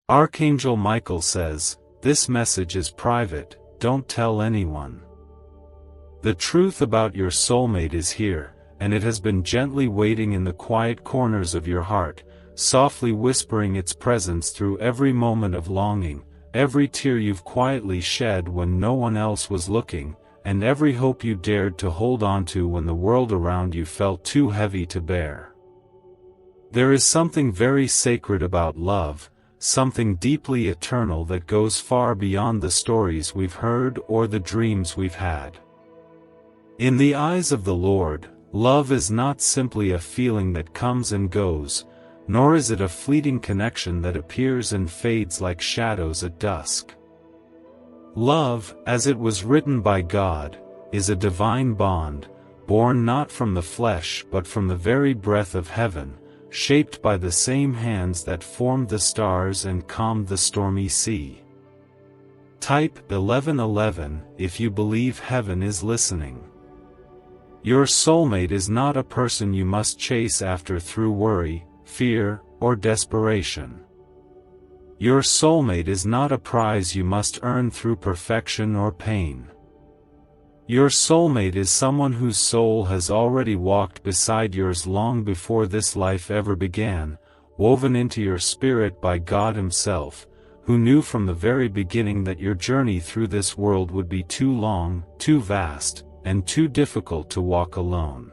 Archangel Michael says, "This message is private, don't tell anyone." The truth about your soulmate is here, and it has been gently waiting in the quiet corners of your heart, softly whispering its presence through every moment of longing, every tear you've quietly shed when no one else was looking, and every hope you dared to hold on to when the world around you felt too heavy to bear. There is something very sacred about love, something deeply eternal that goes far beyond the stories we've heard or the dreams we've had. In the eyes of the Lord, love is not simply a feeling that comes and goes, nor is it a fleeting connection that appears and fades like shadows at dusk. Love, as it was written by God, is a divine bond, born not from the flesh but from the very breath of heaven, shaped by the same hands that formed the stars and calmed the stormy sea. Type 1111 if you believe heaven is listening. Your soulmate is not a person you must chase after through worry, fear, or desperation. Your soulmate is not a prize you must earn through perfection or pain. Your soulmate is someone whose soul has already walked beside yours long before this life ever began, woven into your spirit by God Himself, who knew from the very beginning that your journey through this world would be too long, too vast, and too difficult to walk alone.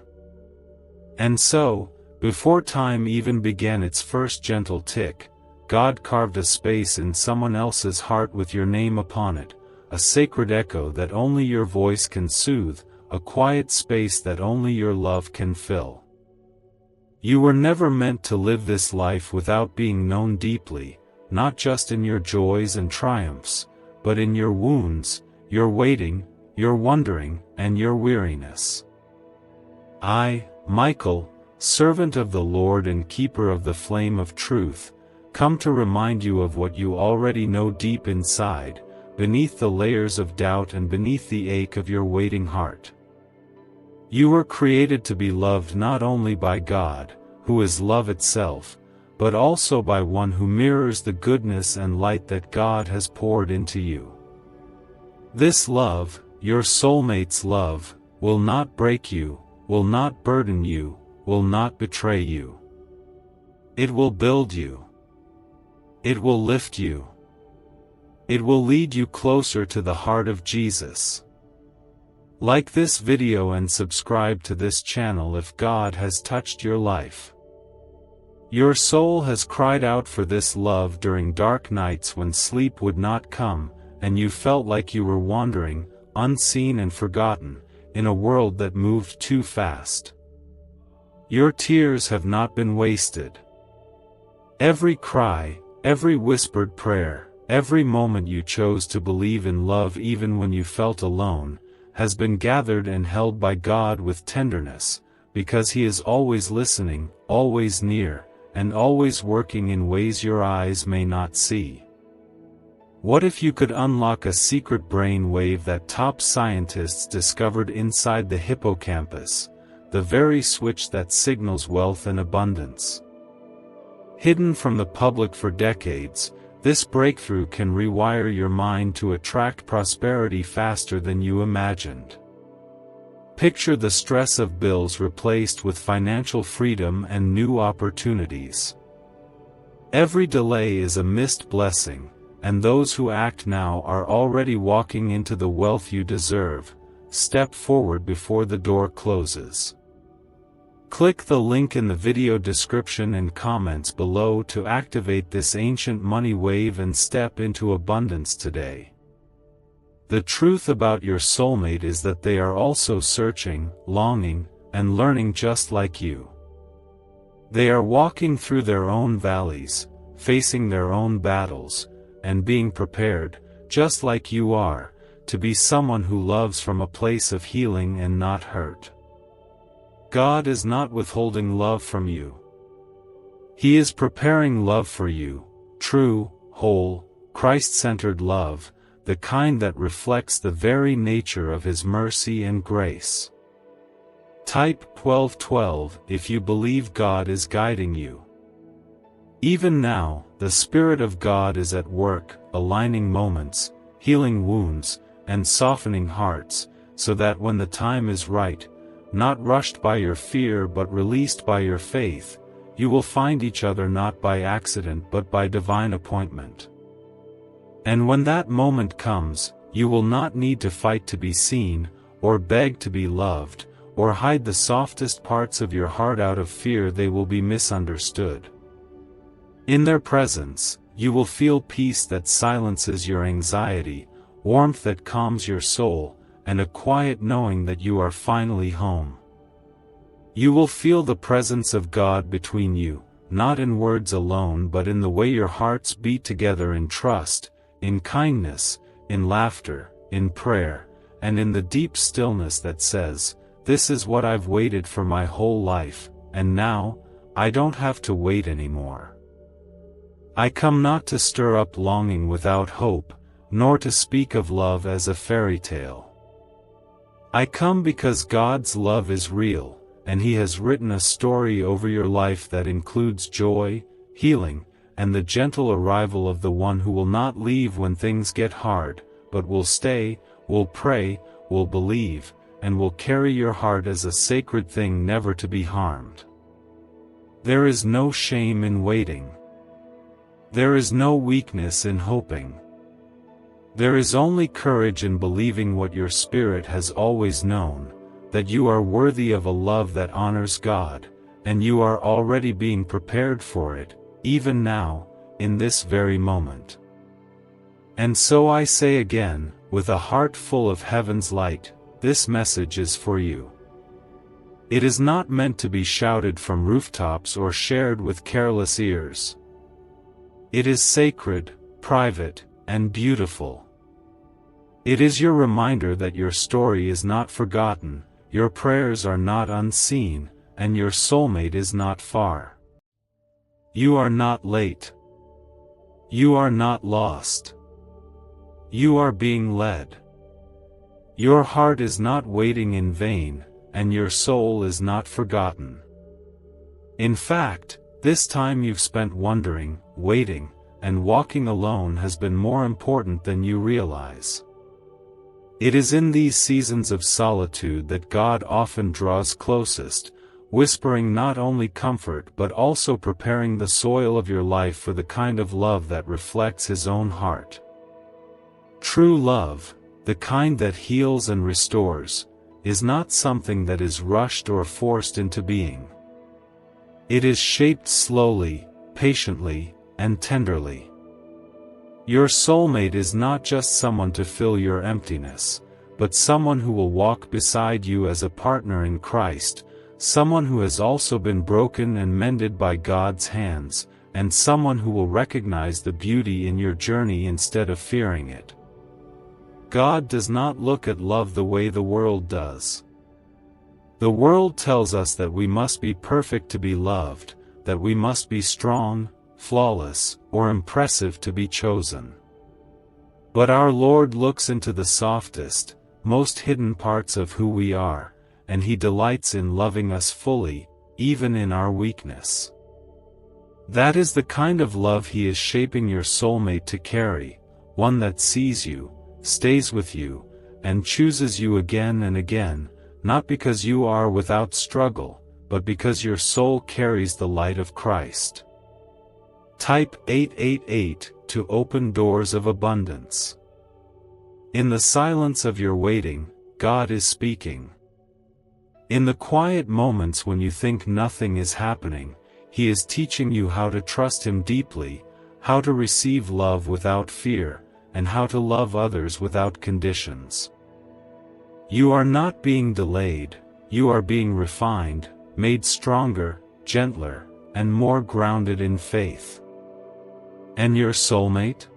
And so, before time even began its first gentle tick, God carved a space in someone else's heart with your name upon it, a sacred echo that only your voice can soothe, a quiet space that only your love can fill. You were never meant to live this life without being known deeply, not just in your joys and triumphs, but in your wounds, your waiting, your wondering, and your weariness. I, Michael, servant of the Lord and keeper of the flame of truth, come to remind you of what you already know deep inside, beneath the layers of doubt and beneath the ache of your waiting heart. You were created to be loved not only by God, who is love itself, but also by one who mirrors the goodness and light that God has poured into you. This love, your soulmate's love, will not break you, will not burden you, will not betray you. It will build you. It will lift you. It will lead you closer to the heart of Jesus. Like this video and subscribe to this channel if God has touched your life. Your soul has cried out for this love during dark nights when sleep would not come, and you felt like you were wandering, unseen and forgotten, in a world that moved too fast. Your tears have not been wasted. Every cry, every whispered prayer, every moment you chose to believe in love even when you felt alone, has been gathered and held by God with tenderness, because He is always listening, always near, and always working in ways your eyes may not see. What if you could unlock a secret brain wave that top scientists discovered inside the hippocampus, the very switch that signals wealth and abundance? Hidden from the public for decades, this breakthrough can rewire your mind to attract prosperity faster than you imagined. Picture the stress of bills replaced with financial freedom and new opportunities. Every delay is a missed blessing, and those who act now are already walking into the wealth you deserve. Step forward before the door closes. Click the link in the video description and comments below to activate this ancient money wave and step into abundance today. The truth about your soulmate is that they are also searching, longing, and learning just like you. They are walking through their own valleys, facing their own battles, and being prepared, just like you are, to be someone who loves from a place of healing and not hurt. God is not withholding love from you. He is preparing love for you, true, whole, Christ-centered love, the kind that reflects the very nature of His mercy and grace. Type 1212 if you believe God is guiding you. Even now, the Spirit of God is at work, aligning moments, healing wounds, and softening hearts, so that when the time is right, not rushed by your fear but released by your faith, you will find each other not by accident but by divine appointment. And when that moment comes, you will not need to fight to be seen, or beg to be loved, or hide the softest parts of your heart out of fear they will be misunderstood. In their presence, you will feel peace that silences your anxiety, warmth that calms your soul, and a quiet knowing that you are finally home. You will feel the presence of God between you, not in words alone but in the way your hearts beat together in trust, in kindness, in laughter, in prayer, and in the deep stillness that says, "This is what I've waited for my whole life, and now, I don't have to wait anymore. I come not to stir up longing without hope, nor to speak of love as a fairy tale. I come because God's love is real, and He has written a story over your life that includes joy, healing, and the gentle arrival of the one who will not leave when things get hard, but will stay, will pray, will believe, and will carry your heart as a sacred thing never to be harmed. There is no shame in waiting. There is no weakness in hoping. There is only courage in believing what your spirit has always known, that you are worthy of a love that honors God, and you are already being prepared for it, even now, in this very moment. And so I say again, with a heart full of heaven's light, this message is for you. It is not meant to be shouted from rooftops or shared with careless ears. It is sacred, private, and beautiful. It is your reminder that your story is not forgotten, your prayers are not unseen, and your soulmate is not far. You are not late. You are not lost. You are being led. Your heart is not waiting in vain, and your soul is not forgotten. In fact, this time you've spent wondering, waiting, and walking alone has been more important than you realize. It is in these seasons of solitude that God often draws closest, whispering not only comfort but also preparing the soil of your life for the kind of love that reflects His own heart. True love, the kind that heals and restores, is not something that is rushed or forced into being. It is shaped slowly, patiently, and tenderly. Your soulmate is not just someone to fill your emptiness, but someone who will walk beside you as a partner in Christ, someone who has also been broken and mended by God's hands, and someone who will recognize the beauty in your journey instead of fearing it. God does not look at love the way the world does. The world tells us that we must be perfect to be loved, that we must be strong, flawless, or impressive to be chosen. But our Lord looks into the softest, most hidden parts of who we are, and He delights in loving us fully, even in our weakness. That is the kind of love He is shaping your soulmate to carry, one that sees you, stays with you, and chooses you again and again, not because you are without struggle, but because your soul carries the light of Christ. Type 888 to open doors of abundance. In the silence of your waiting, God is speaking. In the quiet moments when you think nothing is happening, He is teaching you how to trust Him deeply, how to receive love without fear, and how to love others without conditions. You are not being delayed, you are being refined, made stronger, gentler, and more grounded in faith. And your soulmate?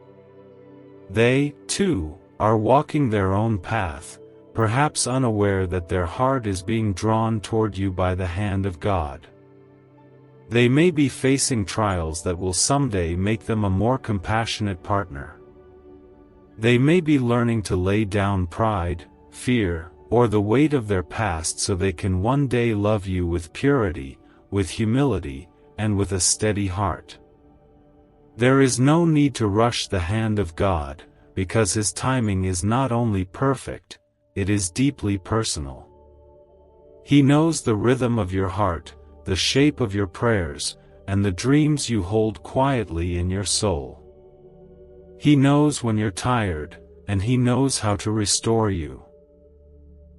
They, too, are walking their own path, perhaps unaware that their heart is being drawn toward you by the hand of God. They may be facing trials that will someday make them a more compassionate partner. They may be learning to lay down pride, fear, or the weight of their past so they can one day love you with purity, with humility, and with a steady heart. There is no need to rush the hand of God, because His timing is not only perfect, it is deeply personal. He knows the rhythm of your heart, the shape of your prayers, and the dreams you hold quietly in your soul. He knows when you're tired, and He knows how to restore you.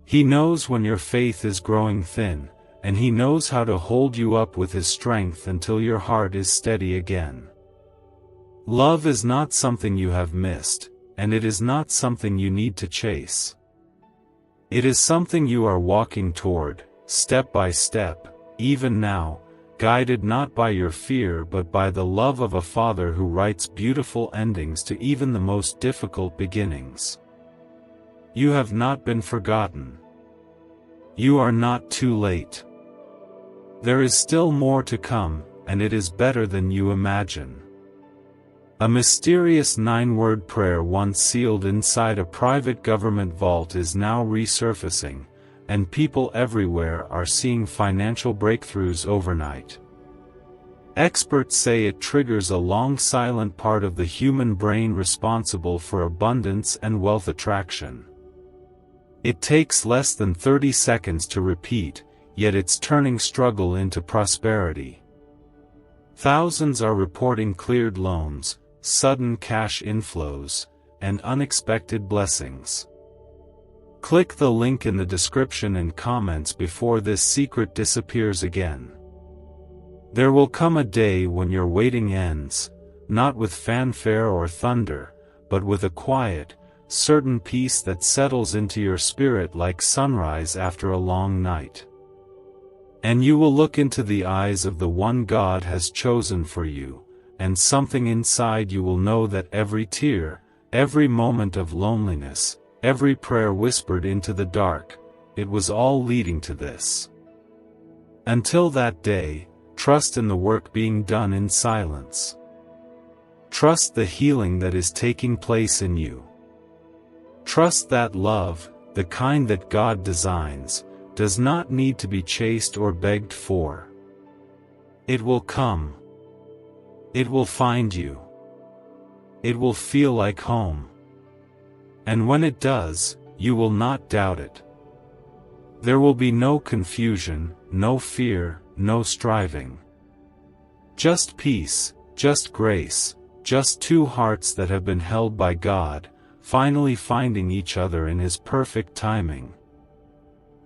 He knows when your faith is growing thin, and He knows how to hold you up with His strength until your heart is steady again. Love is not something you have missed, and it is not something you need to chase. It is something you are walking toward, step by step, even now, guided not by your fear but by the love of a Father who writes beautiful endings to even the most difficult beginnings. You have not been forgotten. You are not too late. There is still more to come, and it is better than you imagine. A mysterious 9-word prayer once sealed inside a private government vault is now resurfacing, and people everywhere are seeing financial breakthroughs overnight. Experts say it triggers a long silent part of the human brain responsible for abundance and wealth attraction. It takes less than 30 seconds to repeat, yet it's turning struggle into prosperity. Thousands are reporting cleared loans, sudden cash inflows, and unexpected blessings. Click the link in the description and comments before this secret disappears again. There will come a day when your waiting ends, not with fanfare or thunder, but with a quiet, certain peace that settles into your spirit like sunrise after a long night. And you will look into the eyes of the one God has chosen for you, and something inside you will know that every tear, every moment of loneliness, every prayer whispered into the dark, it was all leading to this. Until that day, trust in the work being done in silence. Trust the healing that is taking place in you. Trust that love, the kind that God designs, does not need to be chased or begged for. It will come. It will find you. It will feel like home. And when it does, you will not doubt it. There will be no confusion, no fear, no striving. Just peace, just grace, just two hearts that have been held by God, finally finding each other in His perfect timing.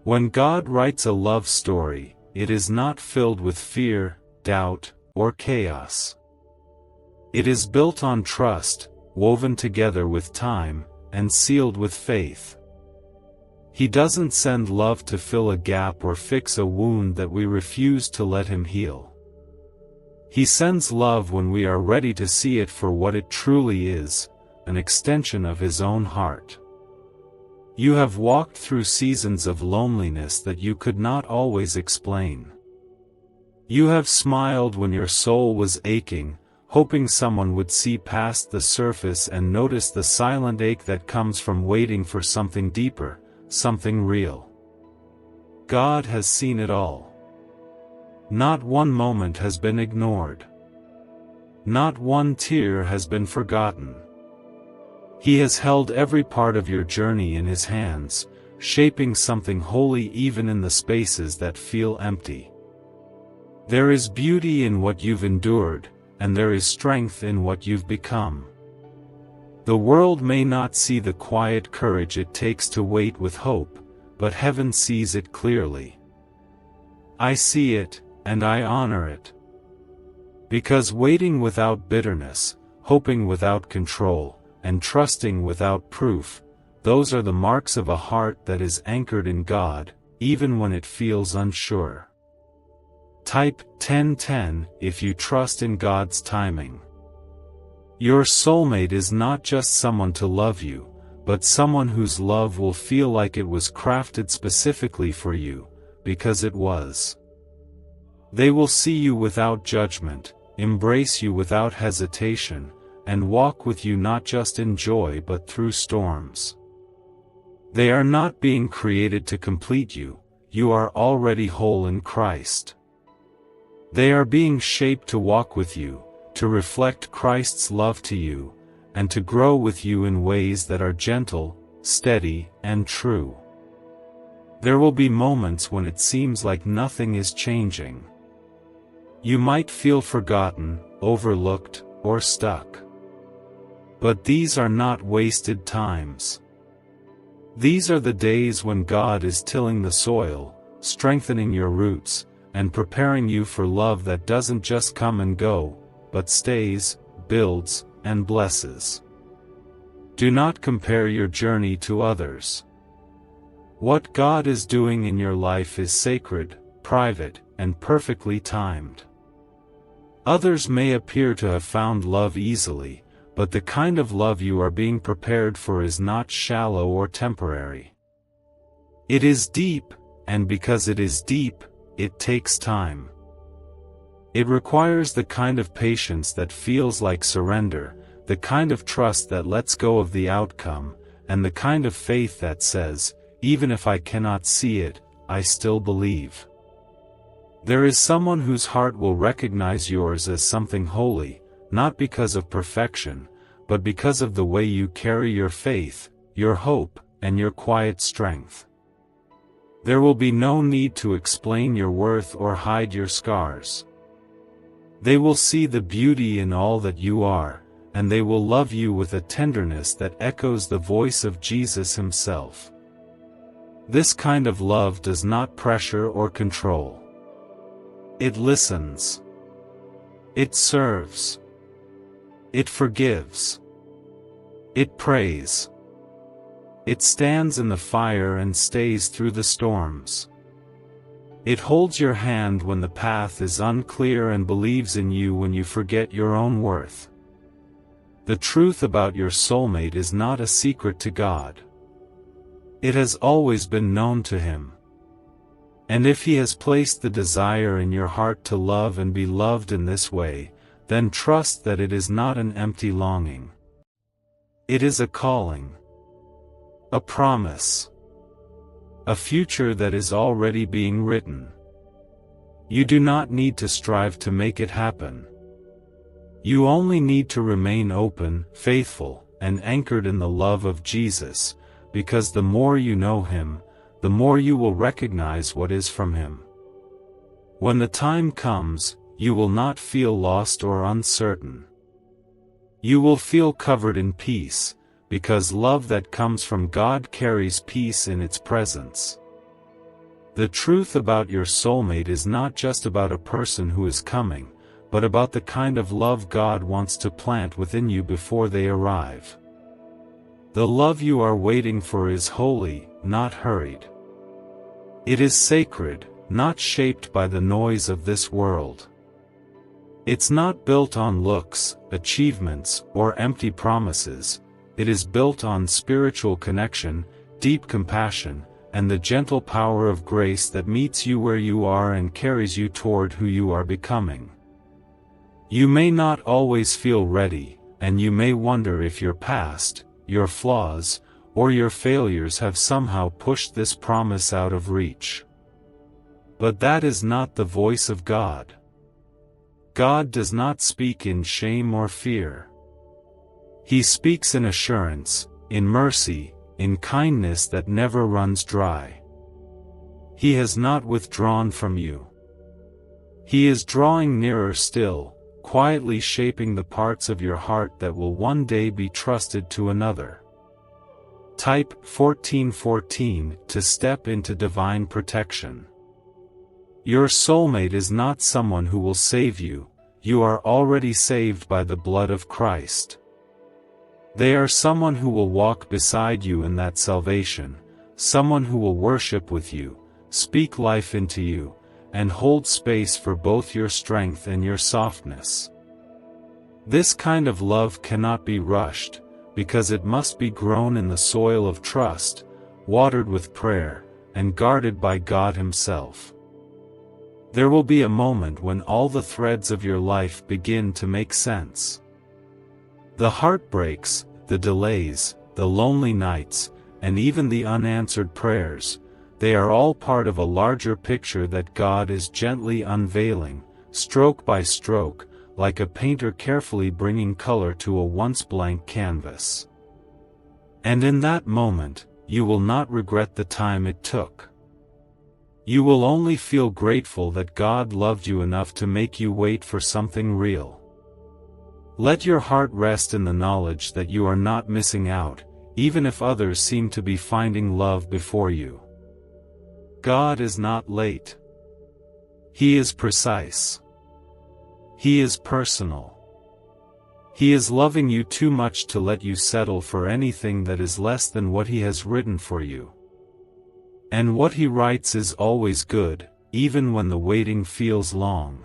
When God writes a love story, it is not filled with fear, doubt, or chaos. It is built on trust, woven together with time, and sealed with faith. He doesn't send love to fill a gap or fix a wound that we refuse to let Him heal. He sends love when we are ready to see it for what it truly is, an extension of His own heart. You have walked through seasons of loneliness that you could not always explain. You have smiled when your soul was aching, hoping someone would see past the surface and notice the silent ache that comes from waiting for something deeper, something real. God has seen it all. Not one moment has been ignored. Not one tear has been forgotten. He has held every part of your journey in His hands, shaping something holy even in the spaces that feel empty. There is beauty in what you've endured, and there is strength in what you've become. The world may not see the quiet courage it takes to wait with hope, but heaven sees it clearly. I see it, and I honor it. Because waiting without bitterness, hoping without control, and trusting without proof, those are the marks of a heart that is anchored in God, even when it feels unsure. Type 1010 if you trust in God's timing. Your soulmate is not just someone to love you, but someone whose love will feel like it was crafted specifically for you, because it was. They will see you without judgment, embrace you without hesitation, and walk with you not just in joy but through storms. They are not being created to complete you, you are already whole in Christ. They are being shaped to walk with you, to reflect Christ's love to you, and to grow with you in ways that are gentle, steady, and true. There will be moments when it seems like nothing is changing. You might feel forgotten, overlooked, or stuck. But these are not wasted times. These are the days when God is tilling the soil, strengthening your roots, and preparing you for love that doesn't just come and go, but stays, builds, and blesses. Do not compare your journey to others. What God is doing in your life is sacred, private, and perfectly timed. Others may appear to have found love easily, but the kind of love you are being prepared for is not shallow or temporary. It is deep, and because it is deep, it takes time. It requires the kind of patience that feels like surrender, the kind of trust that lets go of the outcome, and the kind of faith that says, even if I cannot see it, I still believe. There is someone whose heart will recognize yours as something holy, not because of perfection, but because of the way you carry your faith, your hope, and your quiet strength. There will be no need to explain your worth or hide your scars. They will see the beauty in all that you are, and they will love you with a tenderness that echoes the voice of Jesus himself. This kind of love does not pressure or control. It listens. It serves. It forgives. It prays. It stands in the fire and stays through the storms. It holds your hand when the path is unclear and believes in you when you forget your own worth. The truth about your soulmate is not a secret to God. It has always been known to Him. And if He has placed the desire in your heart to love and be loved in this way, then trust that it is not an empty longing. It is a calling. A promise. A future that is already being written. You do not need to strive to make it happen. You only need to remain open, faithful, and anchored in the love of Jesus, because the more you know Him, the more you will recognize what is from Him. When the time comes, you will not feel lost or uncertain. You will feel covered in peace, because love that comes from God carries peace in its presence. The truth about your soulmate is not just about a person who is coming, but about the kind of love God wants to plant within you before they arrive. The love you are waiting for is holy, not hurried. It is sacred, not shaped by the noise of this world. It's not built on looks, achievements, or empty promises. It is built on spiritual connection, deep compassion, and the gentle power of grace that meets you where you are and carries you toward who you are becoming. You may not always feel ready, and you may wonder if your past, your flaws, or your failures have somehow pushed this promise out of reach. But that is not the voice of God. God does not speak in shame or fear. He speaks in assurance, in mercy, in kindness that never runs dry. He has not withdrawn from you. He is drawing nearer still, quietly shaping the parts of your heart that will one day be trusted to another. Type 1414 to step into divine protection. Your soulmate is not someone who will save you. You are already saved by the blood of Christ. They are someone who will walk beside you in that salvation, someone who will worship with you, speak life into you, and hold space for both your strength and your softness. This kind of love cannot be rushed, because it must be grown in the soil of trust, watered with prayer, and guarded by God Himself. There will be a moment when all the threads of your life begin to make sense. The heartbreaks, the delays, the lonely nights, and even the unanswered prayers, they are all part of a larger picture that God is gently unveiling, stroke by stroke, like a painter carefully bringing color to a once blank canvas. And in that moment, you will not regret the time it took. You will only feel grateful that God loved you enough to make you wait for something real. Let your heart rest in the knowledge that you are not missing out, even if others seem to be finding love before you. God is not late. He is precise. He is personal. He is loving you too much to let you settle for anything that is less than what He has written for you. And what He writes is always good, even when the waiting feels long.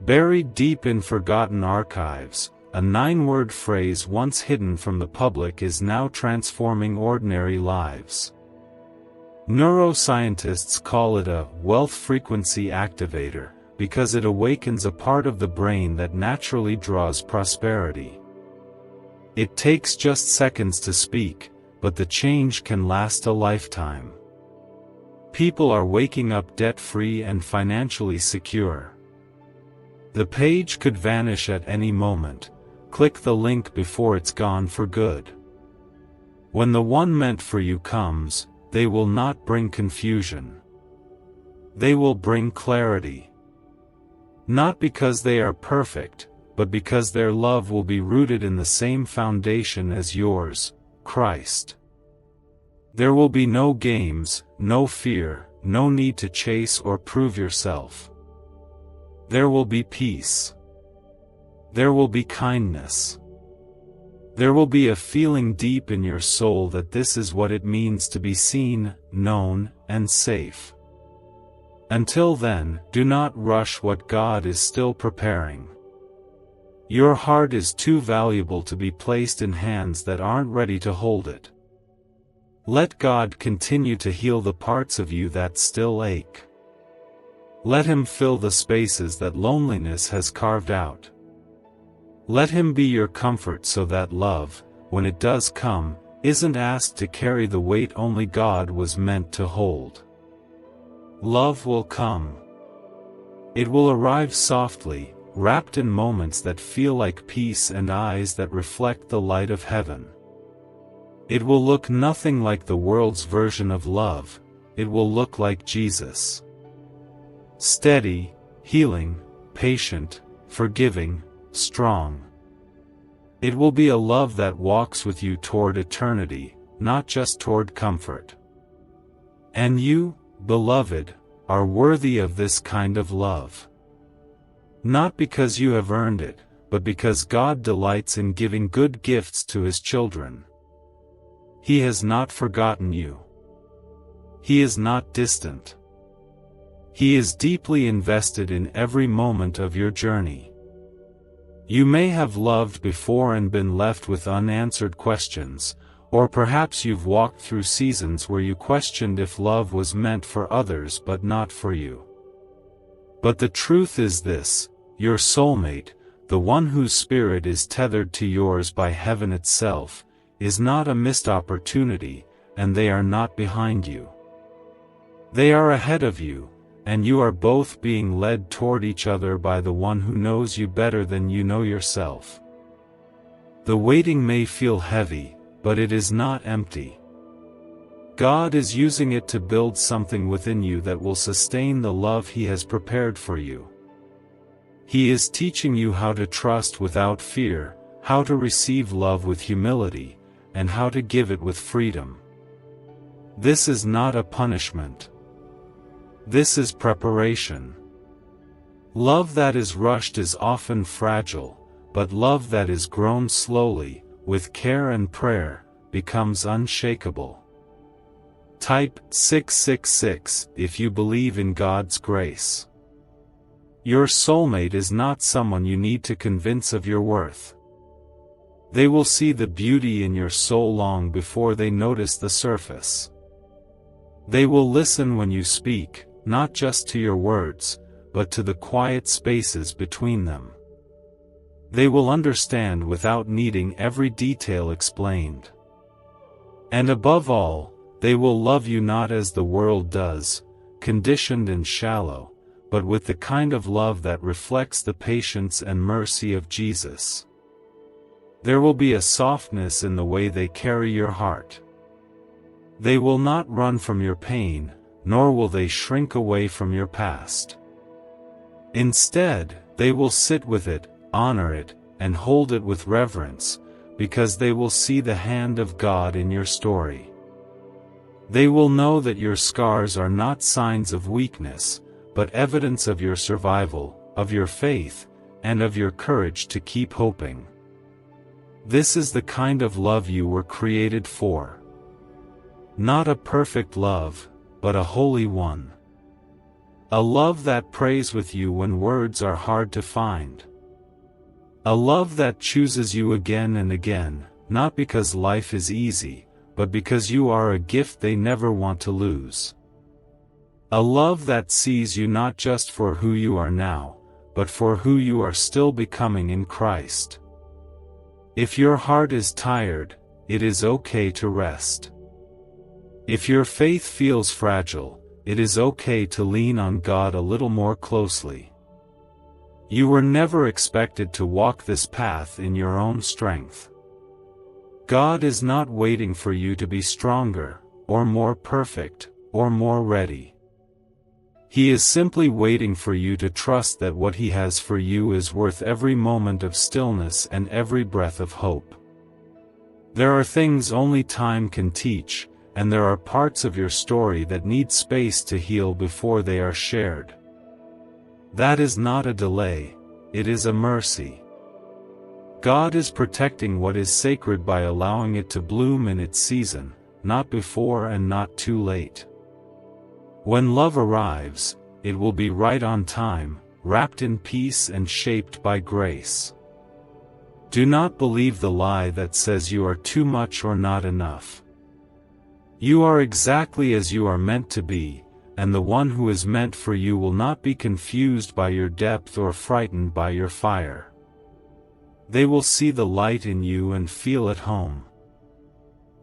Buried deep in forgotten archives, a 9-word phrase once hidden from the public is now transforming ordinary lives. Neuroscientists call it a wealth frequency activator, because it awakens a part of the brain that naturally draws prosperity. It takes just seconds to speak, but the change can last a lifetime. People are waking up debt-free and financially secure. The page could vanish at any moment. Click the link before it's gone for good. When the one meant for you comes, they will not bring confusion. They will bring clarity. Not because they are perfect, but because their love will be rooted in the same foundation as yours, Christ. There will be no games, no fear, no need to chase or prove yourself. There will be peace. There will be kindness. There will be a feeling deep in your soul that this is what it means to be seen, known, and safe. Until then, do not rush what God is still preparing. Your heart is too valuable to be placed in hands that aren't ready to hold it. Let God continue to heal the parts of you that still ache. Let Him fill the spaces that loneliness has carved out. Let Him be your comfort so that love, when it does come, isn't asked to carry the weight only God was meant to hold. Love will come. It will arrive softly, wrapped in moments that feel like peace and eyes that reflect the light of heaven. It will look nothing like the world's version of love, it will look like Jesus. Steady, healing, patient, forgiving, strong. It will be a love that walks with you toward eternity, not just toward comfort. And you, beloved, are worthy of this kind of love. Not because you have earned it, but because God delights in giving good gifts to His children. He has not forgotten you. He is not distant. He is deeply invested in every moment of your journey. You may have loved before and been left with unanswered questions, or perhaps you've walked through seasons where you questioned if love was meant for others but not for you. But the truth is this: your soulmate, the one whose spirit is tethered to yours by heaven itself, is not a missed opportunity, and they are not behind you. They are ahead of you, and you are both being led toward each other by the one who knows you better than you know yourself. The waiting may feel heavy, but it is not empty. God is using it to build something within you that will sustain the love He has prepared for you. He is teaching you how to trust without fear, how to receive love with humility, and how to give it with freedom. This is not a punishment. This is preparation. Love that is rushed is often fragile, but love that is grown slowly, with care and prayer, becomes unshakable. Type 666 if you believe in God's grace. Your soulmate is not someone you need to convince of your worth. They will see the beauty in your soul long before they notice the surface. They will listen when you speak, not just to your words, but to the quiet spaces between them. They will understand without needing every detail explained. And above all, they will love you not as the world does, conditioned and shallow, but with the kind of love that reflects the patience and mercy of Jesus. There will be a softness in the way they carry your heart. They will not run from your pain, nor will they shrink away from your past. Instead, they will sit with it, honor it, and hold it with reverence, because they will see the hand of God in your story. They will know that your scars are not signs of weakness, but evidence of your survival, of your faith, and of your courage to keep hoping. This is the kind of love you were created for. Not a perfect love, but a holy one. A love that prays with you when words are hard to find. A love that chooses you again and again, not because life is easy, but because you are a gift they never want to lose. A love that sees you not just for who you are now, but for who you are still becoming in Christ. If your heart is tired, it is okay to rest. If your faith feels fragile, it is okay to lean on God a little more closely. You were never expected to walk this path in your own strength. God is not waiting for you to be stronger, or more perfect, or more ready. He is simply waiting for you to trust that what He has for you is worth every moment of stillness and every breath of hope. There are things only time can teach, and there are parts of your story that need space to heal before they are shared. That is not a delay, it is a mercy. God is protecting what is sacred by allowing it to bloom in its season, not before and not too late. When love arrives, it will be right on time, wrapped in peace and shaped by grace. Do not believe the lie that says you are too much or not enough. You are exactly as you are meant to be, and the one who is meant for you will not be confused by your depth or frightened by your fire. They will see the light in you and feel at home.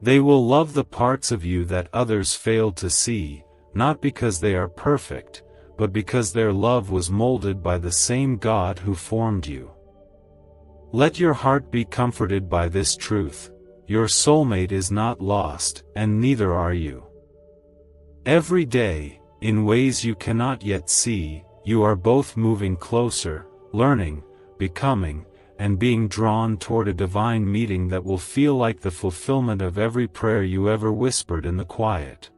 They will love the parts of you that others failed to see, not because they are perfect, but because their love was molded by the same God who formed you. Let your heart be comforted by this truth: your soulmate is not lost, and neither are you. Every day, in ways you cannot yet see, you are both moving closer, learning, becoming, and being drawn toward a divine meeting that will feel like the fulfillment of every prayer you ever whispered in the quiet.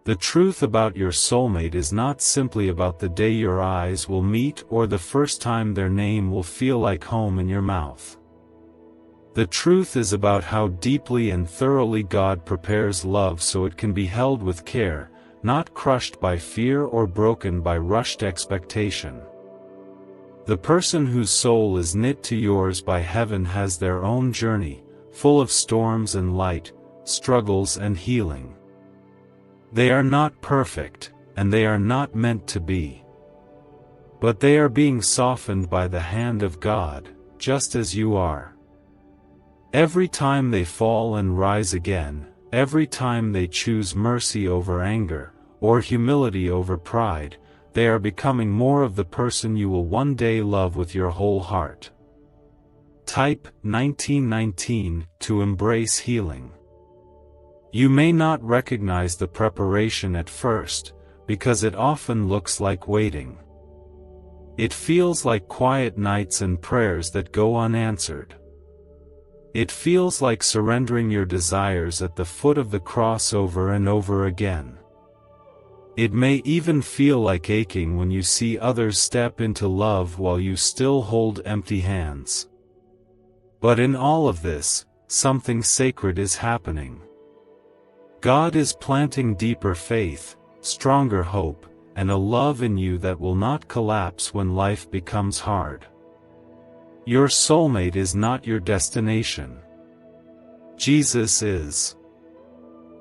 The truth about your soulmate is not simply about the day your eyes will meet or the first time their name will feel like home in your mouth. The truth is about how deeply and thoroughly God prepares love so it can be held with care, not crushed by fear or broken by rushed expectation. The person whose soul is knit to yours by heaven has their own journey, full of storms and light, struggles and healing. They are not perfect, and they are not meant to be. But they are being softened by the hand of God, just as you are. Every time they fall and rise again, every time they choose mercy over anger, or humility over pride, they are becoming more of the person you will one day love with your whole heart. Type 1919 to embrace healing. You may not recognize the preparation at first, because it often looks like waiting. It feels like quiet nights and prayers that go unanswered. It feels like surrendering your desires at the foot of the cross over and over again. It may even feel like aching when you see others step into love while you still hold empty hands. But in all of this, something sacred is happening. God is planting deeper faith, stronger hope, and a love in you that will not collapse when life becomes hard. Your soulmate is not your destination. Jesus is.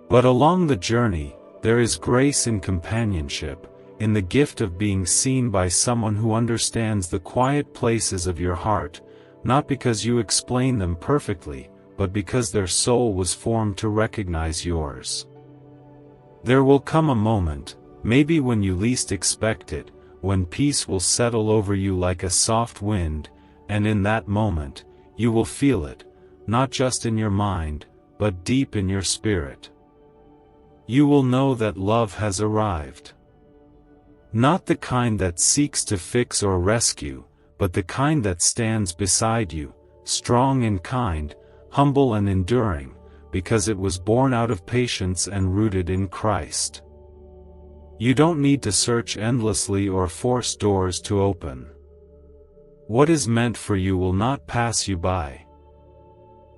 But along the journey, there is grace in companionship, in the gift of being seen by someone who understands the quiet places of your heart, not because you explain them perfectly, but because their soul was formed to recognize yours. There will come a moment, maybe when you least expect it, when peace will settle over you like a soft wind, and in that moment, you will feel it, not just in your mind, but deep in your spirit. You will know that love has arrived. Not the kind that seeks to fix or rescue, but the kind that stands beside you, strong and kind, humble and enduring, because it was born out of patience and rooted in Christ. You don't need to search endlessly or force doors to open. What is meant for you will not pass you by.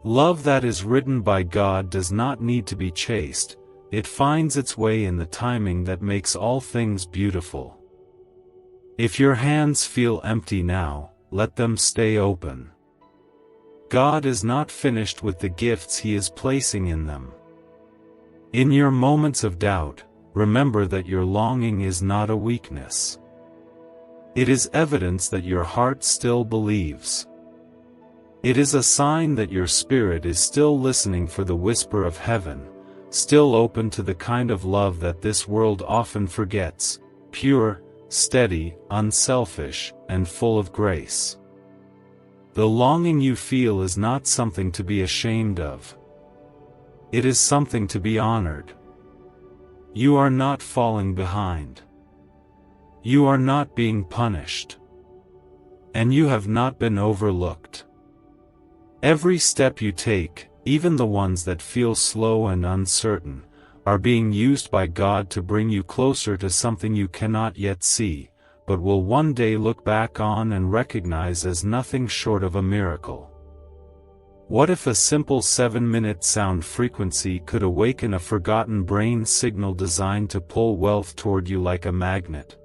Love that is written by God does not need to be chased, it finds its way in the timing that makes all things beautiful. If your hands feel empty now, let them stay open. God is not finished with the gifts He is placing in them. In your moments of doubt, remember that your longing is not a weakness. It is evidence that your heart still believes. It is a sign that your spirit is still listening for the whisper of heaven, still open to the kind of love that this world often forgets, pure, steady, unselfish, and full of grace. The longing you feel is not something to be ashamed of. It is something to be honored. You are not falling behind. You are not being punished. And you have not been overlooked. Every step you take, even the ones that feel slow and uncertain, are being used by God to bring you closer to something you cannot yet see, but will one day look back on and recognize as nothing short of a miracle. What if a simple 7-minute sound frequency could awaken a forgotten brain signal designed to pull wealth toward you like a magnet?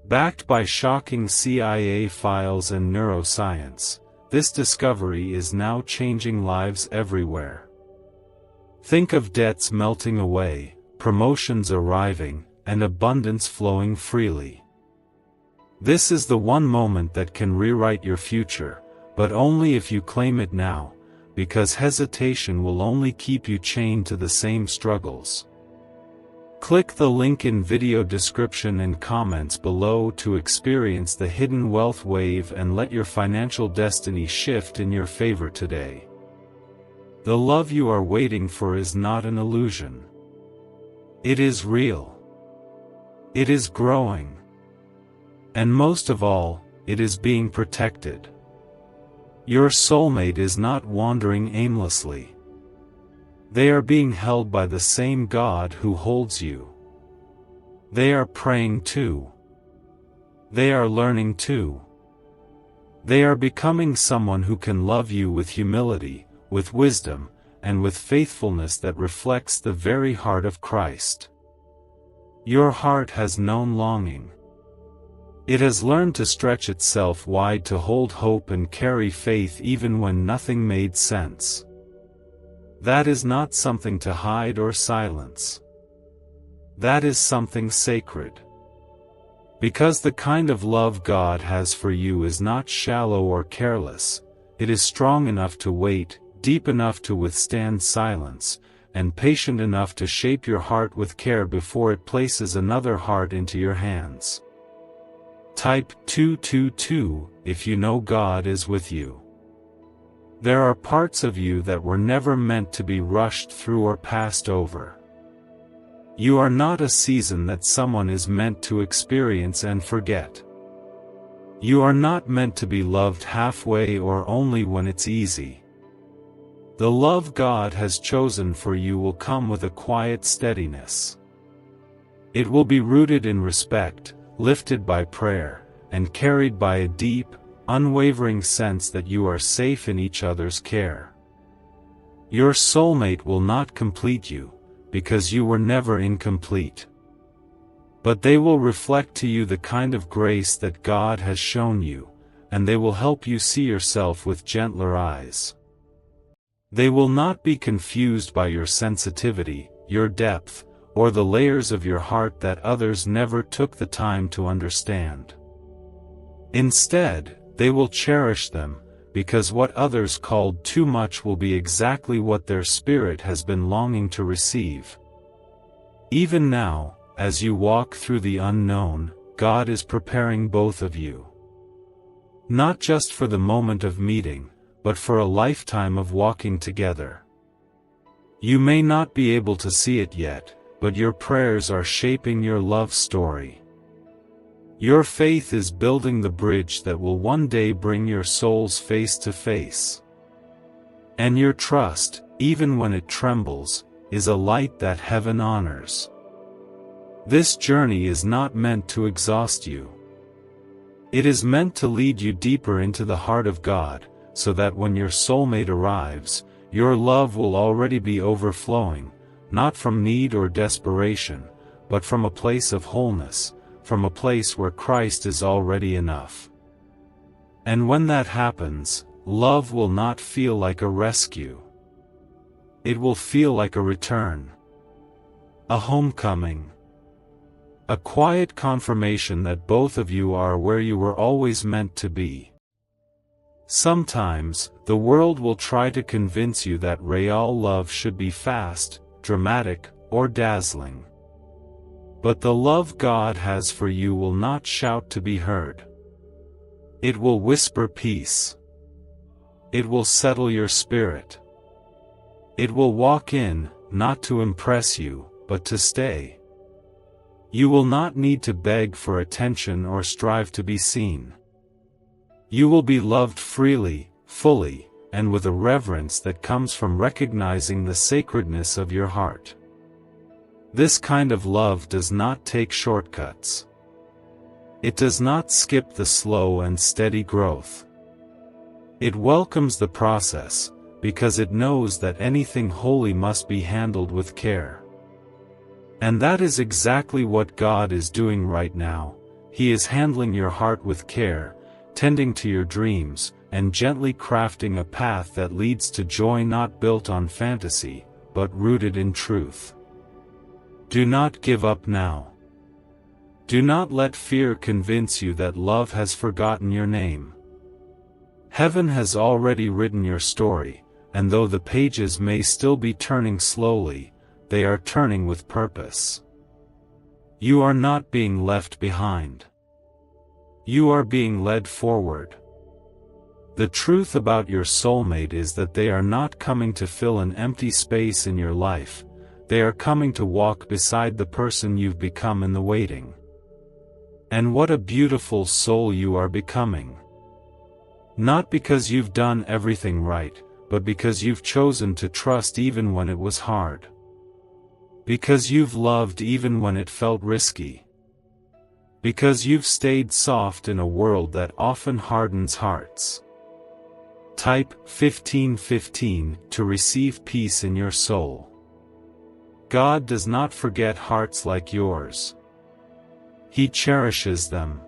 Backed by shocking CIA files and neuroscience, this discovery is now changing lives everywhere. Think of debts melting away, promotions arriving, and abundance flowing freely. This is the one moment that can rewrite your future, but only if you claim it now, because hesitation will only keep you chained to the same struggles. Click the link in video description and comments below to experience the hidden wealth wave and let your financial destiny shift in your favor today. The love you are waiting for is not an illusion. It is real. It is growing. And most of all, it is being protected. Your soulmate is not wandering aimlessly. They are being held by the same God who holds you. They are praying too. They are learning too. They are becoming someone who can love you with humility, with wisdom, and with faithfulness that reflects the very heart of Christ. Your heart has known longing. It has learned to stretch itself wide to hold hope and carry faith even when nothing made sense. That is not something to hide or silence. That is something sacred. Because the kind of love God has for you is not shallow or careless, it is strong enough to wait, deep enough to withstand silence, and patient enough to shape your heart with care before it places another heart into your hands. Type 222 if you know God is with you. There are parts of you that were never meant to be rushed through or passed over. You are not a season that someone is meant to experience and forget. You are not meant to be loved halfway or only when it's easy. The love God has chosen for you will come with a quiet steadiness. It will be rooted in respect, lifted by prayer, and carried by a deep, unwavering sense that you are safe in each other's care. Your soulmate will not complete you, because you were never incomplete. But they will reflect to you the kind of grace that God has shown you, and they will help you see yourself with gentler eyes. They will not be confused by your sensitivity, your depth, or the layers of your heart that others never took the time to understand. Instead, they will cherish them, because what others called too much will be exactly what their spirit has been longing to receive. Even now, as you walk through the unknown, God is preparing both of you. Not just for the moment of meeting, but for a lifetime of walking together. You may not be able to see it yet, but your prayers are shaping your love story. Your faith is building the bridge that will one day bring your souls face to face. And your trust, even when it trembles, is a light that heaven honors. This journey is not meant to exhaust you. It is meant to lead you deeper into the heart of God, so that when your soulmate arrives, your love will already be overflowing, not from need or desperation, but from a place of wholeness, from a place where Christ is already enough. And when that happens, love will not feel like a rescue. It will feel like a return. A homecoming. A quiet confirmation that both of you are where you were always meant to be. Sometimes, the world will try to convince you that real love should be fast, dramatic, or dazzling. But the love God has for you will not shout to be heard. It will whisper peace. It will settle your spirit. It will walk in, not to impress you, but to stay. You will not need to beg for attention or strive to be seen. You will be loved freely, fully, and with a reverence that comes from recognizing the sacredness of your heart. This kind of love does not take shortcuts. It does not skip the slow and steady growth. It welcomes the process, because it knows that anything holy must be handled with care. And that is exactly what God is doing right now. He is handling your heart with care, tending to your dreams, and gently crafting a path that leads to joy not built on fantasy, but rooted in truth. Do not give up now. Do not let fear convince you that love has forgotten your name. Heaven has already written your story, and though the pages may still be turning slowly, they are turning with purpose. You are not being left behind. You are being led forward. The truth about your soulmate is that they are not coming to fill an empty space in your life. They are coming to walk beside the person you've become in the waiting. And what a beautiful soul you are becoming. Not because you've done everything right, but because you've chosen to trust even when it was hard. Because you've loved even when it felt risky. Because you've stayed soft in a world that often hardens hearts. Type 1515 to receive peace in your soul. God does not forget hearts like yours. He cherishes them.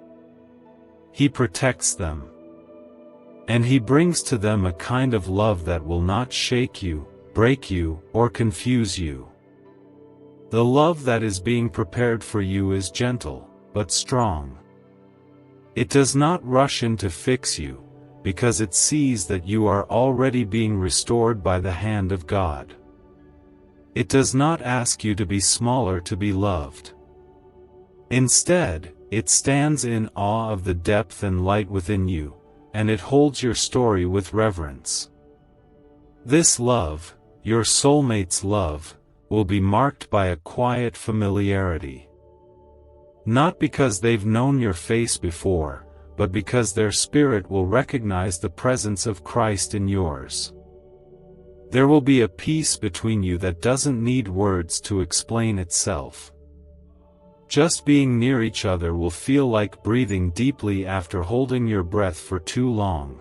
He protects them. And He brings to them a kind of love that will not shake you, break you, or confuse you. The love that is being prepared for you is gentle, but strong. It does not rush in to fix you, because it sees that you are already being restored by the hand of God. It does not ask you to be smaller to be loved. Instead, it stands in awe of the depth and light within you, and it holds your story with reverence. This love, your soulmate's love, will be marked by a quiet familiarity. Not because they've known your face before, but because their spirit will recognize the presence of Christ in yours. There will be a peace between you that doesn't need words to explain itself. Just being near each other will feel like breathing deeply after holding your breath for too long.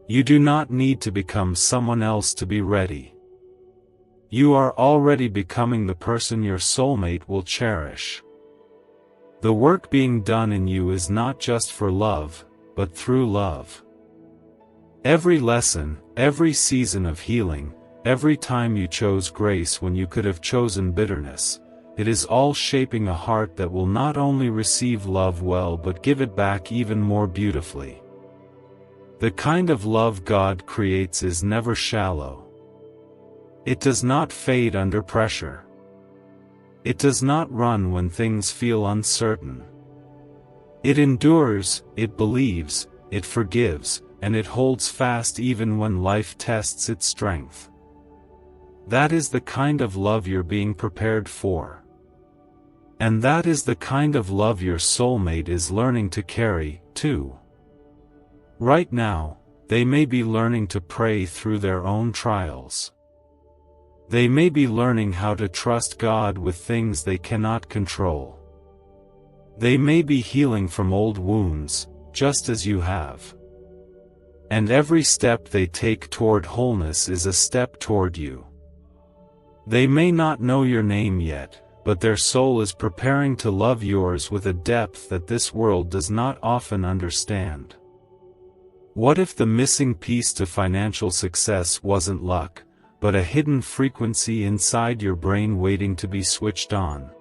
You do not need to become someone else to be ready. You are already becoming the person your soulmate will cherish. The work being done in you is not just for love, but through love. Every lesson, every season of healing, every time you chose grace when you could have chosen bitterness, it is all shaping a heart that will not only receive love well but give it back even more beautifully. The kind of love God creates is never shallow. It does not fade under pressure. It does not run when things feel uncertain. It endures, it believes, it forgives, and it holds fast even when life tests its strength. That is the kind of love you're being prepared for. And that is the kind of love your soulmate is learning to carry, too. Right now, they may be learning to pray through their own trials. They may be learning how to trust God with things they cannot control. They may be healing from old wounds, just as you have. And every step they take toward wholeness is a step toward you. They may not know your name yet, but their soul is preparing to love yours with a depth that this world does not often understand. What if the missing piece to financial success wasn't luck, but a hidden frequency inside your brain waiting to be switched on?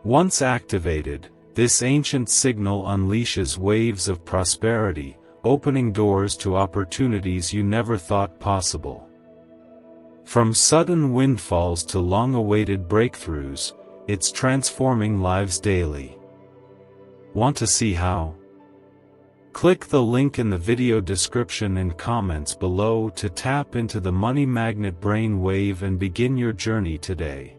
Once activated, this ancient signal unleashes waves of prosperity, opening doors to opportunities you never thought possible. From sudden windfalls to long-awaited breakthroughs, it's transforming lives daily. Want to see how? Click the link in the video description and comments below to tap into the money magnet brain wave and begin your journey today.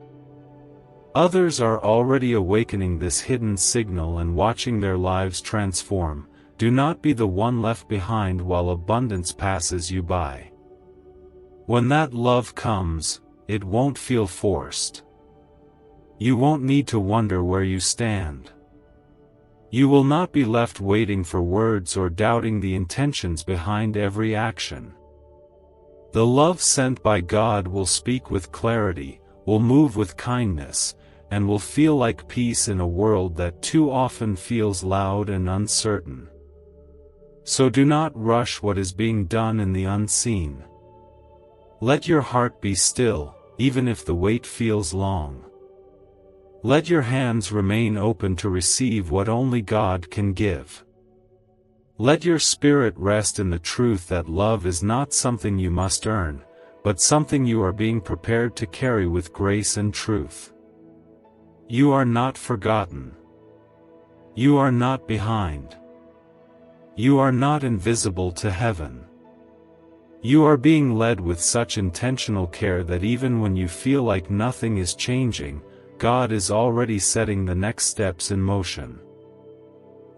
Others are already awakening this hidden signal and watching their lives transform. Do not be the one left behind while abundance passes you by. When that love comes, it won't feel forced. You won't need to wonder where you stand. You will not be left waiting for words or doubting the intentions behind every action. The love sent by God will speak with clarity, will move with kindness, and will feel like peace in a world that too often feels loud and uncertain. So do not rush what is being done in the unseen. Let your heart be still, even if the wait feels long. Let your hands remain open to receive what only God can give. Let your spirit rest in the truth that love is not something you must earn, but something you are being prepared to carry with grace and truth. You are not forgotten. You are not behind. You are not invisible to heaven. You are being led with such intentional care that even when you feel like nothing is changing, God is already setting the next steps in motion.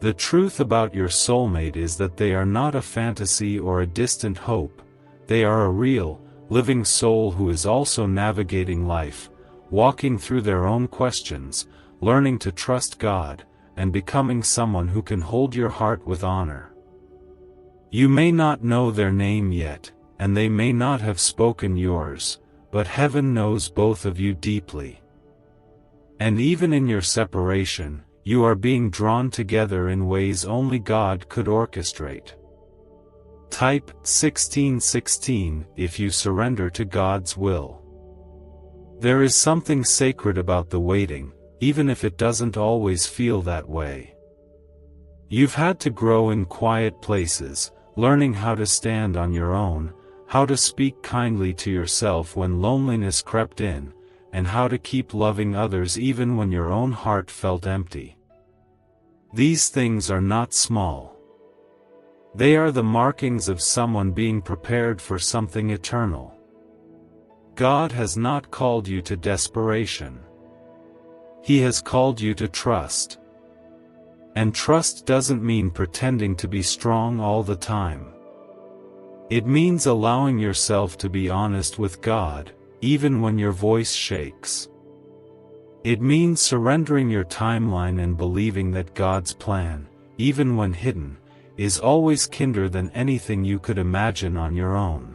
The truth about your soulmate is that they are not a fantasy or a distant hope. They are a real, living soul who is also navigating life, walking through their own questions, learning to trust God, and becoming someone who can hold your heart with honor. You may not know their name yet, and they may not have spoken yours, but heaven knows both of you deeply. And even in your separation, you are being drawn together in ways only God could orchestrate. Type 1616 if you surrender to God's will. There is something sacred about the waiting, even if it doesn't always feel that way. You've had to grow in quiet places, learning how to stand on your own, how to speak kindly to yourself when loneliness crept in, and how to keep loving others even when your own heart felt empty. These things are not small. They are the markings of someone being prepared for something eternal. God has not called you to desperation. He has called you to trust. And trust doesn't mean pretending to be strong all the time. It means allowing yourself to be honest with God, even when your voice shakes. It means surrendering your timeline and believing that God's plan, even when hidden, is always kinder than anything you could imagine on your own.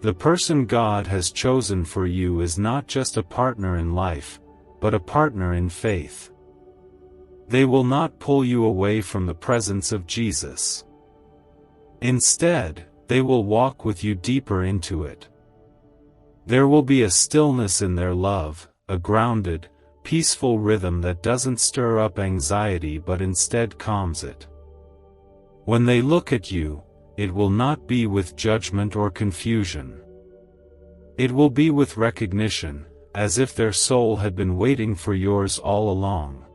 The person God has chosen for you is not just a partner in life, but a partner in faith. They will not pull you away from the presence of Jesus. Instead, they will walk with you deeper into it. There will be a stillness in their love, a grounded, peaceful rhythm that doesn't stir up anxiety but instead calms it. When they look at you, it will not be with judgment or confusion. It will be with recognition, as if their soul had been waiting for yours all along.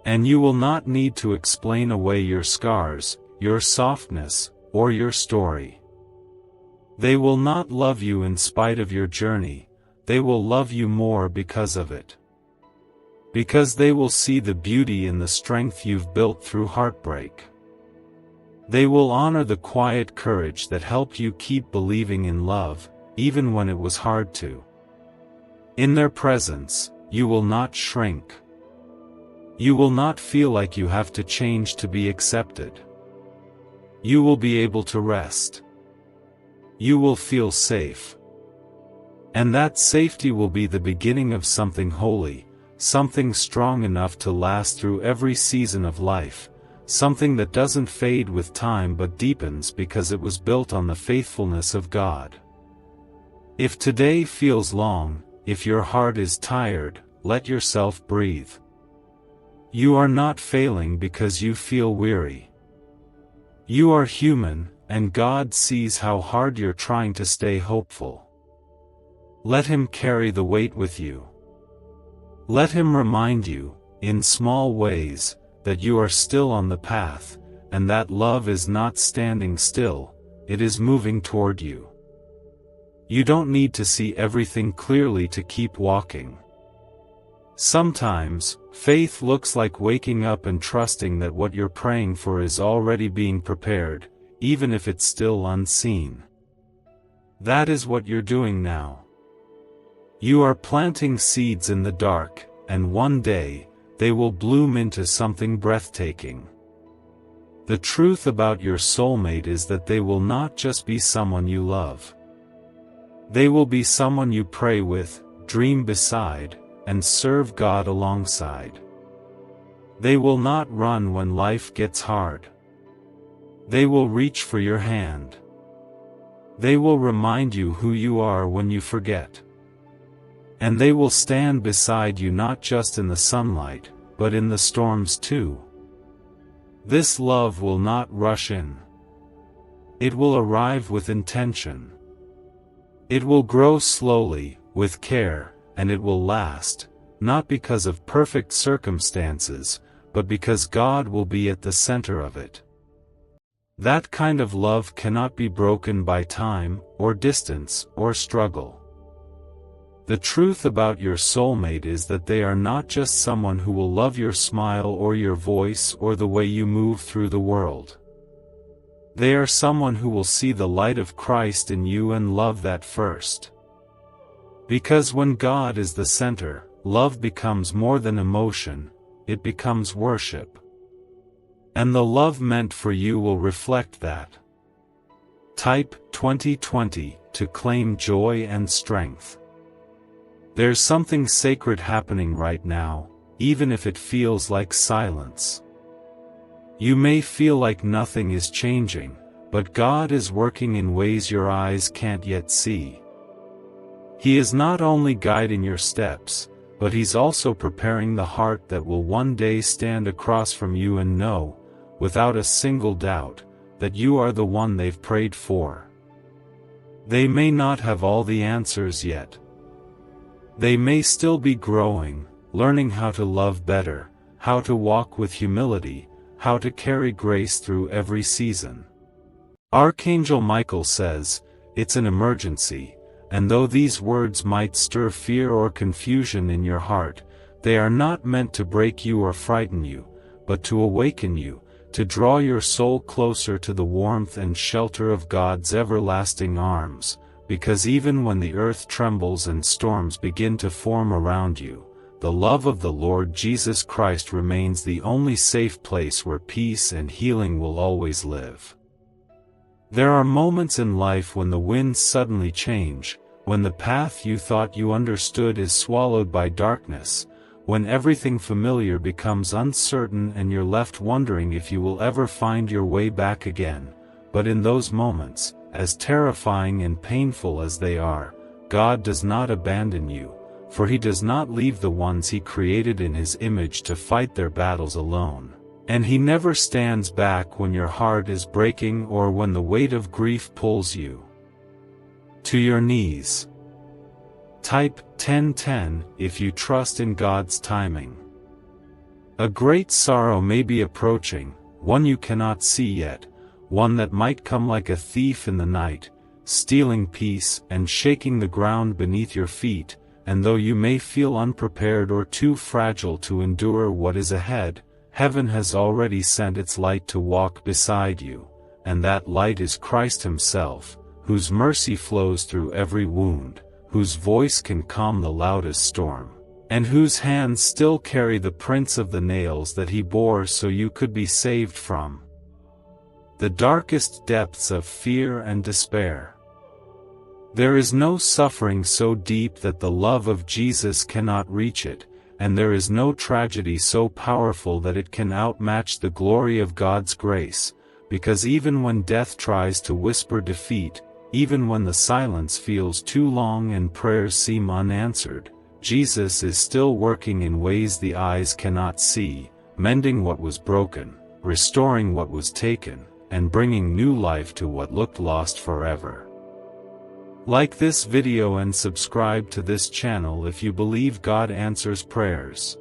And you will not need to explain away your scars, your softness, or your story. They will not love you in spite of your journey, they will love you more because of it. Because they will see the beauty in the strength you've built through heartbreak. They will honor the quiet courage that helped you keep believing in love, even when it was hard to. In their presence, you will not shrink. You will not feel like you have to change to be accepted. You will be able to rest. You will feel safe. And that safety will be the beginning of something holy, something strong enough to last through every season of life, something that doesn't fade with time but deepens because it was built on the faithfulness of God. If today feels long, if your heart is tired, let yourself breathe. You are not failing because you feel weary. You are human, and God sees how hard you're trying to stay hopeful. Let Him carry the weight with you. Let Him remind you, in small ways, that you are still on the path, and that love is not standing still, it is moving toward you. You don't need to see everything clearly to keep walking. Sometimes, faith looks like waking up and trusting that what you're praying for is already being prepared, even if it's still unseen. That is what you're doing now. You are planting seeds in the dark, and one day, they will bloom into something breathtaking. The truth about your soulmate is that they will not just be someone you love. They will be someone you pray with, dream beside, and serve God alongside. They will not run when life gets hard. They will reach for your hand. They will remind you who you are when you forget. And they will stand beside you not just in the sunlight, but in the storms too. This love will not rush in. It will arrive with intention. It will grow slowly, with care, and it will last, not because of perfect circumstances, but because God will be at the center of it. That kind of love cannot be broken by time, or distance, or struggle. The truth about your soulmate is that they are not just someone who will love your smile or your voice or the way you move through the world. They are someone who will see the light of Christ in you and love that first. Because when God is the center, love becomes more than emotion, it becomes worship. And the love meant for you will reflect that. Type 2020 to claim joy and strength. There's something sacred happening right now, even if it feels like silence. You may feel like nothing is changing, but God is working in ways your eyes can't yet see. He is not only guiding your steps, but He's also preparing the heart that will one day stand across from you and know, without a single doubt, that you are the one they've prayed for. They may not have all the answers yet. They may still be growing, learning how to love better, how to walk with humility, how to carry grace through every season. Archangel Michael says, "It's an emergency," and though these words might stir fear or confusion in your heart, they are not meant to break you or frighten you, but to awaken you, to draw your soul closer to the warmth and shelter of God's everlasting arms, because even when the earth trembles and storms begin to form around you, the love of the Lord Jesus Christ remains the only safe place where peace and healing will always live. There are moments in life when the winds suddenly change, when the path you thought you understood is swallowed by darkness, when everything familiar becomes uncertain and you're left wondering if you will ever find your way back again. But in those moments, as terrifying and painful as they are, God does not abandon you, for He does not leave the ones He created in His image to fight their battles alone. And He never stands back when your heart is breaking or when the weight of grief pulls you to your knees. Type 1010 if you trust in God's timing. A great sorrow may be approaching, one you cannot see yet, one that might come like a thief in the night, stealing peace and shaking the ground beneath your feet, and though you may feel unprepared or too fragile to endure what is ahead, heaven has already sent its light to walk beside you, and that light is Christ Himself, whose mercy flows through every wound, whose voice can calm the loudest storm, and whose hands still carry the prints of the nails that He bore so you could be saved from the darkest depths of fear and despair. There is no suffering so deep that the love of Jesus cannot reach it, and there is no tragedy so powerful that it can outmatch the glory of God's grace, because even when death tries to whisper defeat, even when the silence feels too long and prayers seem unanswered, Jesus is still working in ways the eyes cannot see, mending what was broken, restoring what was taken, and bringing new life to what looked lost forever. Like this video and subscribe to this channel if you believe God answers prayers.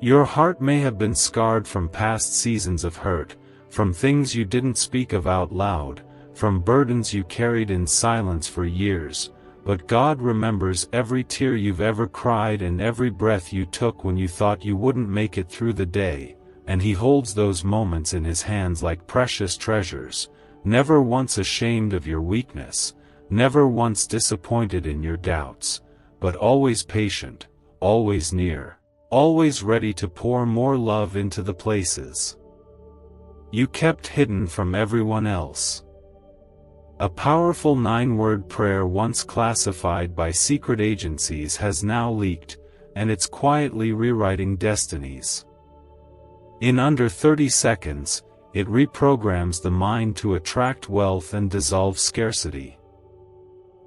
Your heart may have been scarred from past seasons of hurt, from things you didn't speak of out loud, from burdens you carried in silence for years, but God remembers every tear you've ever cried and every breath you took when you thought you wouldn't make it through the day, and He holds those moments in His hands like precious treasures, never once ashamed of your weakness, never once disappointed in your doubts, but always patient, always near, always ready to pour more love into the places you kept hidden from everyone else. A powerful 9-word prayer once classified by secret agencies has now leaked, and it's quietly rewriting destinies. In under 30 seconds, it reprograms the mind to attract wealth and dissolve scarcity.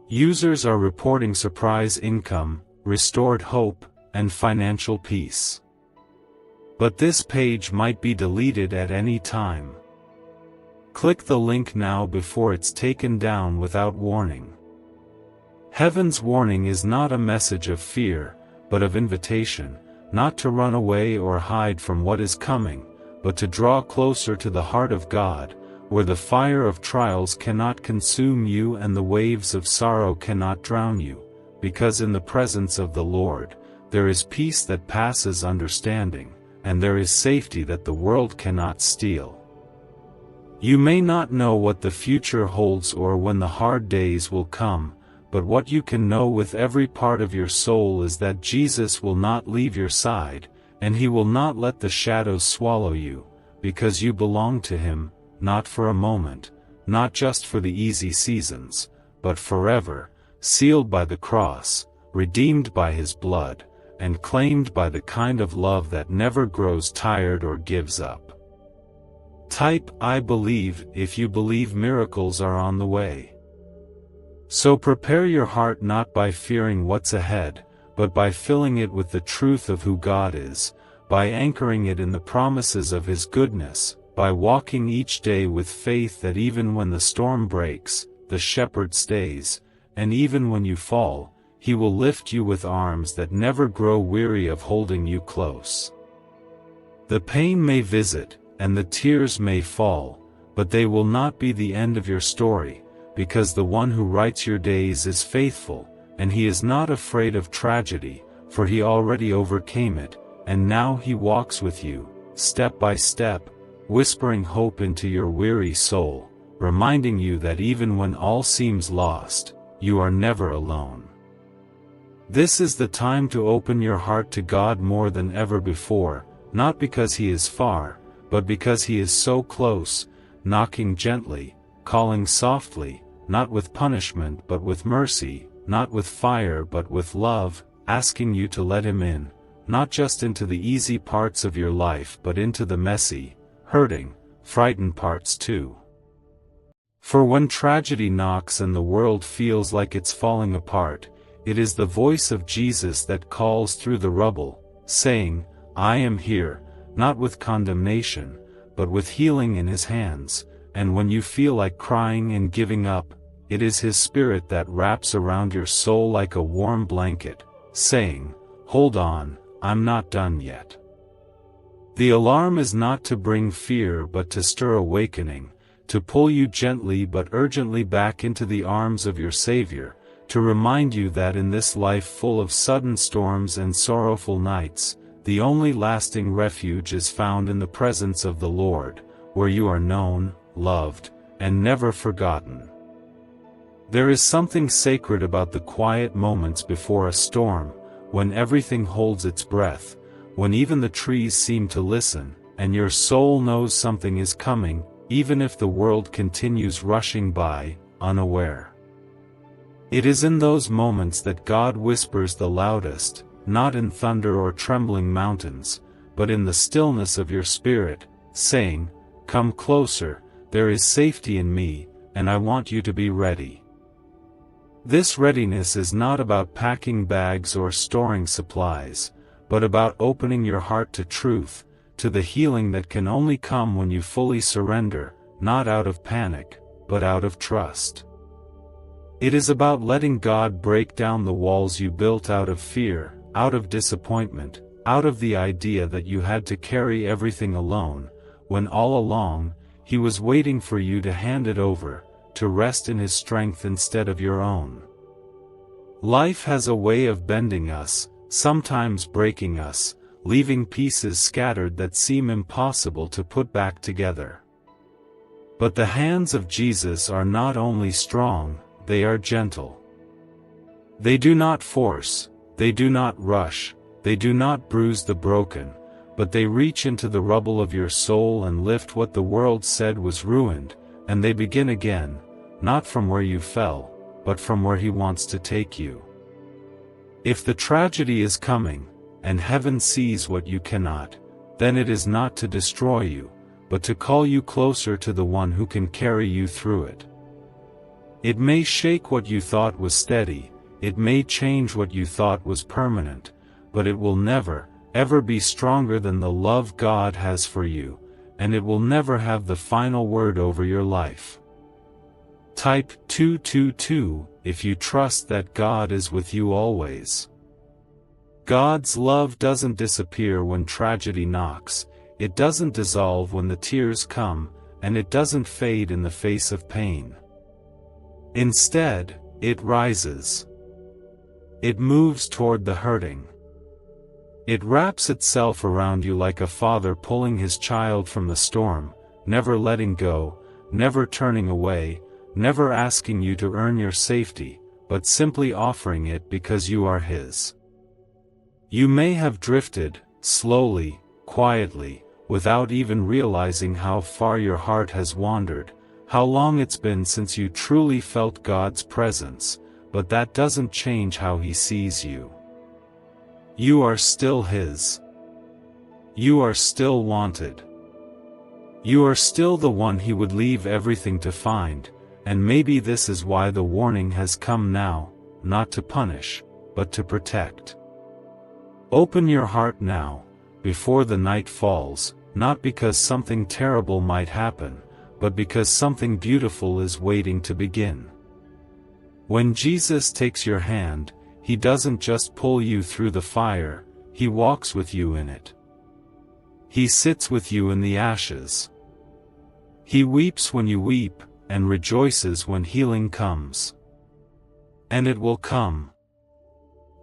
Users are reporting surprise income, restored hope, and financial peace. But this page might be deleted at any time. Click the link now before it's taken down without warning. Heaven's warning is not a message of fear, but of invitation, not to run away or hide from what is coming, but to draw closer to the heart of God, where the fire of trials cannot consume you and the waves of sorrow cannot drown you, because in the presence of the Lord, there is peace that passes understanding, and there is safety that the world cannot steal. You may not know what the future holds or when the hard days will come, but what you can know with every part of your soul is that Jesus will not leave your side, and He will not let the shadows swallow you, because you belong to Him, not for a moment, not just for the easy seasons, but forever, sealed by the cross, redeemed by His blood, and claimed by the kind of love that never grows tired or gives up. Type "I believe" if you believe miracles are on the way. So prepare your heart not by fearing what's ahead, but by filling it with the truth of who God is, by anchoring it in the promises of His goodness, by walking each day with faith that even when the storm breaks, the shepherd stays, and even when you fall, He will lift you with arms that never grow weary of holding you close. The pain may visit, and the tears may fall, but they will not be the end of your story, because the one who writes your days is faithful, and He is not afraid of tragedy, for He already overcame it, and now He walks with you, step by step, whispering hope into your weary soul, reminding you that even when all seems lost, you are never alone. This is the time to open your heart to God more than ever before, not because He is far, but because He is so close, knocking gently, calling softly, not with punishment but with mercy, not with fire but with love, asking you to let Him in, not just into the easy parts of your life but into the messy, hurting, frightened parts too. For when tragedy knocks and the world feels like it's falling apart, it is the voice of Jesus that calls through the rubble, saying, "I am here," not with condemnation, but with healing in His hands, and when you feel like crying and giving up, it is His Spirit that wraps around your soul like a warm blanket, saying, "Hold on, I'm not done yet." The alarm is not to bring fear but to stir awakening, to pull you gently but urgently back into the arms of your Savior, to remind you that in this life full of sudden storms and sorrowful nights, the only lasting refuge is found in the presence of the Lord, where you are known, loved, and never forgotten. There is something sacred about the quiet moments before a storm, when everything holds its breath, when even the trees seem to listen, and your soul knows something is coming, even if the world continues rushing by, unaware. It is in those moments that God whispers the loudest, not in thunder or trembling mountains, but in the stillness of your spirit, saying, "Come closer, there is safety in me, and I want you to be ready." This readiness is not about packing bags or storing supplies, but about opening your heart to truth, to the healing that can only come when you fully surrender, not out of panic, but out of trust. It is about letting God break down the walls you built out of fear, out of disappointment, out of the idea that you had to carry everything alone, when all along, He was waiting for you to hand it over, to rest in His strength instead of your own. Life has a way of bending us, sometimes breaking us, leaving pieces scattered that seem impossible to put back together. But the hands of Jesus are not only strong, they are gentle. They do not force, they do not rush, they do not bruise the broken, but they reach into the rubble of your soul and lift what the world said was ruined, and they begin again, not from where you fell, but from where He wants to take you. If the tragedy is coming, and heaven sees what you cannot, then it is not to destroy you, but to call you closer to the one who can carry you through it. It may shake what you thought was steady, it may change what you thought was permanent, but it will never, ever be stronger than the love God has for you, and it will never have the final word over your life. Type 222 if you trust that God is with you always. God's love doesn't disappear when tragedy knocks, it doesn't dissolve when the tears come, and it doesn't fade in the face of pain. Instead, it rises. It moves toward the hurting. It wraps itself around you like a father pulling his child from the storm, never letting go, never turning away, never asking you to earn your safety, but simply offering it because you are His. You may have drifted, slowly, quietly, without even realizing how far your heart has wandered, how long it's been since you truly felt God's presence, but that doesn't change how He sees you. You are still His. You are still wanted. You are still the one He would leave everything to find, and maybe this is why the warning has come now, not to punish, but to protect. Open your heart now, before the night falls, not because something terrible might happen, but because something beautiful is waiting to begin. When Jesus takes your hand, He doesn't just pull you through the fire, He walks with you in it. He sits with you in the ashes. He weeps when you weep, and rejoices when healing comes. And it will come.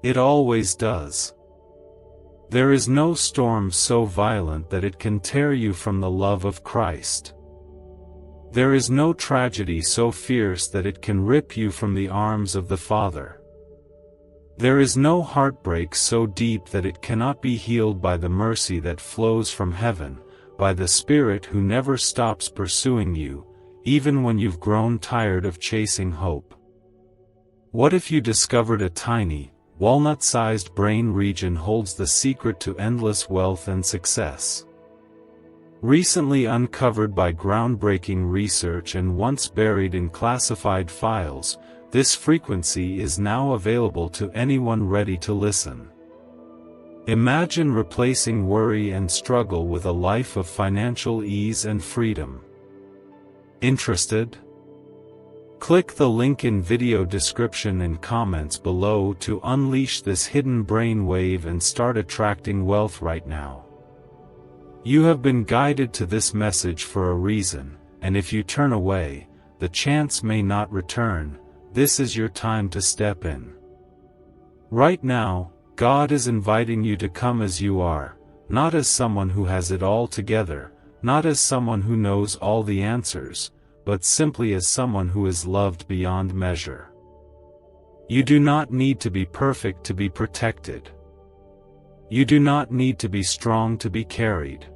It always does. There is no storm so violent that it can tear you from the love of Christ. There is no tragedy so fierce that it can rip you from the arms of the Father. There is no heartbreak so deep that it cannot be healed by the mercy that flows from heaven, by the Spirit who never stops pursuing you, even when you've grown tired of chasing hope. What if you discovered a tiny, walnut-sized brain region holds the secret to endless wealth and success? Recently uncovered by groundbreaking research and once buried in classified files, this frequency is now available to anyone ready to listen. Imagine replacing worry and struggle with a life of financial ease and freedom. Interested? Click the link in video description and comments below to unleash this hidden brain wave and start attracting wealth right now. You have been guided to this message for a reason, and if you turn away, the chance may not return. This is your time to step in. Right now, God is inviting you to come as you are, not as someone who has it all together, not as someone who knows all the answers, but simply as someone who is loved beyond measure. You do not need to be perfect to be protected. You do not need to be strong to be carried.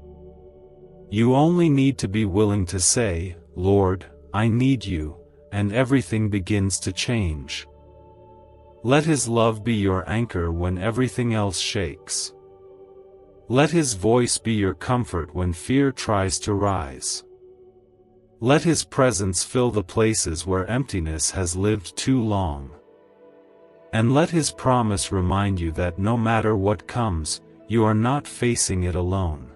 You only need to be willing to say, "Lord, I need you," and everything begins to change. Let His love be your anchor when everything else shakes. Let His voice be your comfort when fear tries to rise. Let His presence fill the places where emptiness has lived too long. And let His promise remind you that no matter what comes, you are not facing it alone.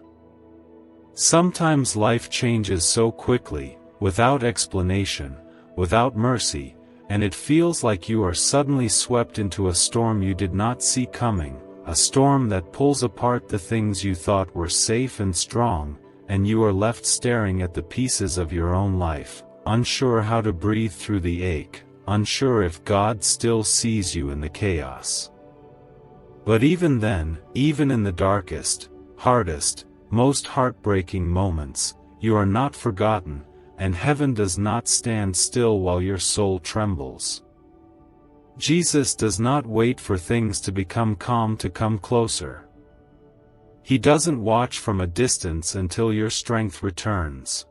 Sometimes life changes so quickly, without explanation, without mercy, and it feels like you are suddenly swept into a storm you did not see coming, a storm that pulls apart the things you thought were safe and strong, and you are left staring at the pieces of your own life, unsure how to breathe through the ache, unsure if God still sees you in the chaos. But even then, even in the darkest, hardest, most heartbreaking moments, you are not forgotten, and heaven does not stand still while your soul trembles. Jesus does not wait for things to become calm to come closer. He doesn't watch from a distance until your strength returns.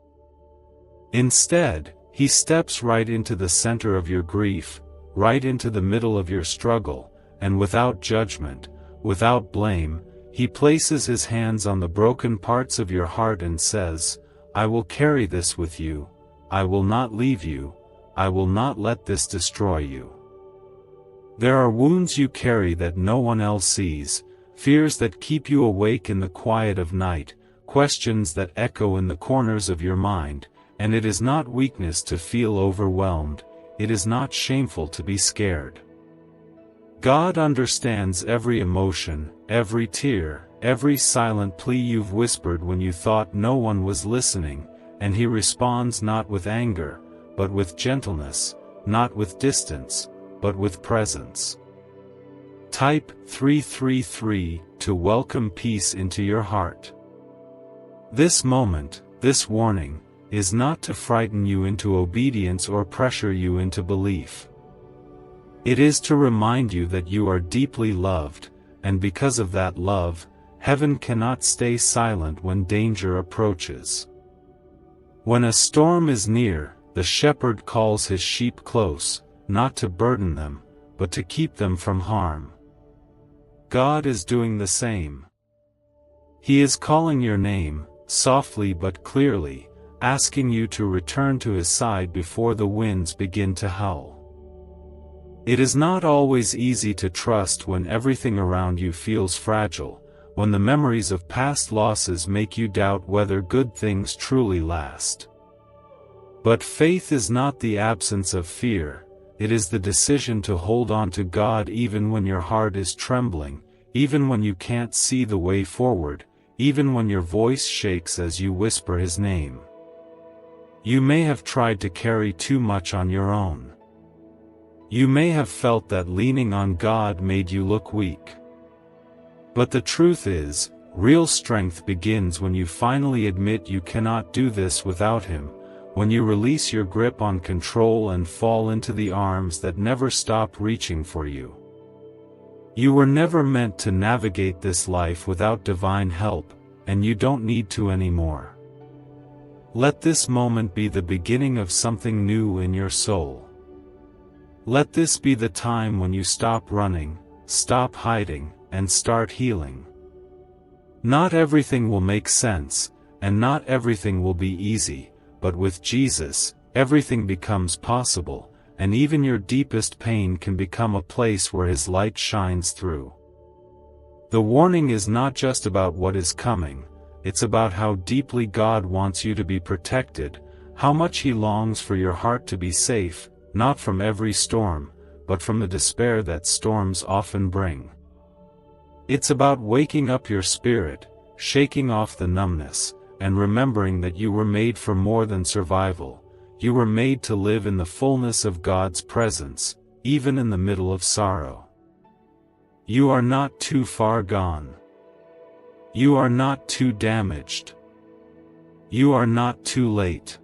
Instead, He steps right into the center of your grief, right into the middle of your struggle, and without judgment, without blame, He places His hands on the broken parts of your heart and says, "I will carry this with you, I will not leave you, I will not let this destroy you." There are wounds you carry that no one else sees, fears that keep you awake in the quiet of night, questions that echo in the corners of your mind, and it is not weakness to feel overwhelmed, it is not shameful to be scared. God understands every emotion, every tear, every silent plea you've whispered when you thought no one was listening, and He responds not with anger, but with gentleness, not with distance, but with presence. Type 333 to welcome peace into your heart. This moment, this warning, is not to frighten you into obedience or pressure you into belief. It is to remind you that you are deeply loved, and because of that love, heaven cannot stay silent when danger approaches. When a storm is near, the shepherd calls his sheep close, not to burden them, but to keep them from harm. God is doing the same. He is calling your name, softly but clearly, asking you to return to His side before the winds begin to howl. It is not always easy to trust when everything around you feels fragile, when the memories of past losses make you doubt whether good things truly last. But faith is not the absence of fear, it is the decision to hold on to God even when your heart is trembling, even when you can't see the way forward, even when your voice shakes as you whisper His name. You may have tried to carry too much on your own. You may have felt that leaning on God made you look weak. But the truth is, real strength begins when you finally admit you cannot do this without Him, when you release your grip on control and fall into the arms that never stop reaching for you. You were never meant to navigate this life without divine help, and you don't need to anymore. Let this moment be the beginning of something new in your soul. Let this be the time when you stop running, stop hiding, and start healing. Not everything will make sense, and not everything will be easy, but with Jesus, everything becomes possible, and even your deepest pain can become a place where His light shines through. The warning is not just about what is coming, it's about how deeply God wants you to be protected, how much He longs for your heart to be safe, not from every storm, but from the despair that storms often bring. It's about waking up your spirit, shaking off the numbness, and remembering that you were made for more than survival. You were made to live in the fullness of God's presence, even in the middle of sorrow. You are not too far gone. You are not too damaged. You are not too late.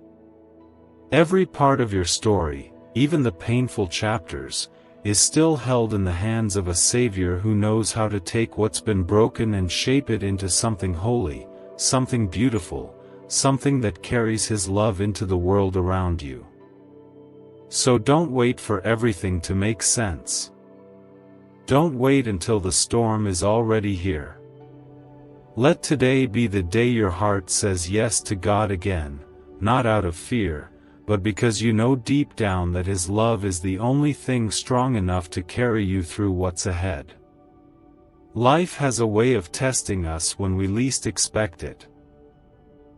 Every part of your story, even the painful chapters, is still held in the hands of a Savior who knows how to take what's been broken and shape it into something holy, something beautiful, something that carries His love into the world around you. So don't wait for everything to make sense. Don't wait until the storm is already here. Let today be the day your heart says yes to God again, not out of fear, but because you know deep down that His love is the only thing strong enough to carry you through what's ahead. Life has a way of testing us when we least expect it.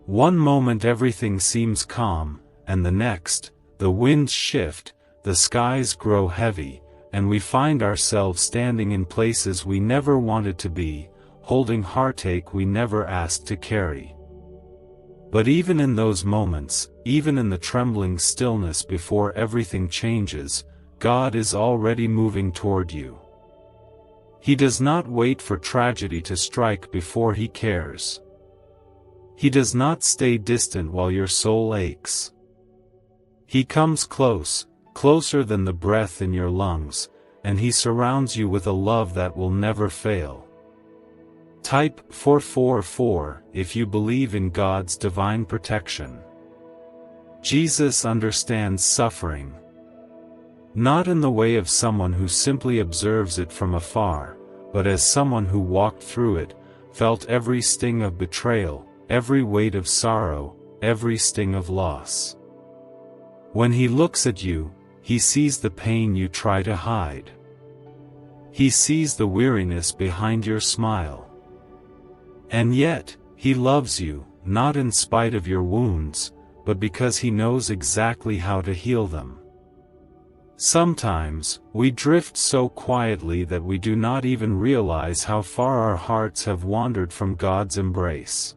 One moment everything seems calm, and the next, the winds shift, the skies grow heavy, and we find ourselves standing in places we never wanted to be, holding heartache we never asked to carry. But even in those moments, even in the trembling stillness before everything changes, God is already moving toward you. He does not wait for tragedy to strike before He cares. He does not stay distant while your soul aches. He comes close, closer than the breath in your lungs, and He surrounds you with a love that will never fail. Type 444 if you believe in God's divine protection. Jesus understands suffering. Not in the way of someone who simply observes it from afar, but as someone who walked through it, felt every sting of betrayal, every weight of sorrow, every sting of loss. When He looks at you, He sees the pain you try to hide. He sees the weariness behind your smile. And yet, He loves you, not in spite of your wounds, but because He knows exactly how to heal them. Sometimes, we drift so quietly that we do not even realize how far our hearts have wandered from God's embrace.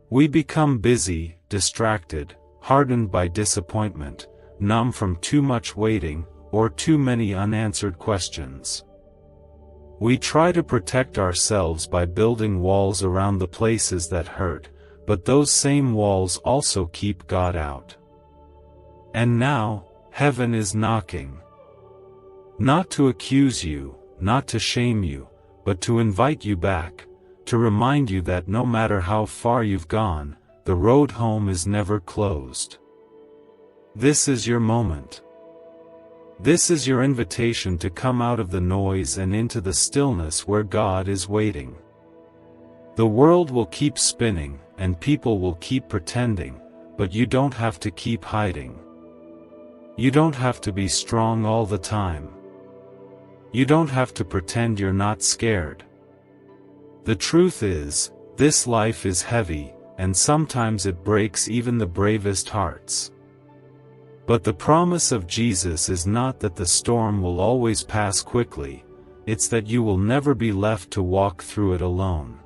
We become busy, distracted, hardened by disappointment, numb from too much waiting, or too many unanswered questions. We try to protect ourselves by building walls around the places that hurt, but those same walls also keep God out. And now, heaven is knocking. Not to accuse you, not to shame you, but to invite you back, to remind you that no matter how far you've gone, the road home is never closed. This is your moment. This is your invitation to come out of the noise and into the stillness where God is waiting. The world will keep spinning, and people will keep pretending, but you don't have to keep hiding. You don't have to be strong all the time. You don't have to pretend you're not scared. The truth is, this life is heavy, and sometimes it breaks even the bravest hearts. But the promise of Jesus is not that the storm will always pass quickly, it's that you will never be left to walk through it alone.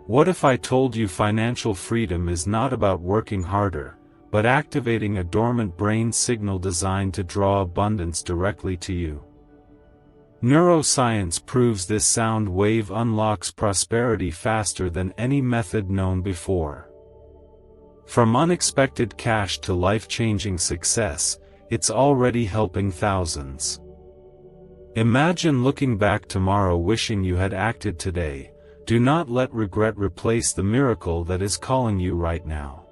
What if I told you financial freedom is not about working harder, but activating a dormant brain signal designed to draw abundance directly to you? Neuroscience proves this sound wave unlocks prosperity faster than any method known before. From unexpected cash to life-changing success, it's already helping thousands. Imagine looking back tomorrow wishing you had acted today. Do not let regret replace the miracle that is calling you right now.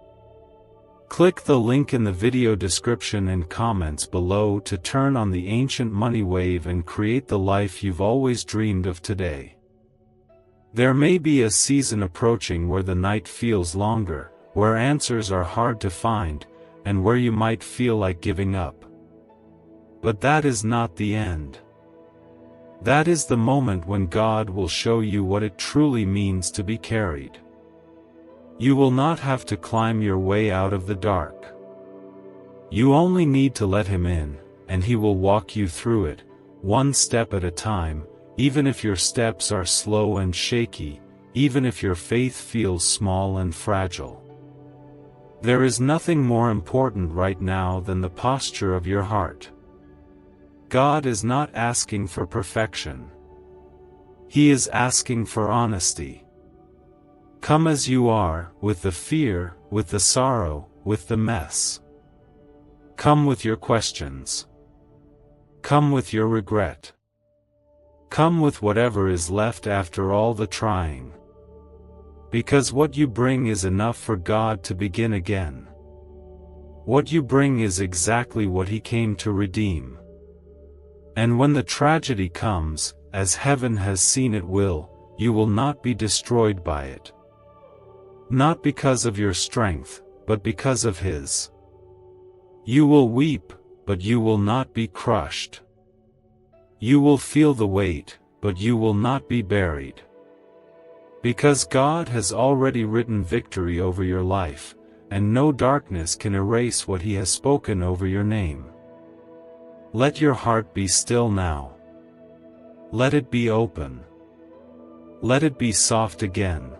Click the link in the video description and comments below to turn on the ancient money wave and create the life you've always dreamed of today. There may be a season approaching where the night feels longer, where answers are hard to find, and where you might feel like giving up. But that is not the end. That is the moment when God will show you what it truly means to be carried. You will not have to climb your way out of the dark. You only need to let Him in, and He will walk you through it, one step at a time, even if your steps are slow and shaky, even if your faith feels small and fragile. There is nothing more important right now than the posture of your heart. God is not asking for perfection. He is asking for honesty. Come as you are, with the fear, with the sorrow, with the mess. Come with your questions. Come with your regret. Come with whatever is left after all the trying. Because what you bring is enough for God to begin again. What you bring is exactly what He came to redeem. And when the tragedy comes, as heaven has seen it will, you will not be destroyed by it. Not because of your strength, but because of His. You will weep, but you will not be crushed. You will feel the weight, but you will not be buried. Because God has already written victory over your life, and no darkness can erase what He has spoken over your name. Let your heart be still now. Let it be open. Let it be soft again.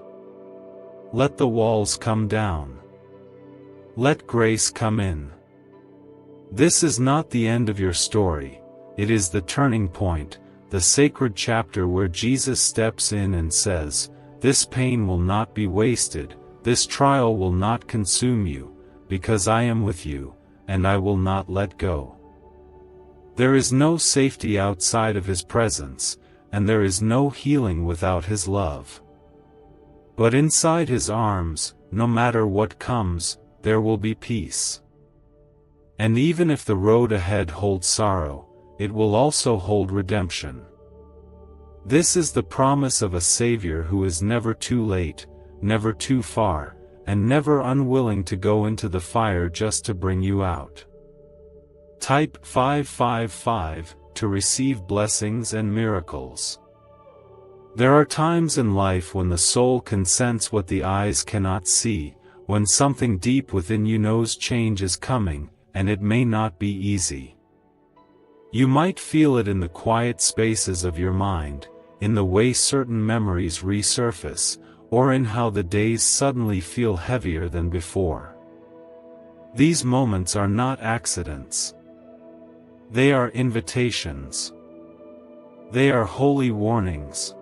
Let the walls come down. Let grace come in. This is not the end of your story, it is the turning point, the sacred chapter where Jesus steps in and says, "This pain will not be wasted, this trial will not consume you, because I am with you, and I will not let go." There is no safety outside of His presence, and there is no healing without His love. But inside His arms, no matter what comes, there will be peace. And even if the road ahead holds sorrow, it will also hold redemption. This is the promise of a Savior who is never too late, never too far, and never unwilling to go into the fire just to bring you out. Type 555 to receive blessings and miracles. There are times in life when the soul can sense what the eyes cannot see, when something deep within you knows change is coming, and it may not be easy. You might feel it in the quiet spaces of your mind, in the way certain memories resurface, or in how the days suddenly feel heavier than before. These moments are not accidents. They are invitations. They are holy warnings.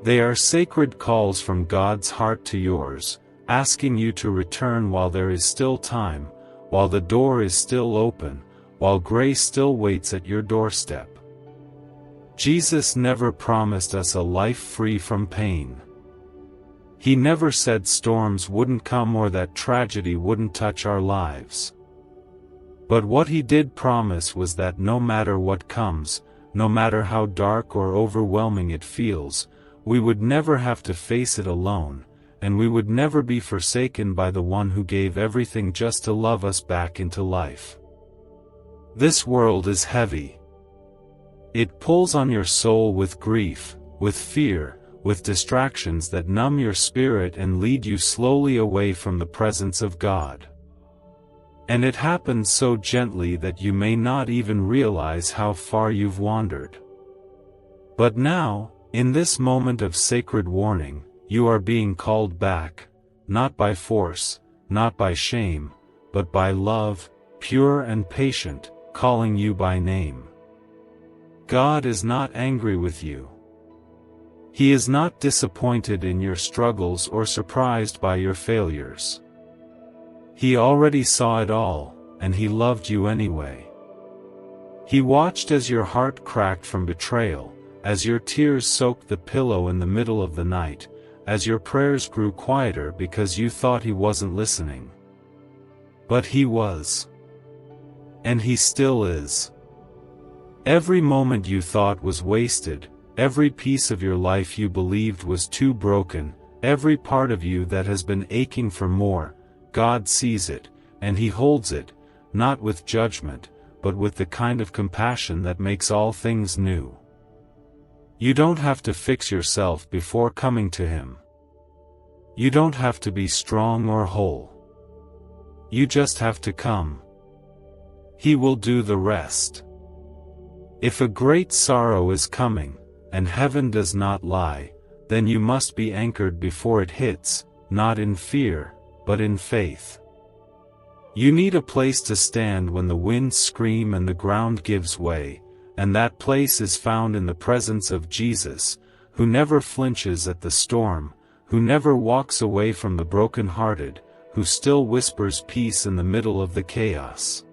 They are sacred calls from God's heart to yours, asking you to return while there is still time, while the door is still open, while grace still waits at your doorstep. Jesus never promised us a life free from pain. He never said storms wouldn't come or that tragedy wouldn't touch our lives. But what He did promise was that no matter what comes, no matter how dark or overwhelming it feels, we would never have to face it alone, and we would never be forsaken by the one who gave everything just to love us back into life. This world is heavy. It pulls on your soul with grief, with fear, with distractions that numb your spirit and lead you slowly away from the presence of God. And it happens so gently that you may not even realize how far you've wandered. But now, in this moment of sacred warning, you are being called back, not by force, not by shame, but by love, pure and patient, calling you by name. God is not angry with you. He is not disappointed in your struggles or surprised by your failures. He already saw it all, and He loved you anyway. He watched as your heart cracked from betrayal, as your tears soaked the pillow in the middle of the night, as your prayers grew quieter because you thought He wasn't listening. But He was. And He still is. Every moment you thought was wasted, every piece of your life you believed was too broken, every part of you that has been aching for more, God sees it, and He holds it, not with judgment, but with the kind of compassion that makes all things new. You don't have to fix yourself before coming to Him. You don't have to be strong or whole. You just have to come. He will do the rest. If a great sorrow is coming, and heaven does not lie, then you must be anchored before it hits, not in fear, but in faith. You need a place to stand when the winds scream and the ground gives way, and that place is found in the presence of Jesus, who never flinches at the storm, who never walks away from the broken-hearted, who still whispers peace in the middle of the chaos.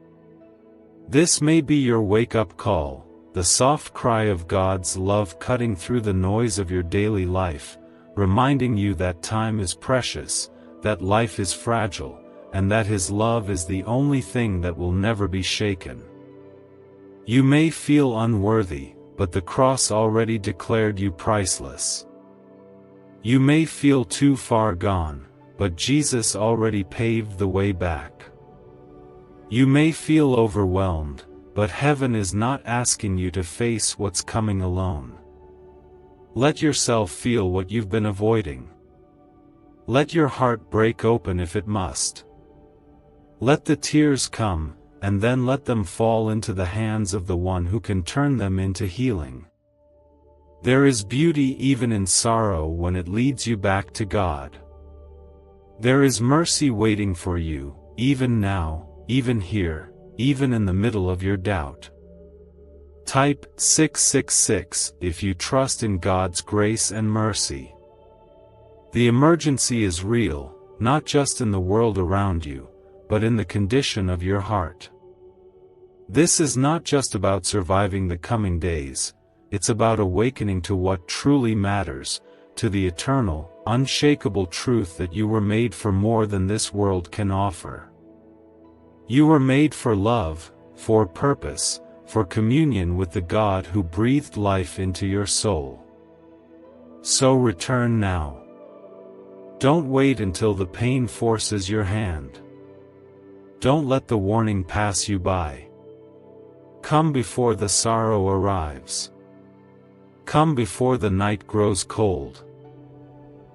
This may be your wake-up call, the soft cry of God's love cutting through the noise of your daily life, reminding you that time is precious, that life is fragile, and that His love is the only thing that will never be shaken. You may feel unworthy, but the cross already declared you priceless. You may feel too far gone, but Jesus already paved the way back. You may feel overwhelmed, but heaven is not asking you to face what's coming alone. Let yourself feel what you've been avoiding. Let your heart break open if it must. Let the tears come, and then let them fall into the hands of the one who can turn them into healing. There is beauty even in sorrow when it leads you back to God. There is mercy waiting for you, even now, even here, even in the middle of your doubt. Type 666 if you trust in God's grace and mercy. The emergency is real, not just in the world around you, but in the condition of your heart. This is not just about surviving the coming days, it's about awakening to what truly matters, to the eternal, unshakable truth that you were made for more than this world can offer. You were made for love, for purpose, for communion with the God who breathed life into your soul. So return now. Don't wait until the pain forces your hand. Don't let the warning pass you by. Come before the sorrow arrives. Come before the night grows cold.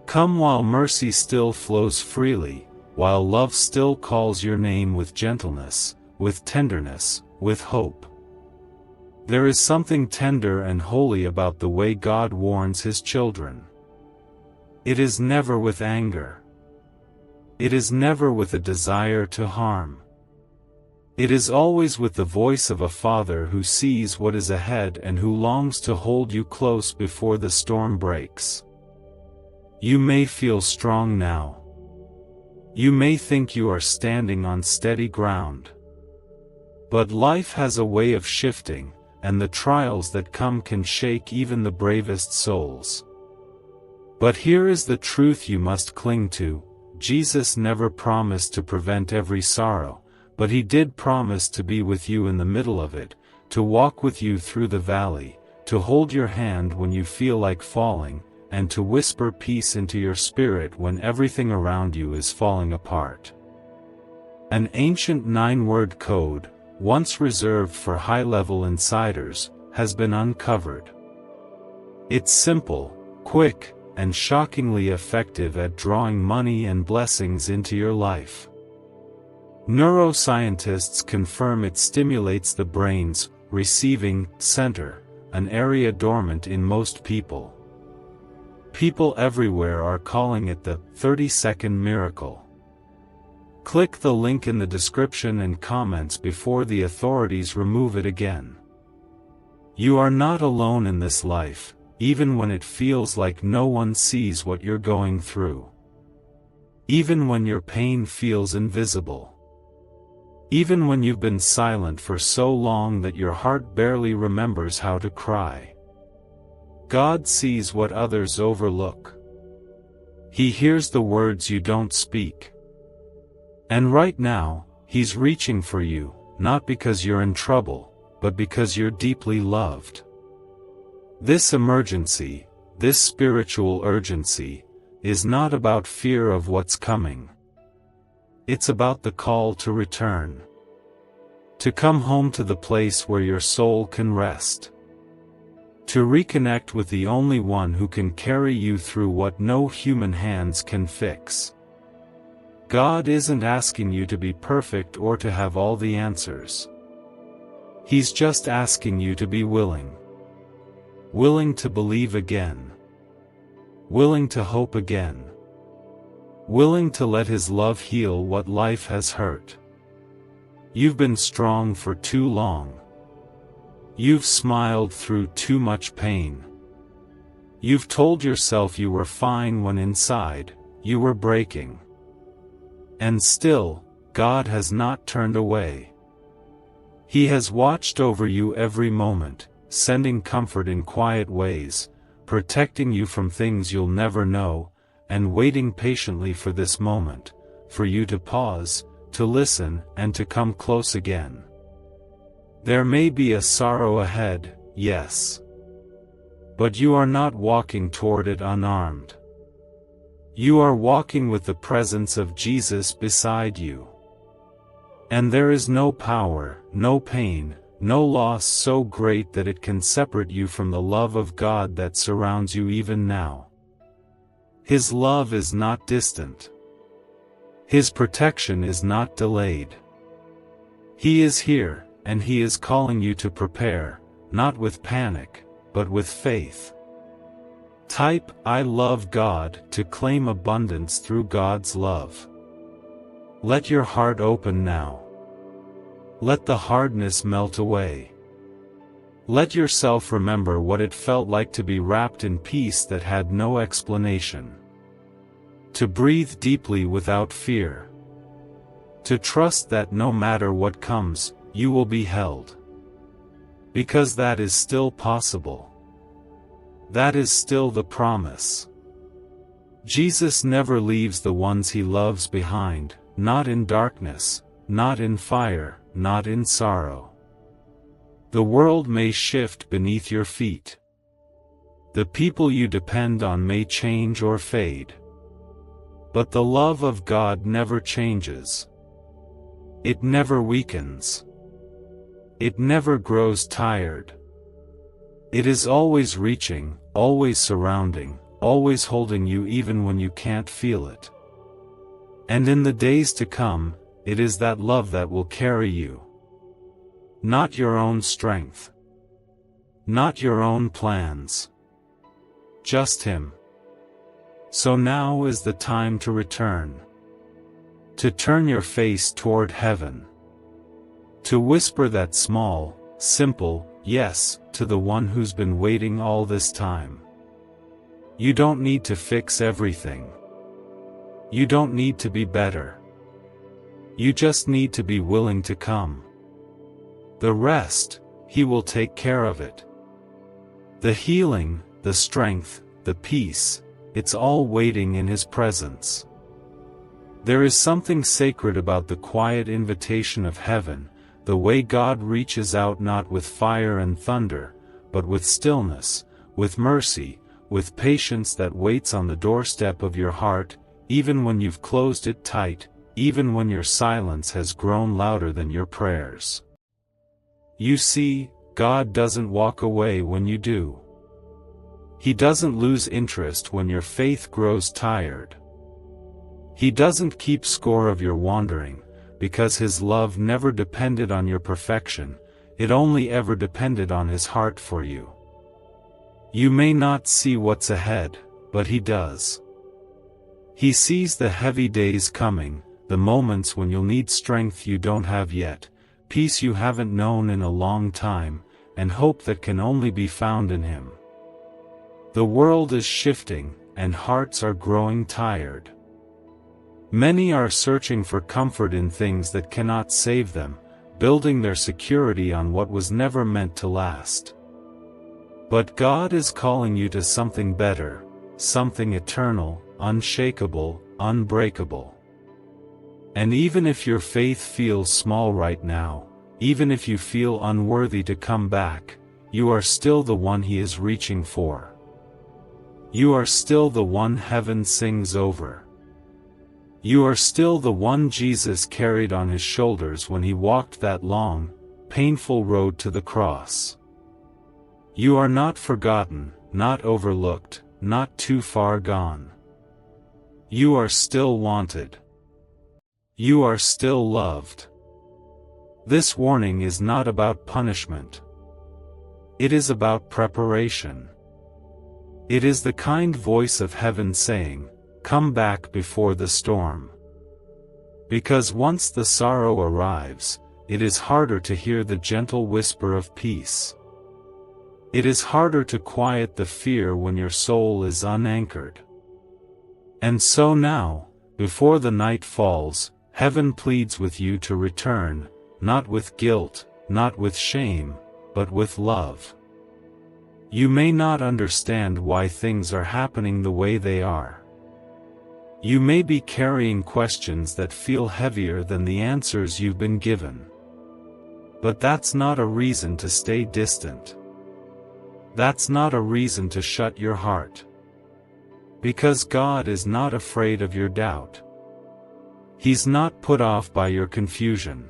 Come while mercy still flows freely, while love still calls your name with gentleness, with tenderness, with hope. There is something tender and holy about the way God warns His children. It is never with anger. It is never with a desire to harm. It is always with the voice of a father who sees what is ahead and who longs to hold you close before the storm breaks. You may feel strong now. You may think you are standing on steady ground. But life has a way of shifting, and the trials that come can shake even the bravest souls. But here is the truth you must cling to: Jesus never promised to prevent every sorrow, but He did promise to be with you in the middle of it, to walk with you through the valley, to hold your hand when you feel like falling, and to whisper peace into your spirit when everything around you is falling apart. An ancient 9-word code, once reserved for high-level insiders, has been uncovered. It's simple, quick, and shockingly effective at drawing money and blessings into your life. Neuroscientists confirm it stimulates the brain's receiving center, an area dormant in most people. People everywhere are calling it the 30-second miracle. Click the link in the description and comments before the authorities remove it again. You are not alone in this life, even when it feels like no one sees what you're going through. Even when your pain feels invisible. Even when you've been silent for so long that your heart barely remembers how to cry. God sees what others overlook. He hears the words you don't speak. And right now, He's reaching for you, not because you're in trouble, but because you're deeply loved. This emergency, this spiritual urgency, is not about fear of what's coming. It's about the call to return. To come home to the place where your soul can rest. To reconnect with the only one who can carry you through what no human hands can fix. God isn't asking you to be perfect or to have all the answers. He's just asking you to be willing. Willing to believe again. willing to hope again. Willing to let His love heal what life has hurt. You've been strong for too long. You've smiled through too much pain. You've told yourself you were fine when inside, you were breaking. And still, God has not turned away. He has watched over you every moment, sending comfort in quiet ways, protecting you from things you'll never know, and waiting patiently for this moment, for you to pause, to listen, and to come close again. There may be a sorrow ahead, yes. But you are not walking toward it unarmed. You are walking with the presence of Jesus beside you. And there is no power, no pain, no loss so great that it can separate you from the love of God that surrounds you even now. His love is not distant. His protection is not delayed. He is here, and He is calling you to prepare, not with panic, but with faith. Type "I love God" to claim abundance through God's love. Let your heart open now. Let the hardness melt away. Let yourself remember what it felt like to be wrapped in peace that had no explanation. To breathe deeply without fear. To trust that no matter what comes, you will be held. Because that is still possible. That is still the promise. Jesus never leaves the ones He loves behind, not in darkness, not in fire, not in sorrow. The world may shift beneath your feet. The people you depend on may change or fade. But the love of God never changes. It never weakens. It never grows tired. It is always reaching, always surrounding, always holding you even when you can't feel it. And in the days to come, it is that love that will carry you. Not your own strength. Not your own plans. Just Him. So now is the time to return. To turn your face toward heaven. To whisper that small, simple yes to the one who's been waiting all this time. You don't need to fix everything. You don't need to be better. You just need to be willing to come. The rest, He will take care of it. The healing, the strength, the peace, it's all waiting in His presence. There is something sacred about the quiet invitation of heaven, the way God reaches out not with fire and thunder, but with stillness, with mercy, with patience that waits on the doorstep of your heart, even when you've closed it tight, even when your silence has grown louder than your prayers. You see, God doesn't walk away when you do. He doesn't lose interest when your faith grows tired. He doesn't keep score of your wandering, because His love never depended on your perfection, it only ever depended on His heart for you. You may not see what's ahead, but He does. He sees the heavy days coming, the moments when you'll need strength you don't have yet, peace you haven't known in a long time, and hope that can only be found in Him. The world is shifting, and hearts are growing tired. Many are searching for comfort in things that cannot save them, building their security on what was never meant to last. But God is calling you to something better, something eternal, unshakable, unbreakable. And even if your faith feels small right now, even if you feel unworthy to come back, you are still the one He is reaching for. You are still the one heaven sings over. You are still the one Jesus carried on His shoulders when He walked that long, painful road to the cross. You are not forgotten, not overlooked, not too far gone. You are still wanted. You are still loved. This warning is not about punishment. It is about preparation. It is the kind voice of heaven saying, "Come back before the storm." Because once the sorrow arrives, it is harder to hear the gentle whisper of peace. It is harder to quiet the fear when your soul is unanchored. And so now, before the night falls, heaven pleads with you to return, not with guilt, not with shame, but with love. You may not understand why things are happening the way they are. You may be carrying questions that feel heavier than the answers you've been given. But that's not a reason to stay distant. That's not a reason to shut your heart. Because God is not afraid of your doubt. He's not put off by your confusion.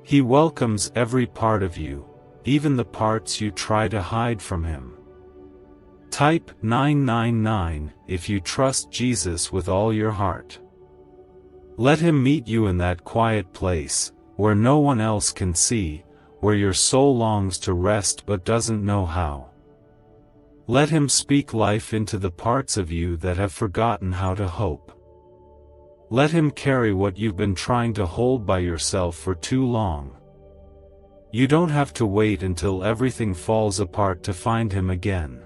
He welcomes every part of you, even the parts you try to hide from Him. Type 999 if you trust Jesus with all your heart. Let Him meet you in that quiet place, where no one else can see, where your soul longs to rest but doesn't know how. Let Him speak life into the parts of you that have forgotten how to hope. Let Him carry what you've been trying to hold by yourself for too long. You don't have to wait until everything falls apart to find Him again.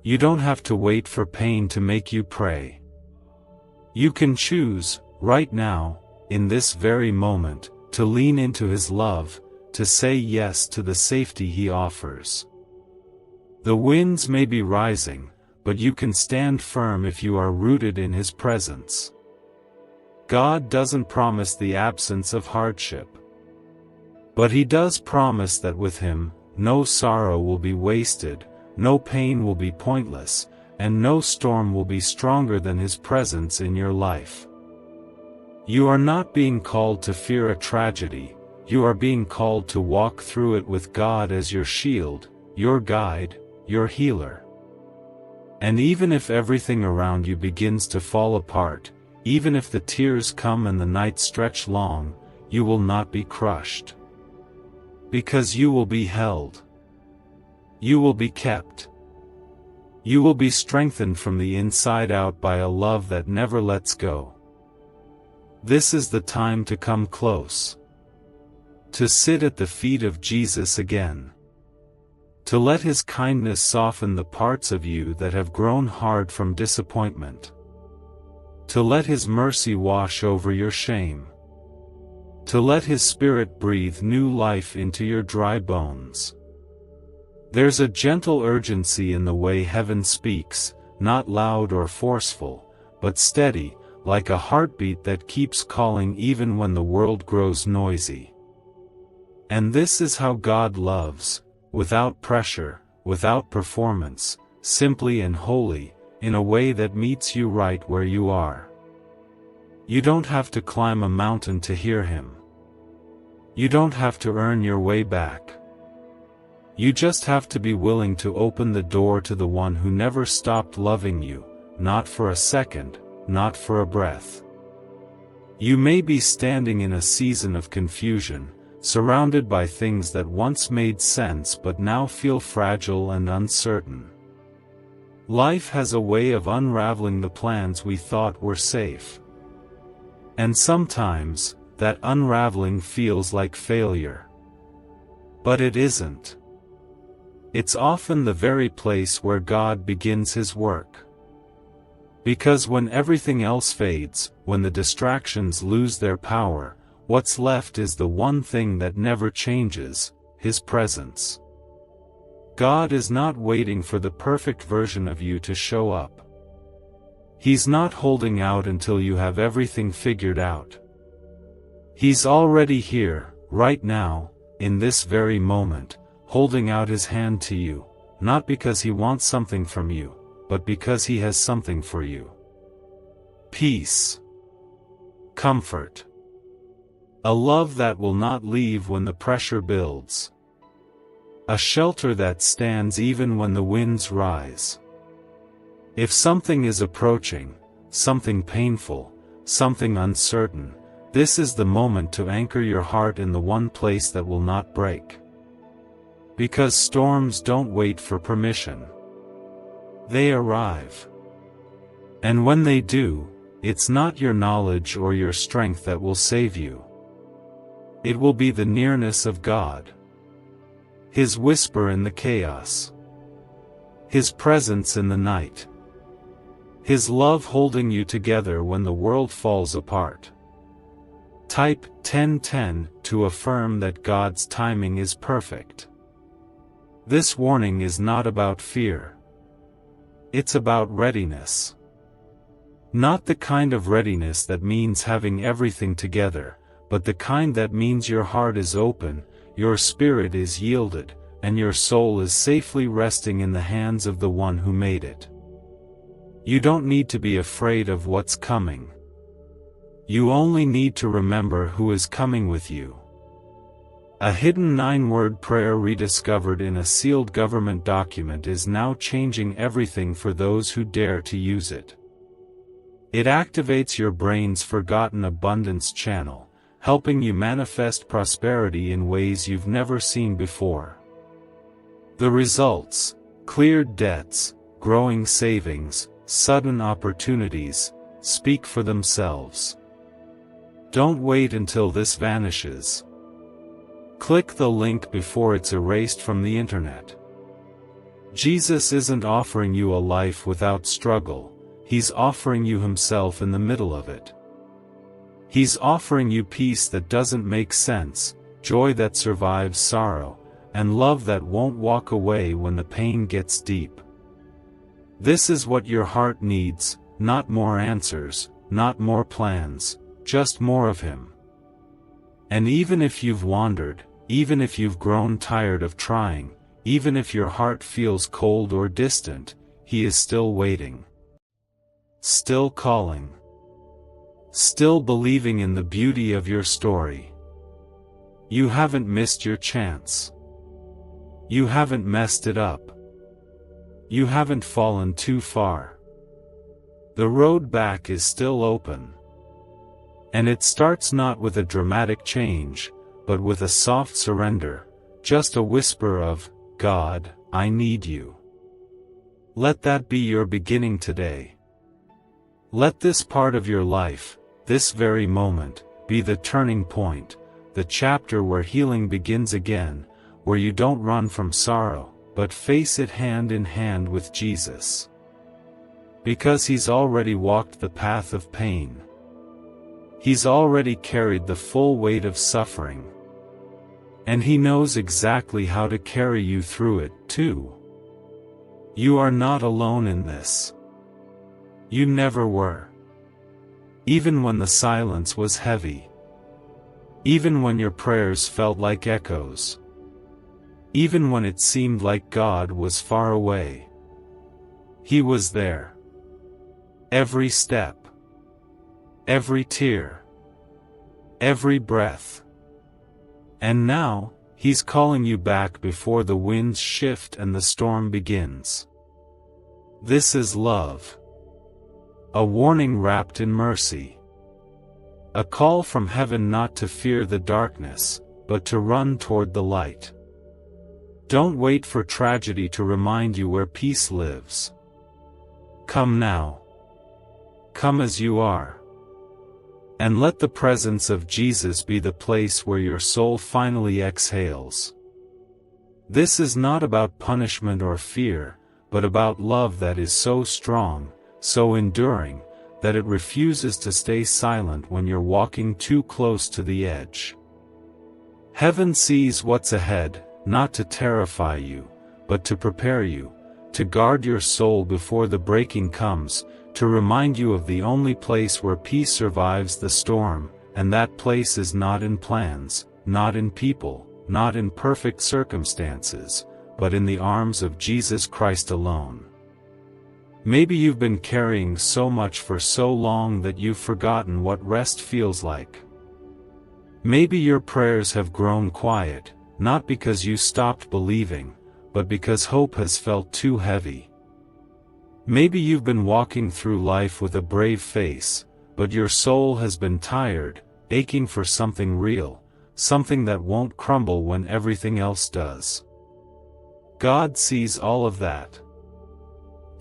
You don't have to wait for pain to make you pray. You can choose, right now, in this very moment, to lean into His love, to say yes to the safety He offers. The winds may be rising, but you can stand firm if you are rooted in His presence. God doesn't promise the absence of hardship. But He does promise that with Him, no sorrow will be wasted, no pain will be pointless, and no storm will be stronger than His presence in your life. You are not being called to fear a tragedy, you are being called to walk through it with God as your shield, your guide, your healer. And even if everything around you begins to fall apart, even if the tears come and the nights stretch long, you will not be crushed. Because you will be held. You will be kept. You will be strengthened from the inside out by a love that never lets go. This is the time to come close. To sit at the feet of Jesus again. To let His kindness soften the parts of you that have grown hard from disappointment. To let His mercy wash over your shame. To let His Spirit breathe new life into your dry bones. There's a gentle urgency in the way heaven speaks, not loud or forceful, but steady, like a heartbeat that keeps calling even when the world grows noisy. And this is how God loves, without pressure, without performance, simply and wholly, in a way that meets you right where you are. You don't have to climb a mountain to hear Him. You don't have to earn your way back. You just have to be willing to open the door to the one who never stopped loving you, not for a second, not for a breath. You may be standing in a season of confusion, surrounded by things that once made sense but now feel fragile and uncertain. Life has a way of unraveling the plans we thought were safe. And sometimes, that unraveling feels like failure. But it isn't. It's often the very place where God begins His work. Because when everything else fades, when the distractions lose their power, what's left is the one thing that never changes, His presence. God is not waiting for the perfect version of you to show up. He's not holding out until you have everything figured out. He's already here, right now, in this very moment, holding out His hand to you, not because He wants something from you, but because He has something for you. Peace. Comfort. A love that will not leave when the pressure builds. A shelter that stands even when the winds rise. If something is approaching, something painful, something uncertain, this is the moment to anchor your heart in the one place that will not break. Because storms don't wait for permission. They arrive. And when they do, it's not your knowledge or your strength that will save you. It will be the nearness of God. His whisper in the chaos. His presence in the night. His love holding you together when the world falls apart. Type 1010 to affirm that God's timing is perfect. This warning is not about fear. It's about readiness. Not the kind of readiness that means having everything together, but the kind that means your heart is open, your spirit is yielded, and your soul is safely resting in the hands of the one who made it. You don't need to be afraid of what's coming. You only need to remember who is coming with you. A hidden 9-word prayer rediscovered in a sealed government document is now changing everything for those who dare to use it. It activates your brain's forgotten abundance channel, helping you manifest prosperity in ways you've never seen before. The results: cleared debts, growing savings, sudden opportunities, speak for themselves. Don't wait until this vanishes. Click the link before it's erased from the internet. Jesus isn't offering you a life without struggle, He's offering you Himself in the middle of it. He's offering you peace that doesn't make sense, joy that survives sorrow, and love that won't walk away when the pain gets deep. This is what your heart needs, not more answers, not more plans, just more of Him. And even if you've wandered, even if you've grown tired of trying, even if your heart feels cold or distant, He is still waiting. Still calling. Still believing in the beauty of your story. You haven't missed your chance. You haven't messed it up. You haven't fallen too far. The road back is still open. And it starts not with a dramatic change, but with a soft surrender, just a whisper of, God, I need you. Let that be your beginning today. Let this part of your life, this very moment, be the turning point, the chapter where healing begins again, where you don't run from sorrow, but face it hand in hand with Jesus. Because He's already walked the path of pain. He's already carried the full weight of suffering. And He knows exactly how to carry you through it, too. You are not alone in this. You never were. Even when the silence was heavy. Even when your prayers felt like echoes. Even when it seemed like God was far away. He was there. Every step. Every tear. Every breath. And now, He's calling you back before the winds shift and the storm begins. This is love. A warning wrapped in mercy. A call from heaven not to fear the darkness, but to run toward the light. Don't wait for tragedy to remind you where peace lives. Come now. Come as you are. And let the presence of Jesus be the place where your soul finally exhales. This is not about punishment or fear, but about love that is so strong, so enduring, that it refuses to stay silent when you're walking too close to the edge. Heaven sees what's ahead, not to terrify you, but to prepare you, to guard your soul before the breaking comes, to remind you of the only place where peace survives the storm, and that place is not in plans, not in people, not in perfect circumstances, but in the arms of Jesus Christ alone. Maybe you've been carrying so much for so long that you've forgotten what rest feels like. Maybe your prayers have grown quiet, not because you stopped believing, but because hope has felt too heavy. Maybe you've been walking through life with a brave face, but your soul has been tired, aching for something real, something that won't crumble when everything else does. God sees all of that.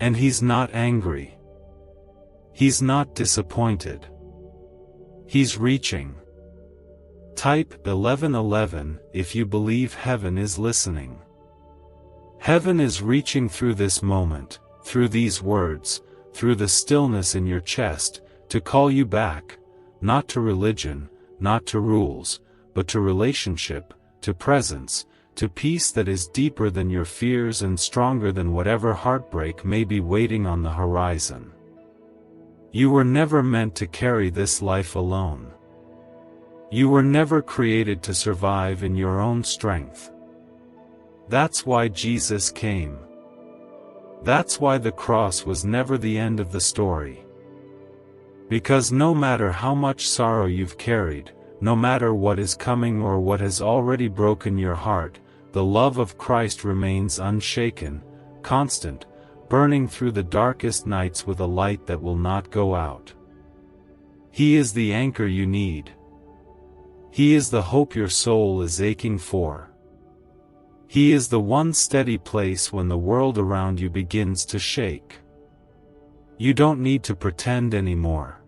And He's not angry. He's not disappointed. He's reaching. Type 1111 if you believe heaven is listening. Heaven is reaching through this moment, through these words, through the stillness in your chest, to call you back, not to religion, not to rules, but to relationship, to presence, to peace that is deeper than your fears and stronger than whatever heartbreak may be waiting on the horizon. You were never meant to carry this life alone. You were never created to survive in your own strength. That's why Jesus came. That's why the cross was never the end of the story. Because no matter how much sorrow you've carried, no matter what is coming or what has already broken your heart, the love of Christ remains unshaken, constant, burning through the darkest nights with a light that will not go out. He is the anchor you need. He is the hope your soul is aching for. He is the one steady place when the world around you begins to shake. You don't need to pretend anymore.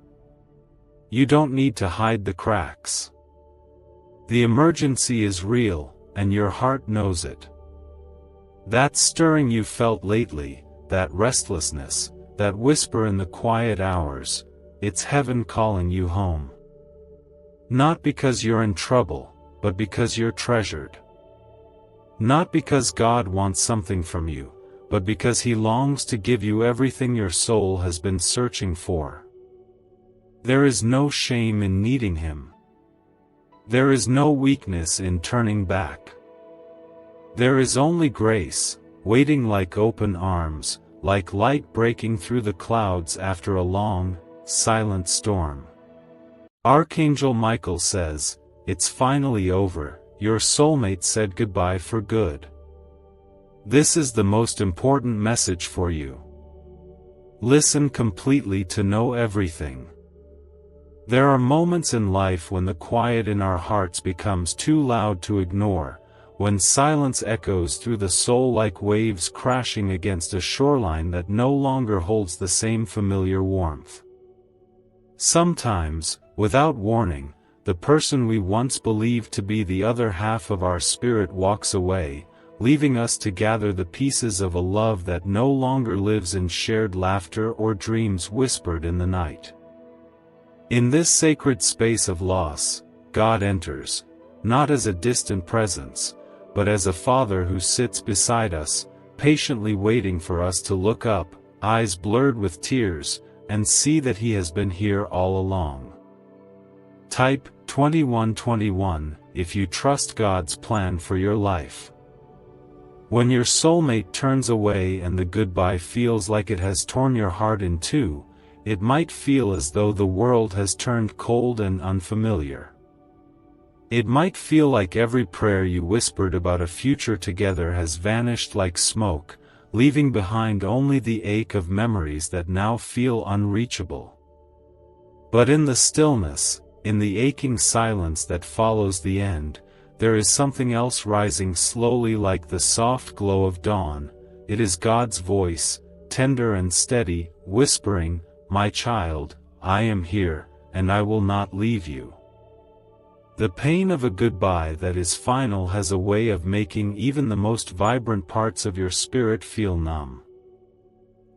You don't need to hide the cracks. The emergency is real, and your heart knows it. That stirring you felt lately, that restlessness, that whisper in the quiet hours, it's heaven calling you home. Not because you're in trouble, but because you're treasured. Not because God wants something from you, but because He longs to give you everything your soul has been searching for. There is no shame in needing Him. There is no weakness in turning back. There is only grace, waiting like open arms, like light breaking through the clouds after a long, silent storm. Archangel Michael says, "It's finally over, your soulmate said goodbye for good." This is the most important message for you. Listen completely to know everything. There are moments in life when the quiet in our hearts becomes too loud to ignore, when silence echoes through the soul like waves crashing against a shoreline that no longer holds the same familiar warmth. Sometimes, without warning, the person we once believed to be the other half of our spirit walks away, leaving us to gather the pieces of a love that no longer lives in shared laughter or dreams whispered in the night. In this sacred space of loss, God enters, not as a distant presence, but as a Father who sits beside us, patiently waiting for us to look up, eyes blurred with tears, and see that He has been here all along. Type 2121 if you trust God's plan for your life. When your soulmate turns away and the goodbye feels like it has torn your heart in two, it might feel as though the world has turned cold and unfamiliar. It might feel like every prayer you whispered about a future together has vanished like smoke, leaving behind only the ache of memories that now feel unreachable. But in the stillness, in the aching silence that follows the end, there is something else rising slowly like the soft glow of dawn. It is God's voice, tender and steady, whispering, "My child, I am here, and I will not leave you." The pain of a goodbye that is final has a way of making even the most vibrant parts of your spirit feel numb.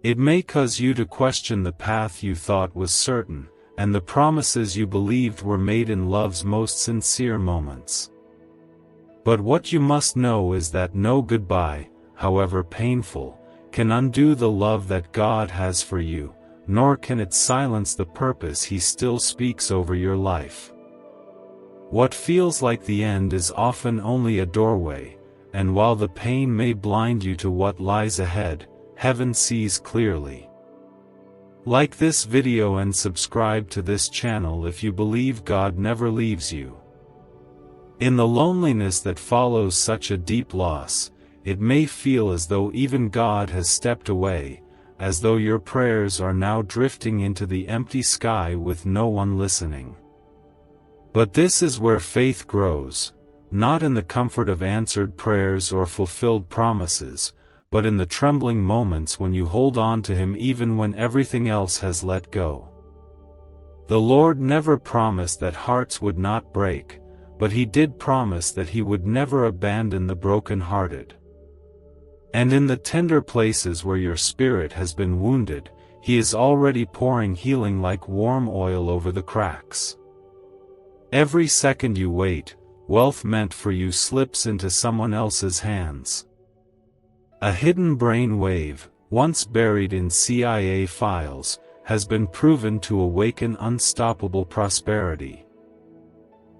It may cause you to question the path you thought was certain, and the promises you believed were made in love's most sincere moments. But what you must know is that no goodbye, however painful, can undo the love that God has for you, nor can it silence the purpose He still speaks over your life. What feels like the end is often only a doorway, and while the pain may blind you to what lies ahead, heaven sees clearly. Like this video and subscribe to this channel if you believe God never leaves you. In the loneliness that follows such a deep loss, it may feel as though even God has stepped away, as though your prayers are now drifting into the empty sky with no one listening. But this is where faith grows, not in the comfort of answered prayers or fulfilled promises, but in the trembling moments when you hold on to Him even when everything else has let go. The Lord never promised that hearts would not break, but He did promise that He would never abandon the broken-hearted. And in the tender places where your spirit has been wounded, He is already pouring healing like warm oil over the cracks. Every second you wait, wealth meant for you slips into someone else's hands. A hidden brain wave, once buried in CIA files, has been proven to awaken unstoppable prosperity.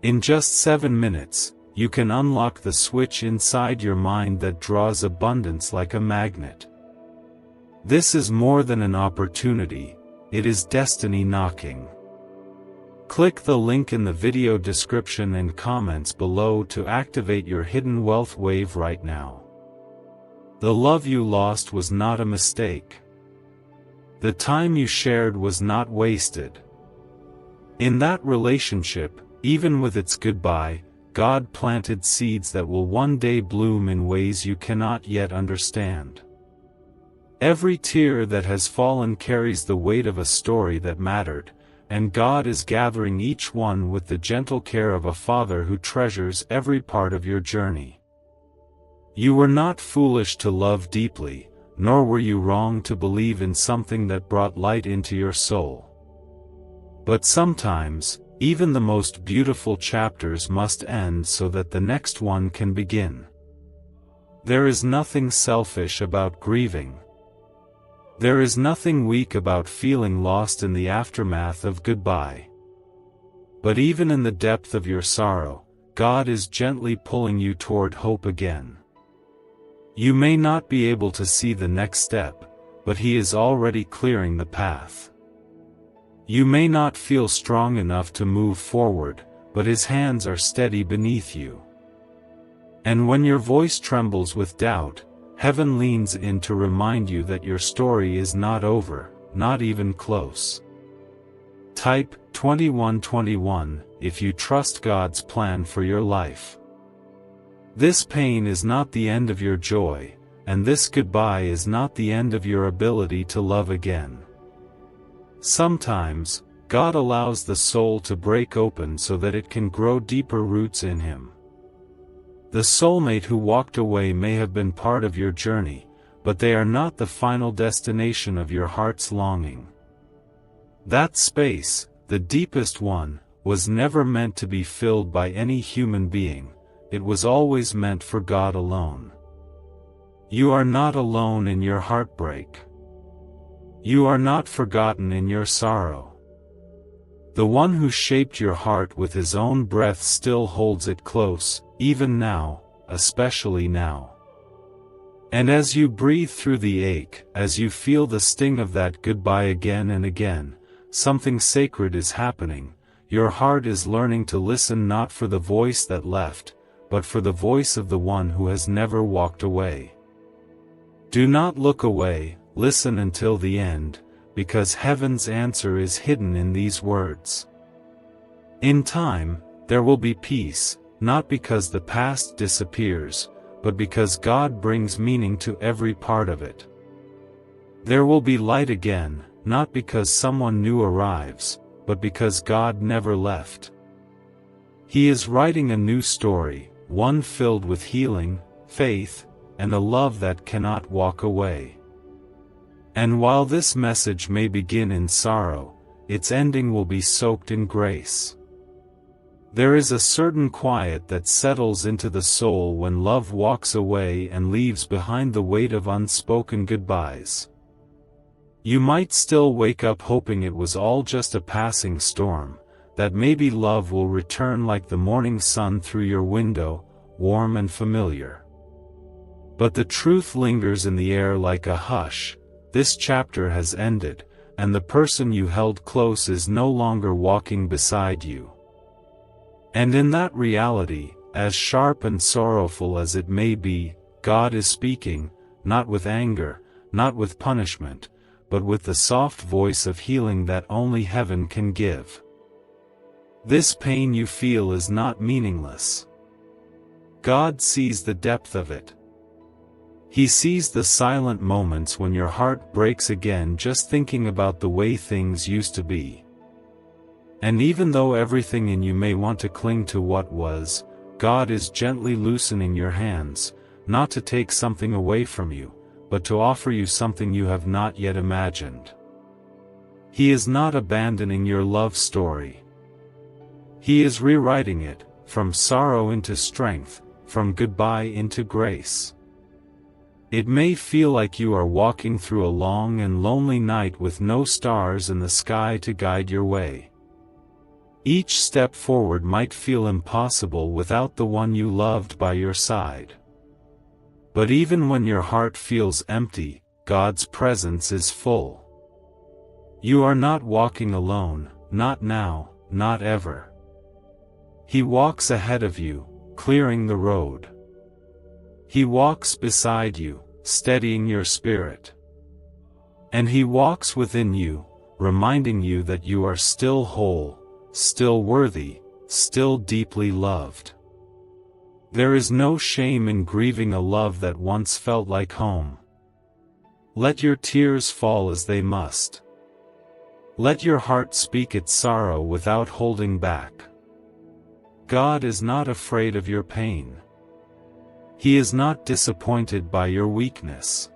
In just 7 minutes, you can unlock the switch inside your mind that draws abundance like a magnet. This is more than an opportunity, it is destiny knocking. Click the link in the video description and comments below to activate your hidden wealth wave right now. The love you lost was not a mistake. The time you shared was not wasted. In that relationship, even with its goodbye, God planted seeds that will one day bloom in ways you cannot yet understand. Every tear that has fallen carries the weight of a story that mattered, and God is gathering each one with the gentle care of a father who treasures every part of your journey. You were not foolish to love deeply, nor were you wrong to believe in something that brought light into your soul. But sometimes, even the most beautiful chapters must end so that the next one can begin. There is nothing selfish about grieving. There is nothing weak about feeling lost in the aftermath of goodbye. But even in the depth of your sorrow, God is gently pulling you toward hope again. You may not be able to see the next step, but He is already clearing the path. You may not feel strong enough to move forward, but His hands are steady beneath you. And when your voice trembles with doubt, Heaven leans in to remind you that your story is not over, not even close. Type 2121 if you trust God's plan for your life. This pain is not the end of your joy, and this goodbye is not the end of your ability to love again. Sometimes, God allows the soul to break open so that it can grow deeper roots in Him. The soulmate who walked away may have been part of your journey, but they are not the final destination of your heart's longing. That space, the deepest one, was never meant to be filled by any human being. It was always meant for God alone. You are not alone in your heartbreak. You are not forgotten in your sorrow. The one who shaped your heart with His own breath still holds it close, even now, especially now. And as you breathe through the ache, as you feel the sting of that goodbye again and again, something sacred is happening. Your heart is learning to listen not for the voice that left, but for the voice of the one who has never walked away. Do not look away, listen until the end, because Heaven's answer is hidden in these words. In time, there will be peace, not because the past disappears, but because God brings meaning to every part of it. There will be light again, not because someone new arrives, but because God never left. He is writing a new story, one filled with healing, faith, and a love that cannot walk away. And while this message may begin in sorrow, its ending will be soaked in grace. There is a certain quiet that settles into the soul when love walks away and leaves behind the weight of unspoken goodbyes. You might still wake up hoping it was all just a passing storm, that maybe love will return like the morning sun through your window, warm and familiar. But the truth lingers in the air like a hush. This chapter has ended, and the person you held close is no longer walking beside you. And in that reality, as sharp and sorrowful as it may be, God is speaking, not with anger, not with punishment, but with the soft voice of healing that only Heaven can give. This pain you feel is not meaningless. God sees the depth of it. He sees the silent moments when your heart breaks again just thinking about the way things used to be. And even though everything in you may want to cling to what was, God is gently loosening your hands, not to take something away from you, but to offer you something you have not yet imagined. He is not abandoning your love story. He is rewriting it, from sorrow into strength, from goodbye into grace. It may feel like you are walking through a long and lonely night with no stars in the sky to guide your way. Each step forward might feel impossible without the one you loved by your side. But even when your heart feels empty, God's presence is full. You are not walking alone, not now, not ever. He walks ahead of you, clearing the road. He walks beside you, steadying your spirit. And He walks within you, reminding you that you are still whole, still worthy, still deeply loved. There is no shame in grieving a love that once felt like home. Let your tears fall as they must. Let your heart speak its sorrow without holding back. God is not afraid of your pain. He is not disappointed by your weakness.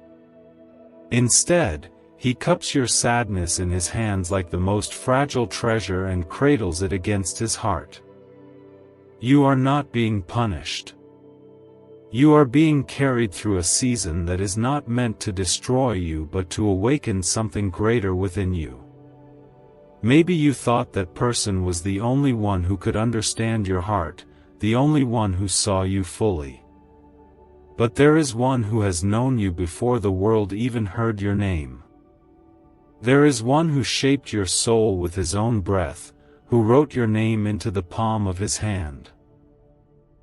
Instead, He cups your sadness in His hands like the most fragile treasure and cradles it against His heart. You are not being punished. You are being carried through a season that is not meant to destroy you but to awaken something greater within you. Maybe you thought that person was the only one who could understand your heart, the only one who saw you fully. But there is one who has known you before the world even heard your name. There is one who shaped your soul with His own breath, who wrote your name into the palm of His hand.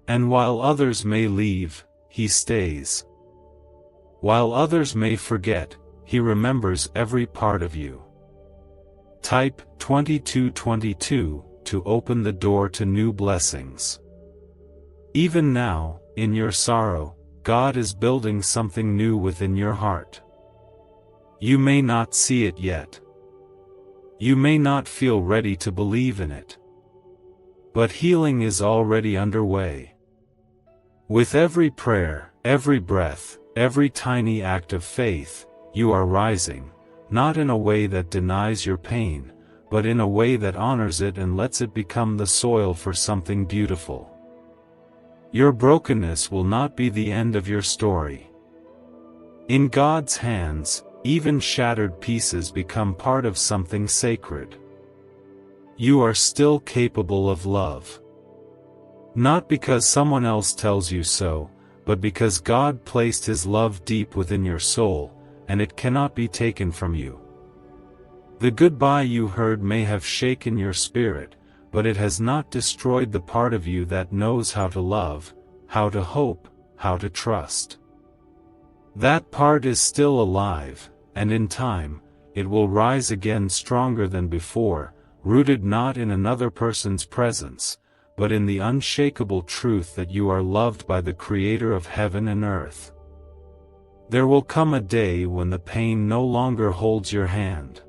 And while others may leave, He stays. While others may forget, He remembers every part of you. Type 2222 to open the door to new blessings. Even now, in your sorrow, God is building something new within your heart. You may not see it yet. You may not feel ready to believe in it. But healing is already underway. With every prayer, every breath, every tiny act of faith, you are rising, not in a way that denies your pain, but in a way that honors it and lets it become the soil for something beautiful. Your brokenness will not be the end of your story. In God's hands, even shattered pieces become part of something sacred. You are still capable of love. Not because someone else tells you so, but because God placed His love deep within your soul, and it cannot be taken from you. The goodbye you heard may have shaken your spirit, but it has not destroyed the part of you that knows how to love, how to hope, how to trust. That part is still alive, and in time, it will rise again stronger than before, rooted not in another person's presence, but in the unshakable truth that you are loved by the Creator of heaven and earth. There will come a day when the pain no longer holds your hand.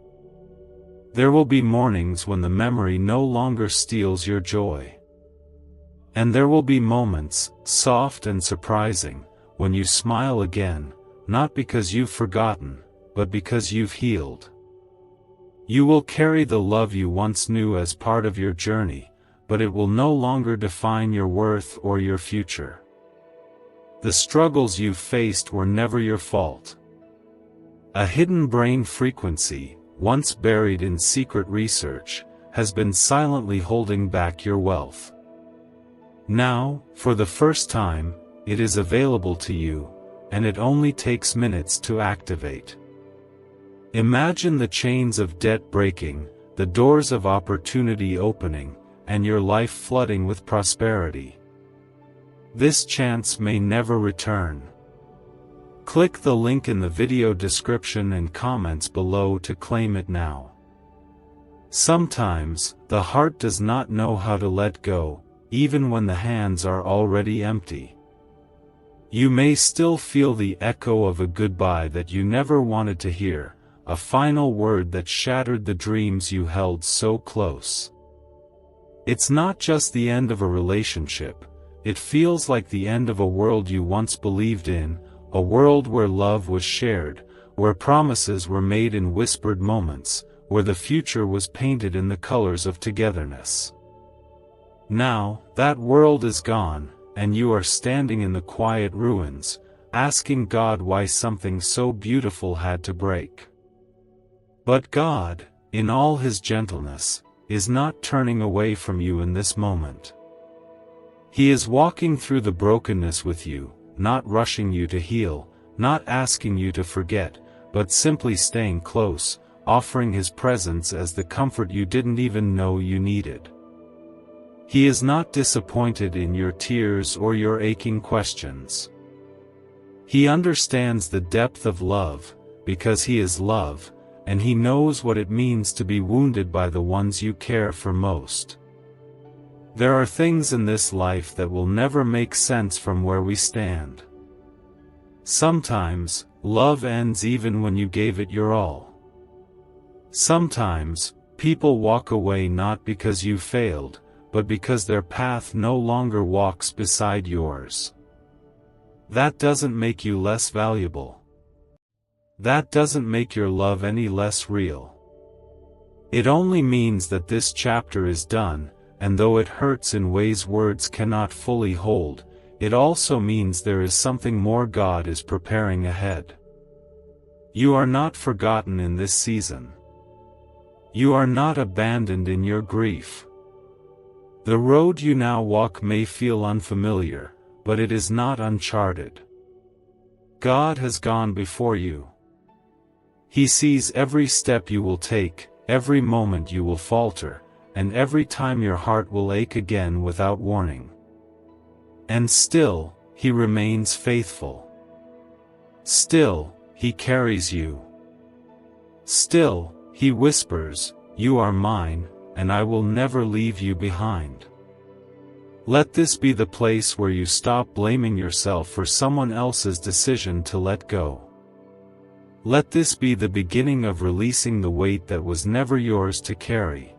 There will be mornings when the memory no longer steals your joy. And there will be moments, soft and surprising, when you smile again, not because you've forgotten, but because you've healed. You will carry the love you once knew as part of your journey, but it will no longer define your worth or your future. The struggles you've faced were never your fault. A hidden brain frequency, once buried in secret research, has been silently holding back your wealth. Now, for the first time, it is available to you, and it only takes minutes to activate. Imagine the chains of debt breaking, the doors of opportunity opening, and your life flooding with prosperity. This chance may never return. Click the link in the video description and comments below to claim it now. Sometimes, the heart does not know how to let go, even when the hands are already empty. You may still feel the echo of a goodbye that you never wanted to hear, a final word that shattered the dreams you held so close. It's not just the end of a relationship, it feels like the end of a world you once believed in, a world where love was shared, where promises were made in whispered moments, where the future was painted in the colors of togetherness. Now, that world is gone, and you are standing in the quiet ruins, asking God why something so beautiful had to break. But God, in all His gentleness, is not turning away from you in this moment. He is walking through the brokenness with you, not rushing you to heal, not asking you to forget, but simply staying close, offering His presence as the comfort you didn't even know you needed. He is not disappointed in your tears or your aching questions. He understands the depth of love, because He is love, and He knows what it means to be wounded by the ones you care for most. There are things in this life that will never make sense from where we stand. Sometimes, love ends even when you gave it your all. Sometimes, people walk away not because you failed, but because their path no longer walks beside yours. That doesn't make you less valuable. That doesn't make your love any less real. It only means that this chapter is done, and though it hurts in ways words cannot fully hold, it also means there is something more God is preparing ahead. You are not forgotten in this season. You are not abandoned in your grief. The road you now walk may feel unfamiliar, but it is not uncharted. God has gone before you. He sees every step you will take, every moment you will falter, and every time your heart will ache again without warning. And still, He remains faithful. Still, He carries you. Still, He whispers, "You are mine, and I will never leave you behind." Let this be the place where you stop blaming yourself for someone else's decision to let go. Let this be the beginning of releasing the weight that was never yours to carry.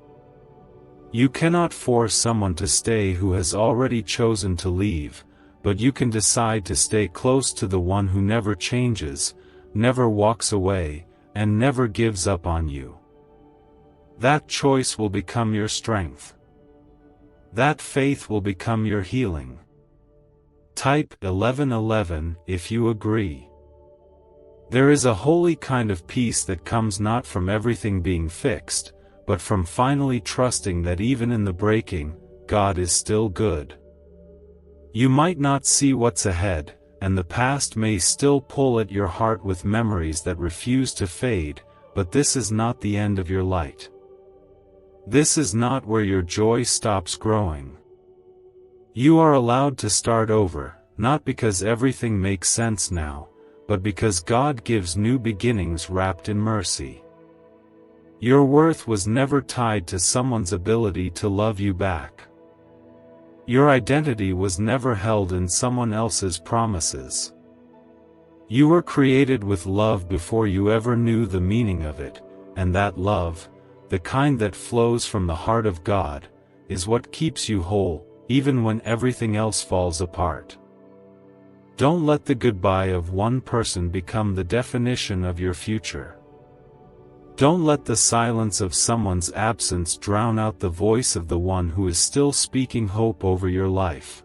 You cannot force someone to stay who has already chosen to leave, but you can decide to stay close to the one who never changes, never walks away, and never gives up on you. That choice will become your strength. That faith will become your healing. Type 1111 if you agree. There is a holy kind of peace that comes not from everything being fixed, but from finally trusting that even in the breaking, God is still good. You might not see what's ahead, and the past may still pull at your heart with memories that refuse to fade, but this is not the end of your light. This is not where your joy stops growing. You are allowed to start over, not because everything makes sense now, but because God gives new beginnings wrapped in mercy. Your worth was never tied to someone's ability to love you back. Your identity was never held in someone else's promises. You were created with love before you ever knew the meaning of it, and that love, the kind that flows from the heart of God, is what keeps you whole, even when everything else falls apart. Don't let the goodbye of one person become the definition of your future. Don't let the silence of someone's absence drown out the voice of the one who is still speaking hope over your life.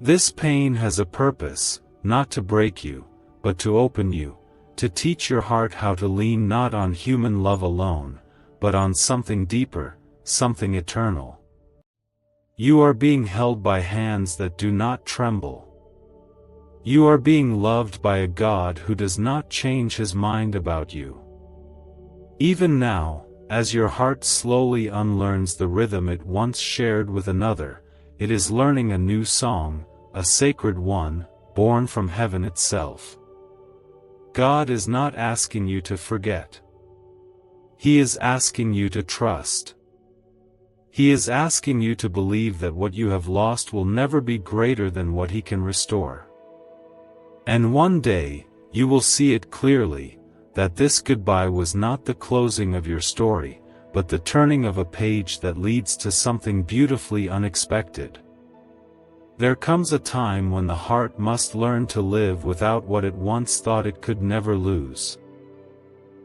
This pain has a purpose, not to break you, but to open you, to teach your heart how to lean not on human love alone, but on something deeper, something eternal. You are being held by hands that do not tremble. You are being loved by a God who does not change His mind about you. Even now, as your heart slowly unlearns the rhythm it once shared with another, it is learning a new song, a sacred one, born from heaven itself. God is not asking you to forget. He is asking you to trust. He is asking you to believe that what you have lost will never be greater than what He can restore. And one day, you will see it clearly, that this goodbye was not the closing of your story, but the turning of a page that leads to something beautifully unexpected. There comes a time when the heart must learn to live without what it once thought it could never lose.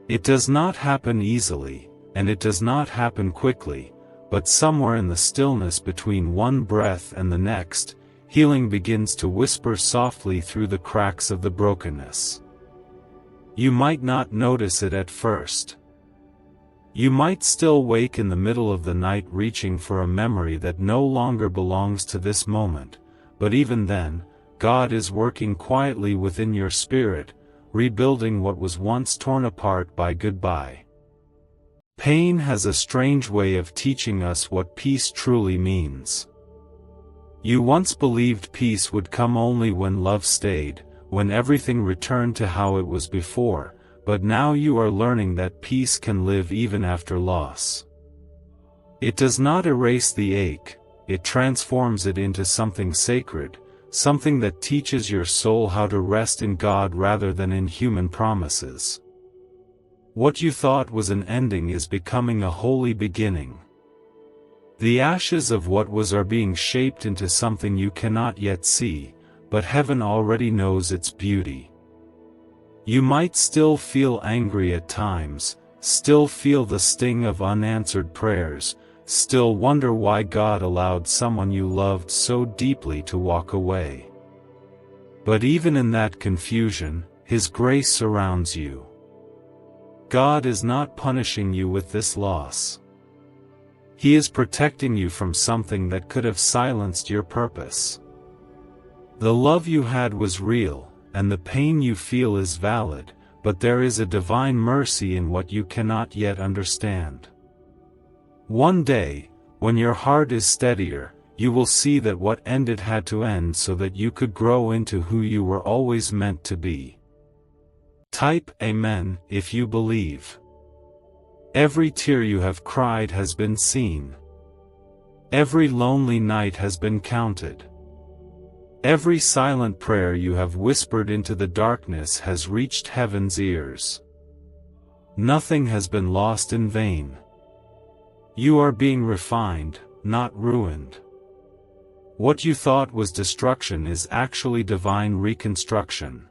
It does not happen easily, and it does not happen quickly, but somewhere in the stillness between one breath and the next, healing begins to whisper softly through the cracks of the brokenness. You might not notice it at first. You might still wake in the middle of the night reaching for a memory that no longer belongs to this moment, but even then, God is working quietly within your spirit, rebuilding what was once torn apart by goodbye. Pain has a strange way of teaching us what peace truly means. You once believed peace would come only when love stayed, when everything returned to how it was before, but now you are learning that peace can live even after loss. It does not erase the ache, it transforms it into something sacred, something that teaches your soul how to rest in God rather than in human promises. What you thought was an ending is becoming a holy beginning. The ashes of what was are being shaped into something you cannot yet see, but heaven already knows its beauty. You might still feel angry at times, still feel the sting of unanswered prayers, still wonder why God allowed someone you loved so deeply to walk away. But even in that confusion, His grace surrounds you. God is not punishing you with this loss. He is protecting you from something that could have silenced your purpose. The love you had was real, and the pain you feel is valid, but there is a divine mercy in what you cannot yet understand. One day, when your heart is steadier, you will see that what ended had to end so that you could grow into who you were always meant to be. Type Amen if you believe. Every tear you have cried has been seen. Every lonely night has been counted. Every silent prayer you have whispered into the darkness has reached heaven's ears. Nothing has been lost in vain. You are being refined, not ruined. What you thought was destruction is actually divine reconstruction.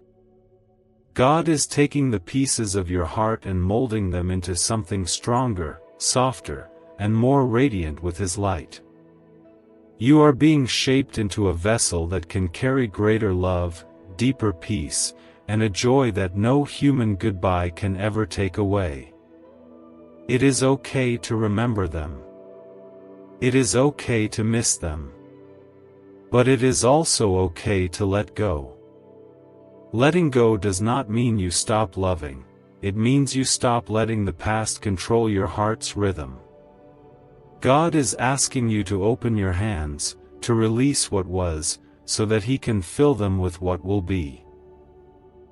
God is taking the pieces of your heart and molding them into something stronger, softer, and more radiant with His light. You are being shaped into a vessel that can carry greater love, deeper peace, and a joy that no human goodbye can ever take away. It is okay to remember them. It is okay to miss them. But it is also okay to let go. Letting go does not mean you stop loving, it means you stop letting the past control your heart's rhythm. God is asking you to open your hands, to release what was, so that He can fill them with what will be.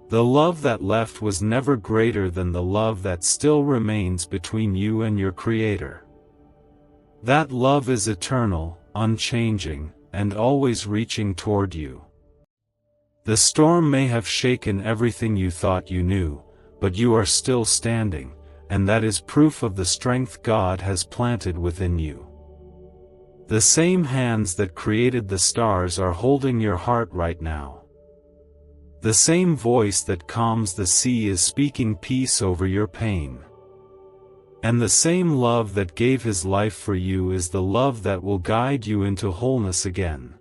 The love that left was never greater than the love that still remains between you and your Creator. That love is eternal, unchanging, and always reaching toward you. The storm may have shaken everything you thought you knew, but you are still standing, and that is proof of the strength God has planted within you. The same hands that created the stars are holding your heart right now. The same voice that calms the sea is speaking peace over your pain. And the same love that gave His life for you is the love that will guide you into wholeness again.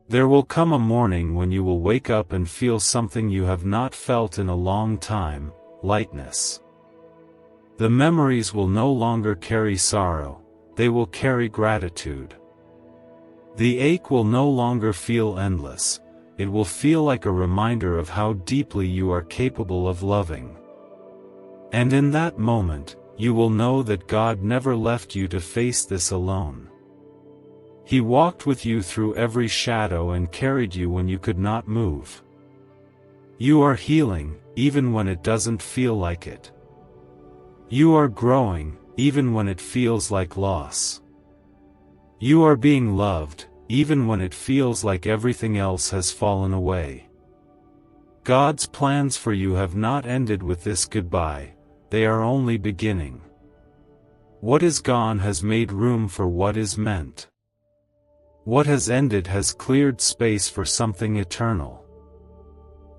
There will come a morning when you will wake up and feel something you have not felt in a long time, lightness. The memories will no longer carry sorrow, they will carry gratitude. The ache will no longer feel endless, it will feel like a reminder of how deeply you are capable of loving. And in that moment, you will know that God never left you to face this alone. He walked with you through every shadow and carried you when you could not move. You are healing, even when it doesn't feel like it. You are growing, even when it feels like loss. You are being loved, even when it feels like everything else has fallen away. God's plans for you have not ended with this goodbye, they are only beginning. What is gone has made room for what is meant. What has ended has cleared space for something eternal.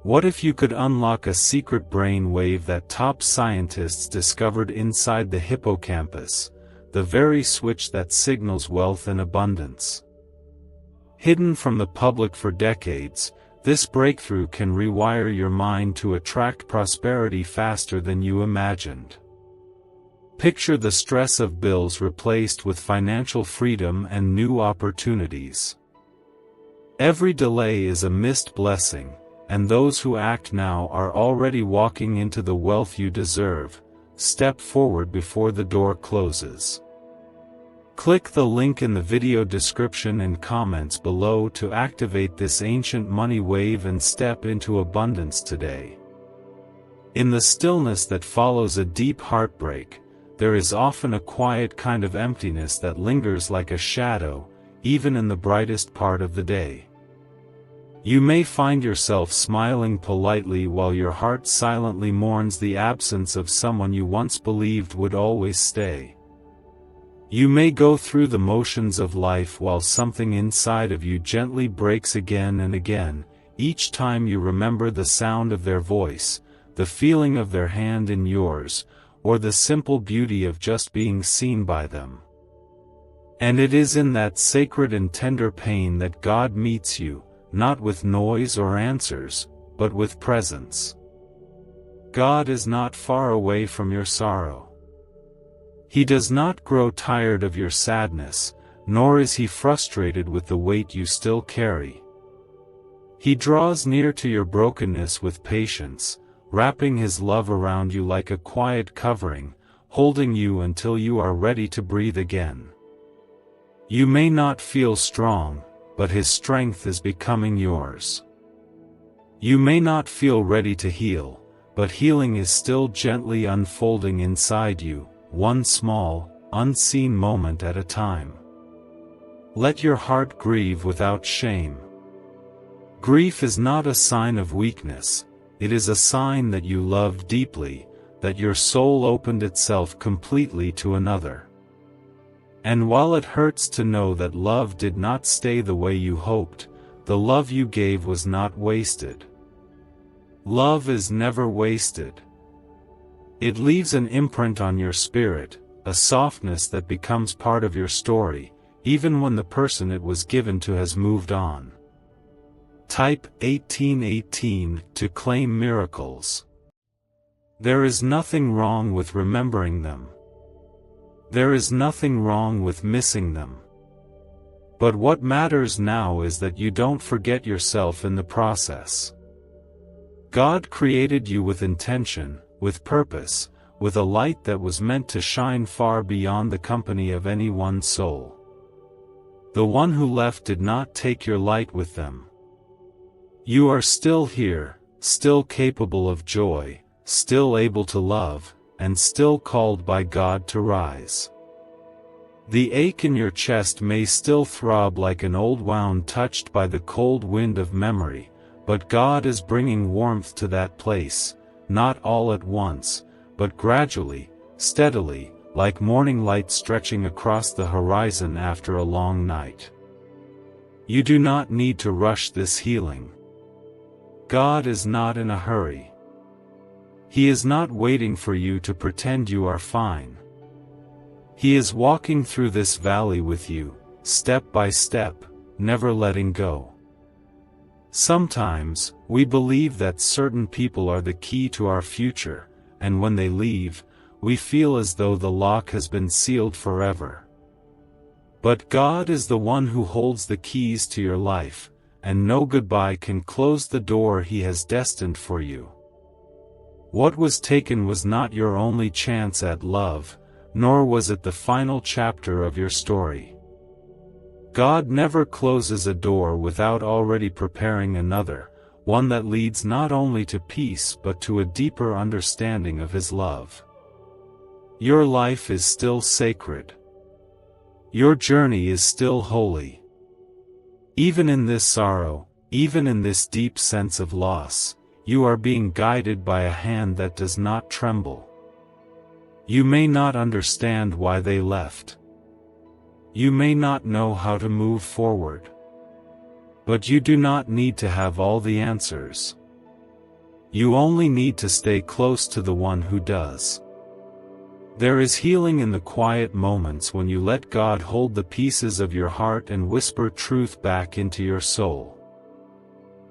What if you could unlock a secret brain wave that top scientists discovered inside the hippocampus, the very switch that signals wealth and abundance? Hidden from the public for decades, this breakthrough can rewire your mind to attract prosperity faster than you imagined. Picture the stress of bills replaced with financial freedom and new opportunities. Every delay is a missed blessing, and those who act now are already walking into the wealth you deserve. Step forward before the door closes. Click the link in the video description and comments below to activate this ancient money wave and step into abundance today. In the stillness that follows a deep heartbreak, there is often a quiet kind of emptiness that lingers like a shadow, even in the brightest part of the day. You may find yourself smiling politely while your heart silently mourns the absence of someone you once believed would always stay. You may go through the motions of life while something inside of you gently breaks again and again, each time you remember the sound of their voice, the feeling of their hand in yours, or the simple beauty of just being seen by them. And it is in that sacred and tender pain that God meets you, not with noise or answers, but with presence. God is not far away from your sorrow. He does not grow tired of your sadness, nor is he frustrated with the weight you still carry. He draws near to your brokenness with patience, wrapping his love around you like a quiet covering, holding you until you are ready to breathe again. You may not feel strong, but his strength is becoming yours. You may not feel ready to heal, but healing is still gently unfolding inside you, one small, unseen moment at a time. Let your heart grieve without shame. Grief is not a sign of weakness, it is a sign that you love deeply, that your soul opened itself completely to another. And while it hurts to know that love did not stay the way you hoped, the love you gave was not wasted. Love is never wasted. It leaves an imprint on your spirit, a softness that becomes part of your story, even when the person it was given to has moved on. Type 1818 to claim miracles. There is nothing wrong with remembering them. There is nothing wrong with missing them. But what matters now is that you don't forget yourself in the process. God created you with intention, with purpose, with a light that was meant to shine far beyond the company of any one soul. The one who left did not take your light with them. You are still here, still capable of joy, still able to love, and still called by God to rise. The ache in your chest may still throb like an old wound touched by the cold wind of memory, but God is bringing warmth to that place, not all at once, but gradually, steadily, like morning light stretching across the horizon after a long night. You do not need to rush this healing. God is not in a hurry. He is not waiting for you to pretend you are fine. He is walking through this valley with you, step by step, never letting go. Sometimes, we believe that certain people are the key to our future, and when they leave, we feel as though the lock has been sealed forever. But God is the one who holds the keys to your life, and no goodbye can close the door He has destined for you. What was taken was not your only chance at love, nor was it the final chapter of your story. God never closes a door without already preparing another, one that leads not only to peace but to a deeper understanding of His love. Your life is still sacred. Your journey is still holy. Even in this sorrow, even in this deep sense of loss, you are being guided by a hand that does not tremble. You may not understand why they left. You may not know how to move forward. But you do not need to have all the answers. You only need to stay close to the one who does. There is healing in the quiet moments when you let God hold the pieces of your heart and whisper truth back into your soul.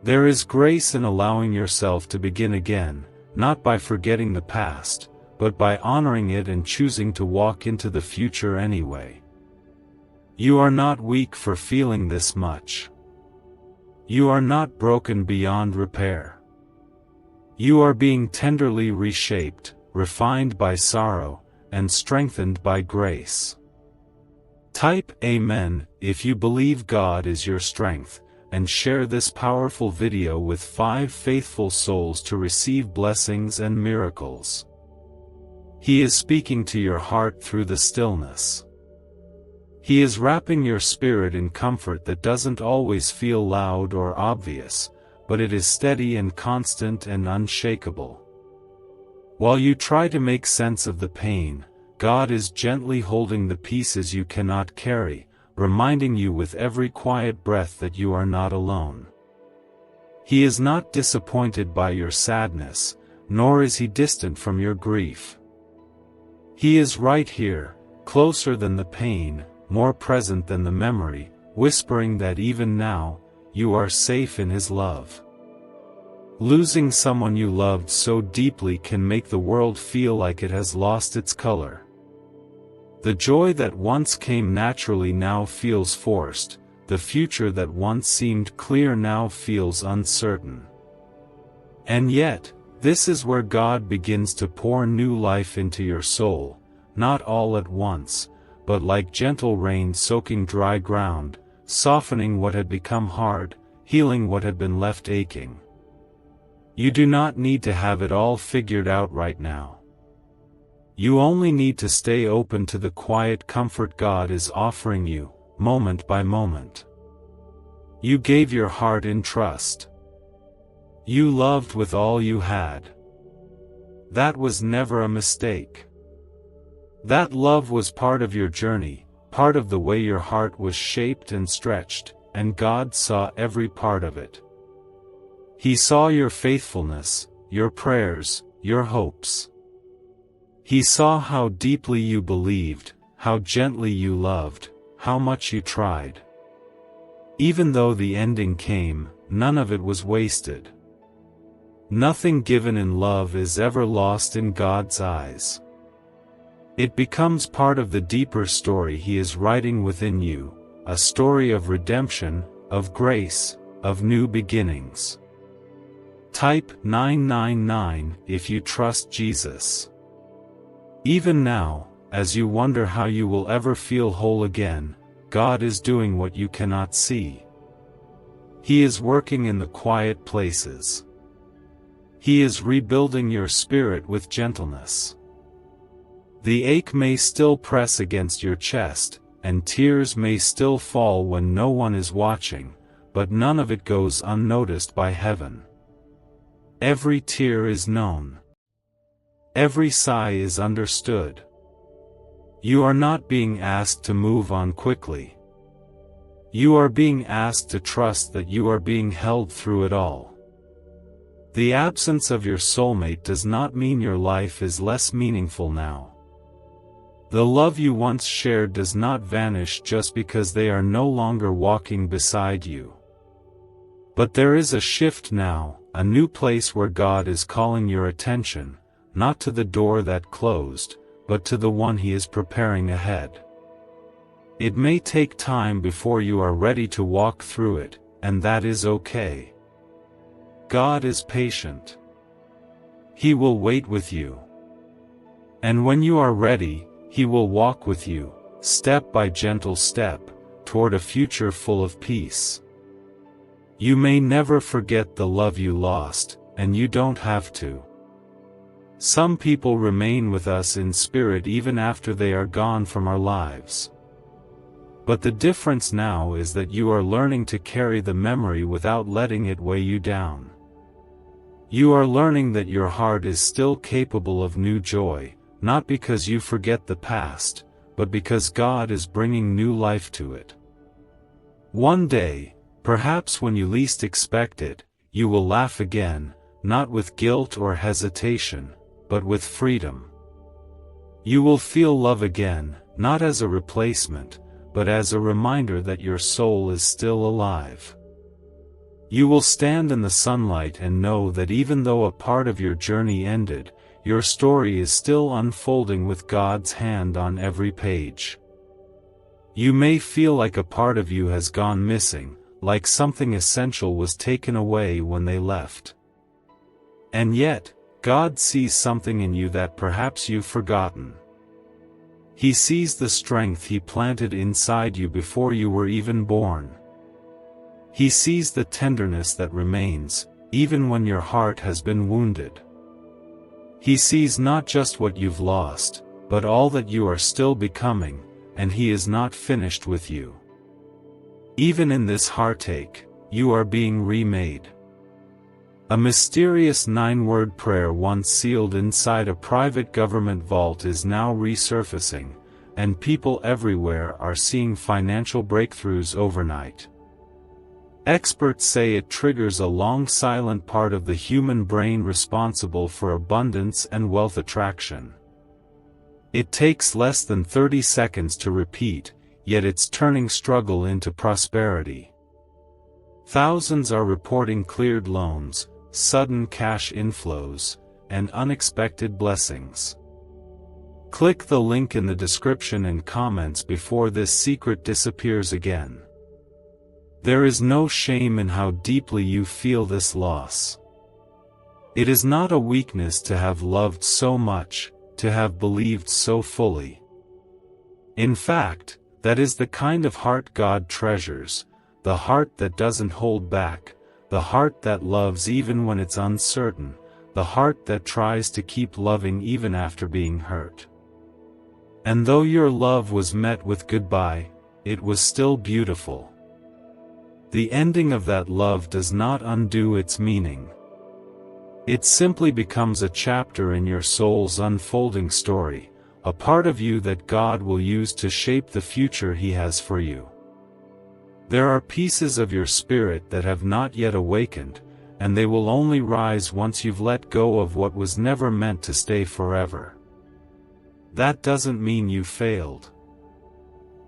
There is grace in allowing yourself to begin again, not by forgetting the past, but by honoring it and choosing to walk into the future anyway. You are not weak for feeling this much. You are not broken beyond repair. You are being tenderly reshaped, refined by sorrow, and strengthened by grace. Type Amen if you believe God is your strength, and share this powerful video with 5 faithful souls to receive blessings and miracles. He is speaking to your heart through the stillness. He is wrapping your spirit in comfort that doesn't always feel loud or obvious, but it is steady and constant and unshakable. While you try to make sense of the pain, God is gently holding the pieces you cannot carry, reminding you with every quiet breath that you are not alone. He is not disappointed by your sadness, nor is he distant from your grief. He is right here, closer than the pain, more present than the memory, whispering that even now, you are safe in his love. Losing someone you loved so deeply can make the world feel like it has lost its color. The joy that once came naturally now feels forced, the future that once seemed clear now feels uncertain. And yet, this is where God begins to pour new life into your soul, not all at once, but like gentle rain soaking dry ground, softening what had become hard, healing what had been left aching. You do not need to have it all figured out right now. You only need to stay open to the quiet comfort God is offering you, moment by moment. You gave your heart in trust. You loved with all you had. That was never a mistake. That love was part of your journey, part of the way your heart was shaped and stretched, and God saw every part of it. He saw your faithfulness, your prayers, your hopes. He saw how deeply you believed, how gently you loved, how much you tried. Even though the ending came, none of it was wasted. Nothing given in love is ever lost in God's eyes. It becomes part of the deeper story He is writing within you, a story of redemption, of grace, of new beginnings. Type 999 if you trust Jesus. Even now, as you wonder how you will ever feel whole again, God is doing what you cannot see. He is working in the quiet places. He is rebuilding your spirit with gentleness. The ache may still press against your chest, and tears may still fall when no one is watching, but none of it goes unnoticed by heaven. Every tear is known. Every sigh is understood. You are not being asked to move on quickly. You are being asked to trust that you are being held through it all. The absence of your soulmate does not mean your life is less meaningful now. The love you once shared does not vanish just because they are no longer walking beside you. But there is a shift now, a new place where God is calling your attention, not to the door that closed, but to the one He is preparing ahead. It may take time before you are ready to walk through it, and that is okay. God is patient. He will wait with you. And when you are ready, He will walk with you, step by gentle step, toward a future full of peace. You may never forget the love you lost, and you don't have to. Some people remain with us in spirit even after they are gone from our lives. But the difference now is that you are learning to carry the memory without letting it weigh you down. You are learning that your heart is still capable of new joy, not because you forget the past, but because God is bringing new life to it. One day, perhaps when you least expect it, you will laugh again, not with guilt or hesitation, but with freedom. You will feel love again, not as a replacement, but as a reminder that your soul is still alive. You will stand in the sunlight and know that even though a part of your journey ended, your story is still unfolding with God's hand on every page. You may feel like a part of you has gone missing, like something essential was taken away when they left. And yet, God sees something in you that perhaps you've forgotten. He sees the strength He planted inside you before you were even born. He sees the tenderness that remains, even when your heart has been wounded. He sees not just what you've lost, but all that you are still becoming, and He is not finished with you. Even in this heartache, you are being remade. A mysterious 9-word prayer once sealed inside a private government vault is now resurfacing, and people everywhere are seeing financial breakthroughs overnight. Experts say it triggers a long silent part of the human brain responsible for abundance and wealth attraction. It takes less than 30 seconds to repeat, yet it's turning struggle into prosperity. Thousands are reporting cleared loans, sudden cash inflows, and unexpected blessings. Click the link in the description and comments before this secret disappears again. There is no shame in how deeply you feel this loss. It is not a weakness to have loved so much, to have believed so fully. In fact, that is the kind of heart God treasures, the heart that doesn't hold back, the heart that loves even when it's uncertain, the heart that tries to keep loving even after being hurt. And though your love was met with goodbye, it was still beautiful. The ending of that love does not undo its meaning. It simply becomes a chapter in your soul's unfolding story, a part of you that God will use to shape the future He has for you. There are pieces of your spirit that have not yet awakened, and they will only rise once you've let go of what was never meant to stay forever. That doesn't mean you failed.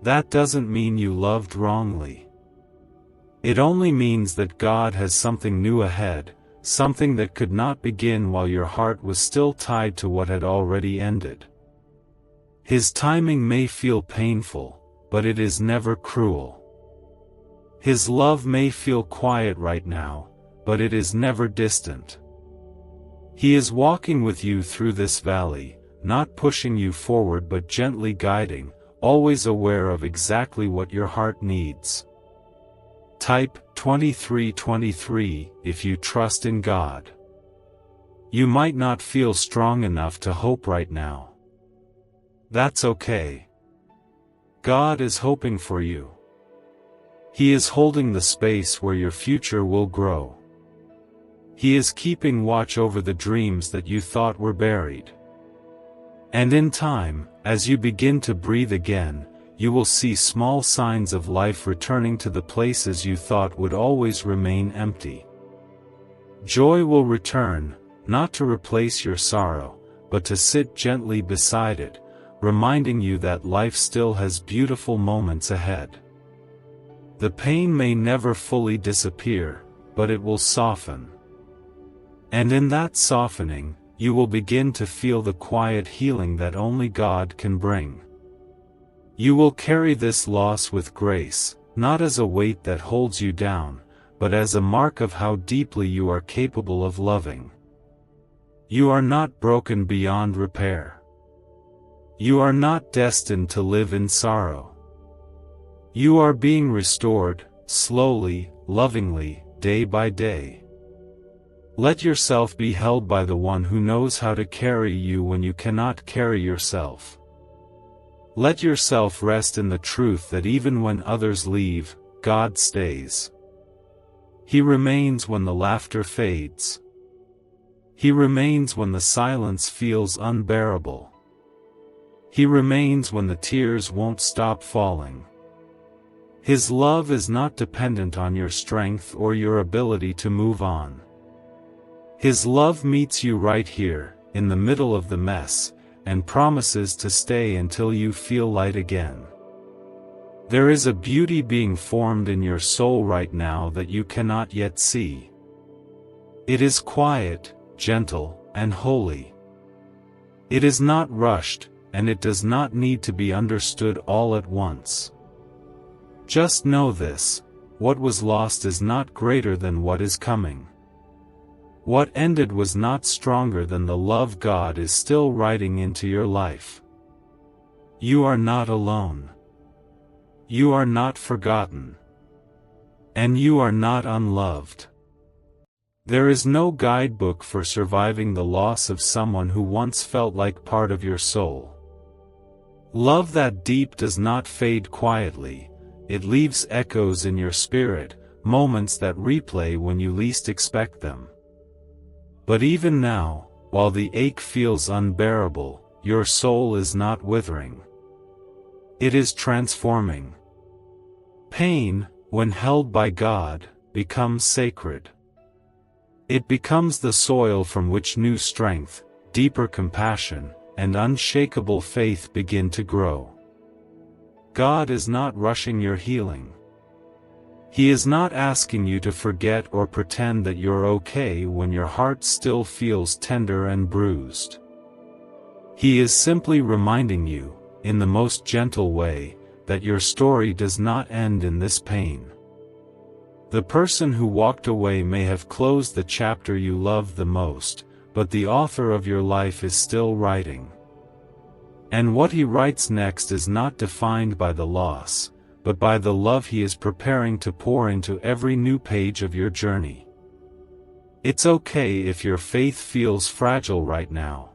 That doesn't mean you loved wrongly. It only means that God has something new ahead, something that could not begin while your heart was still tied to what had already ended. His timing may feel painful, but it is never cruel. His love may feel quiet right now, but it is never distant. He is walking with you through this valley, not pushing you forward but gently guiding, always aware of exactly what your heart needs. Type 2323 if you trust in God. You might not feel strong enough to hope right now. That's okay. God is hoping for you. He is holding the space where your future will grow. He is keeping watch over the dreams that you thought were buried. And in time, as you begin to breathe again, you will see small signs of life returning to the places you thought would always remain empty. Joy will return, not to replace your sorrow, but to sit gently beside it, reminding you that life still has beautiful moments ahead. The pain may never fully disappear, but it will soften. And in that softening, you will begin to feel the quiet healing that only God can bring. You will carry this loss with grace, not as a weight that holds you down, but as a mark of how deeply you are capable of loving. You are not broken beyond repair. You are not destined to live in sorrow. You are being restored, slowly, lovingly, day by day. Let yourself be held by the one who knows how to carry you when you cannot carry yourself. Let yourself rest in the truth that even when others leave, God stays. He remains when the laughter fades. He remains when the silence feels unbearable. He remains when the tears won't stop falling. His love is not dependent on your strength or your ability to move on. His love meets you right here, in the middle of the mess, and promises to stay until you feel light again. There is a beauty being formed in your soul right now that you cannot yet see. It is quiet, gentle, and holy. It is not rushed, and it does not need to be understood all at once. Just know this: what was lost is not greater than what is coming. What ended was not stronger than the love God is still writing into your life. You are not alone. You are not forgotten. And you are not unloved. There is no guidebook for surviving the loss of someone who once felt like part of your soul. Love that deep does not fade quietly. It leaves echoes in your spirit, moments that replay when you least expect them. But even now, while the ache feels unbearable, your soul is not withering. It is transforming. Pain, when held by God, becomes sacred. It becomes the soil from which new strength, deeper compassion, and unshakable faith begin to grow. God is not rushing your healing. He is not asking you to forget or pretend that you're okay when your heart still feels tender and bruised. He is simply reminding you, in the most gentle way, that your story does not end in this pain. The person who walked away may have closed the chapter you loved the most, but the author of your life is still writing. And what he writes next is not defined by the loss, but by the love he is preparing to pour into every new page of your journey. It's okay if your faith feels fragile right now.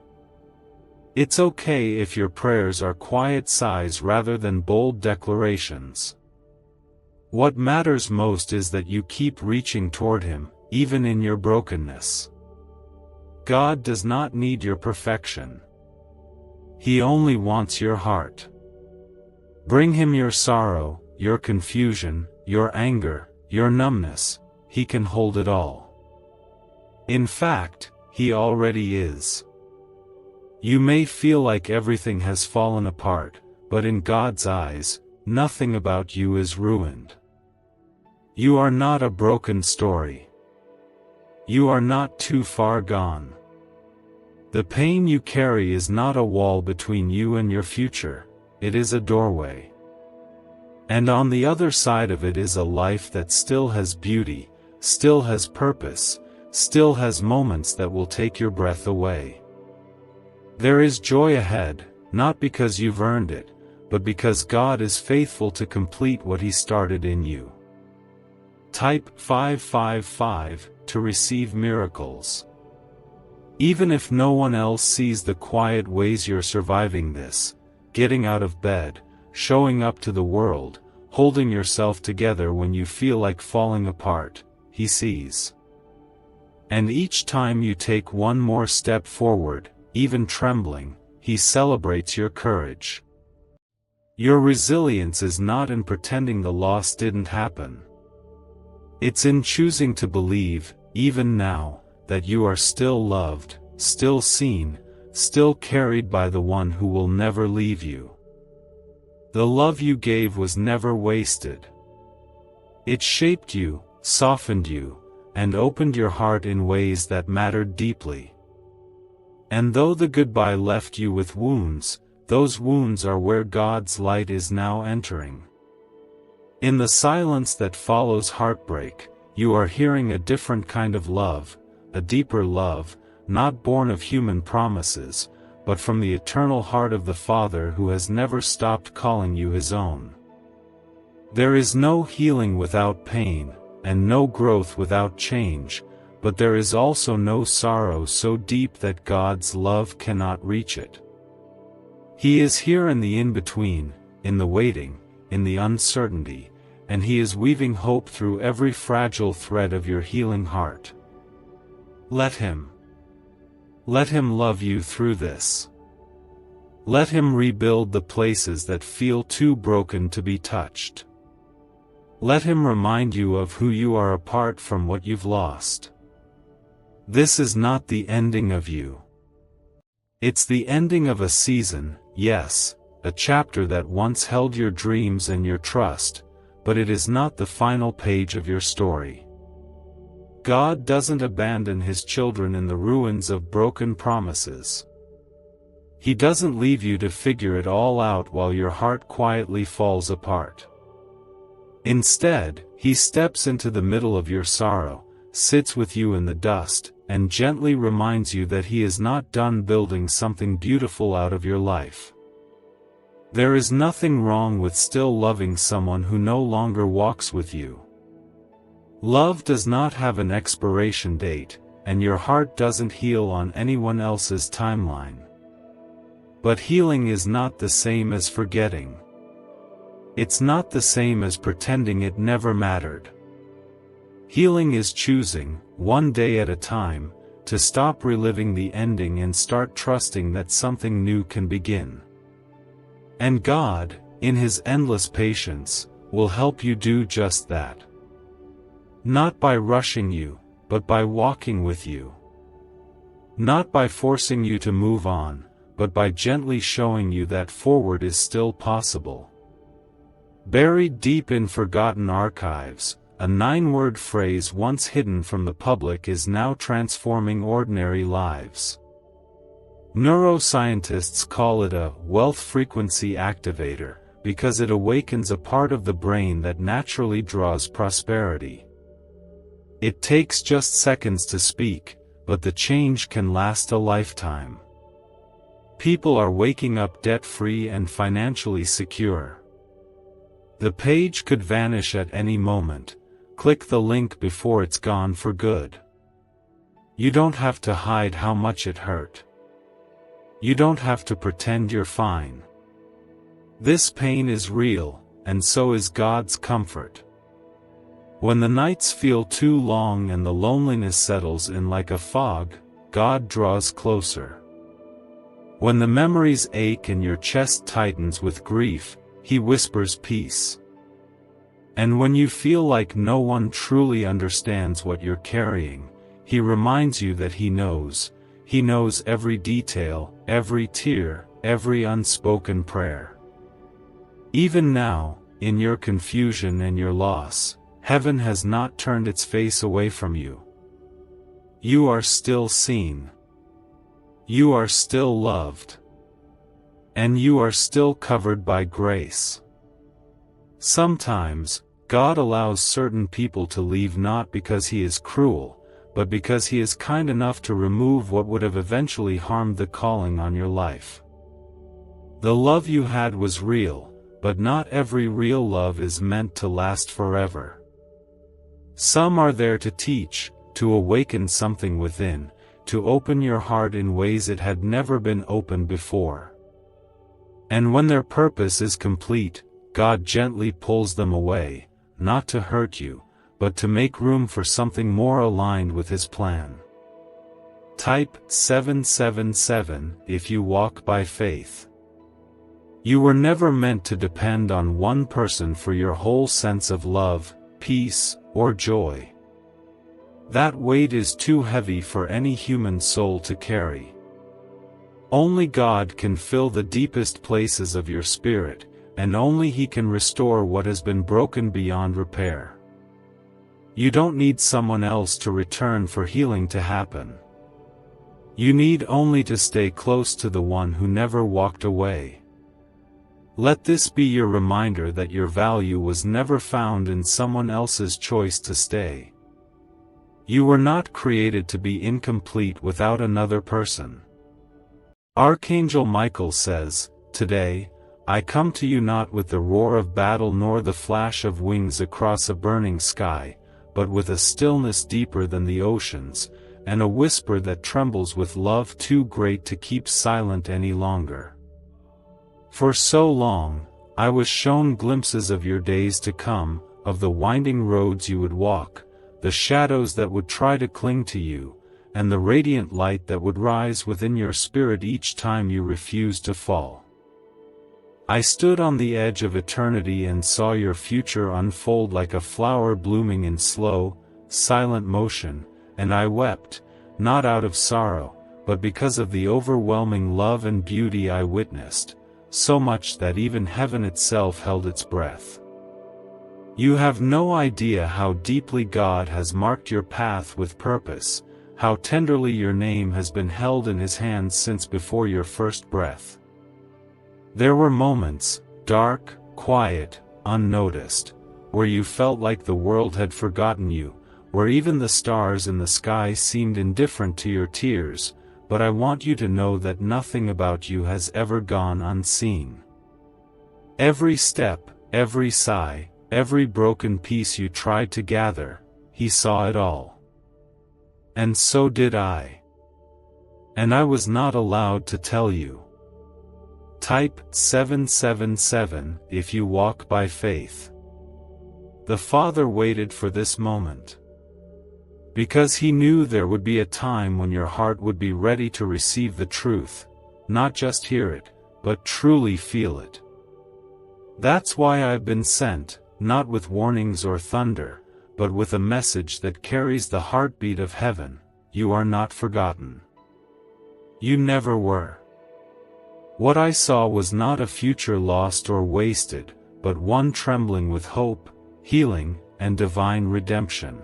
It's okay if your prayers are quiet sighs rather than bold declarations. What matters most is that you keep reaching toward him, even in your brokenness. God does not need your perfection. He only wants your heart. Bring him your sorrow, your confusion, your anger, your numbness. He can hold it all. In fact, he already is. You may feel like everything has fallen apart, but in God's eyes, nothing about you is ruined. You are not a broken story. You are not too far gone. The pain you carry is not a wall between you and your future, it is a doorway. And on the other side of it is a life that still has beauty, still has purpose, still has moments that will take your breath away. There is joy ahead, not because you've earned it, but because God is faithful to complete what he started in you. Type 555 to receive miracles. Even if no one else sees the quiet ways you're surviving this, getting out of bed, showing up to the world, holding yourself together when you feel like falling apart, he sees. And each time you take one more step forward, even trembling, he celebrates your courage. Your resilience is not in pretending the loss didn't happen. It's in choosing to believe, even now, that you are still loved, still seen, still carried by the one who will never leave you. The love you gave was never wasted. It shaped you, softened you, and opened your heart in ways that mattered deeply. And though the goodbye left you with wounds, those wounds are where God's light is now entering. In the silence that follows heartbreak, you are hearing a different kind of love, a deeper love, not born of human promises, but from the eternal heart of the Father who has never stopped calling you his own. There is no healing without pain, and no growth without change, but there is also no sorrow so deep that God's love cannot reach it. He is here in the in-between, in the waiting, in the uncertainty, and he is weaving hope through every fragile thread of your healing heart. Let him. Let him love you through this. Let him rebuild the places that feel too broken to be touched. Let him remind you of who you are apart from what you've lost. This is not the ending of you. It's the ending of a season, yes, a chapter that once held your dreams and your trust, but it is not the final page of your story. God doesn't abandon his children in the ruins of broken promises. He doesn't leave you to figure it all out while your heart quietly falls apart. Instead, he steps into the middle of your sorrow, sits with you in the dust, and gently reminds you that he is not done building something beautiful out of your life. There is nothing wrong with still loving someone who no longer walks with you. Love does not have an expiration date, and your heart doesn't heal on anyone else's timeline. But healing is not the same as forgetting. It's not the same as pretending it never mattered. Healing is choosing, one day at a time, to stop reliving the ending and start trusting that something new can begin. And God, in his endless patience, will help you do just that. Not by rushing you, but by walking with you. Not by forcing you to move on, but by gently showing you that forward is still possible. Buried deep in forgotten archives, a 9-word phrase once hidden from the public is now transforming ordinary lives. Neuroscientists call it a wealth frequency activator, because it awakens a part of the brain that naturally draws prosperity. It takes just seconds to speak, but the change can last a lifetime. People are waking up debt-free and financially secure. The page could vanish at any moment. Click the link before it's gone for good. You don't have to hide how much it hurt. You don't have to pretend you're fine. This pain is real, and so is God's comfort. When the nights feel too long and the loneliness settles in like a fog, God draws closer. When the memories ache and your chest tightens with grief, he whispers peace. And when you feel like no one truly understands what you're carrying, he reminds you that he knows every detail, every tear, every unspoken prayer. Even now, in your confusion and your loss, heaven has not turned its face away from you. You are still seen. You are still loved. And you are still covered by grace. Sometimes, God allows certain people to leave not because he is cruel, but because he is kind enough to remove what would have eventually harmed the calling on your life. The love you had was real, but not every real love is meant to last forever. Some are there to teach, to awaken something within, to open your heart in ways it had never been opened before. And when their purpose is complete, God gently pulls them away, not to hurt you, but to make room for something more aligned with his plan. Type 777 if you walk by faith. You were never meant to depend on one person for your whole sense of love, peace, or joy. That weight is too heavy for any human soul to carry. Only God can fill the deepest places of your spirit, and only he can restore what has been broken beyond repair. You don't need someone else to return for healing to happen. You need only to stay close to the one who never walked away. Let this be your reminder that your value was never found in someone else's choice to stay. You were not created to be incomplete without another person. Archangel Michael says, "Today, I come to you not with the roar of battle nor the flash of wings across a burning sky, but with a stillness deeper than the oceans, and a whisper that trembles with love too great to keep silent any longer. For so long, I was shown glimpses of your days to come, of the winding roads you would walk, the shadows that would try to cling to you, and the radiant light that would rise within your spirit each time you refused to fall. I stood on the edge of eternity and saw your future unfold like a flower blooming in slow, silent motion, and I wept, not out of sorrow, but because of the overwhelming love and beauty I witnessed, so much that even heaven itself held its breath. You have no idea how deeply God has marked your path with purpose, how tenderly your name has been held in His hands since before your first breath. There were moments, dark, quiet, unnoticed, where you felt like the world had forgotten you, where even the stars in the sky seemed indifferent to your tears, but I want you to know that nothing about you has ever gone unseen. Every step, every sigh, every broken piece you tried to gather, He saw it all. And so did I. And I was not allowed to tell you. Type 777 if you walk by faith. The Father waited for this moment, because He knew there would be a time when your heart would be ready to receive the truth, not just hear it, but truly feel it. That's why I've been sent, not with warnings or thunder, but with a message that carries the heartbeat of heaven. You are not forgotten. You never were. What I saw was not a future lost or wasted, but one trembling with hope, healing, and divine redemption.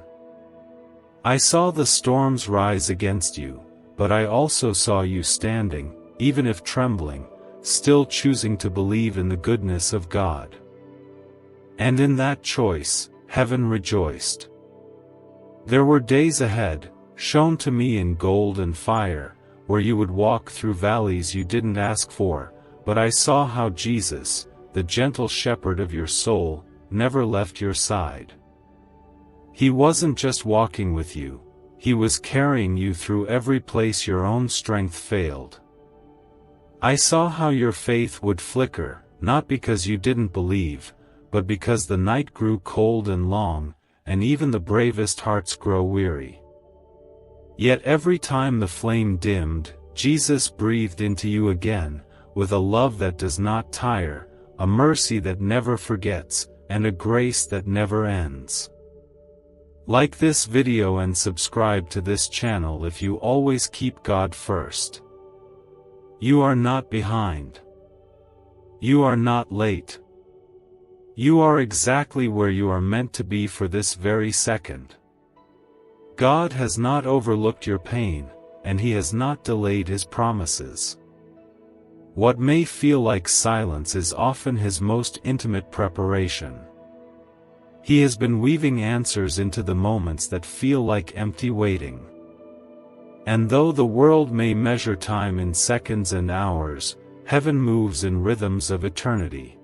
I saw the storms rise against you, but I also saw you standing, even if trembling, still choosing to believe in the goodness of God. And in that choice, heaven rejoiced. There were days ahead, shown to me in gold and fire, where you would walk through valleys you didn't ask for, but I saw how Jesus, the gentle shepherd of your soul, never left your side. He wasn't just walking with you, He was carrying you through every place your own strength failed. I saw how your faith would flicker, not because you didn't believe, but because the night grew cold and long, and even the bravest hearts grow weary. Yet every time the flame dimmed, Jesus breathed into you again, with a love that does not tire, a mercy that never forgets, and a grace that never ends. Like this video and subscribe to this channel if you always keep God first. You are not behind. You are not late. You are exactly where you are meant to be for this very second. God has not overlooked your pain, and He has not delayed His promises. What may feel like silence is often His most intimate preparation. He has been weaving answers into the moments that feel like empty waiting. And though the world may measure time in seconds and hours, heaven moves in rhythms of eternity.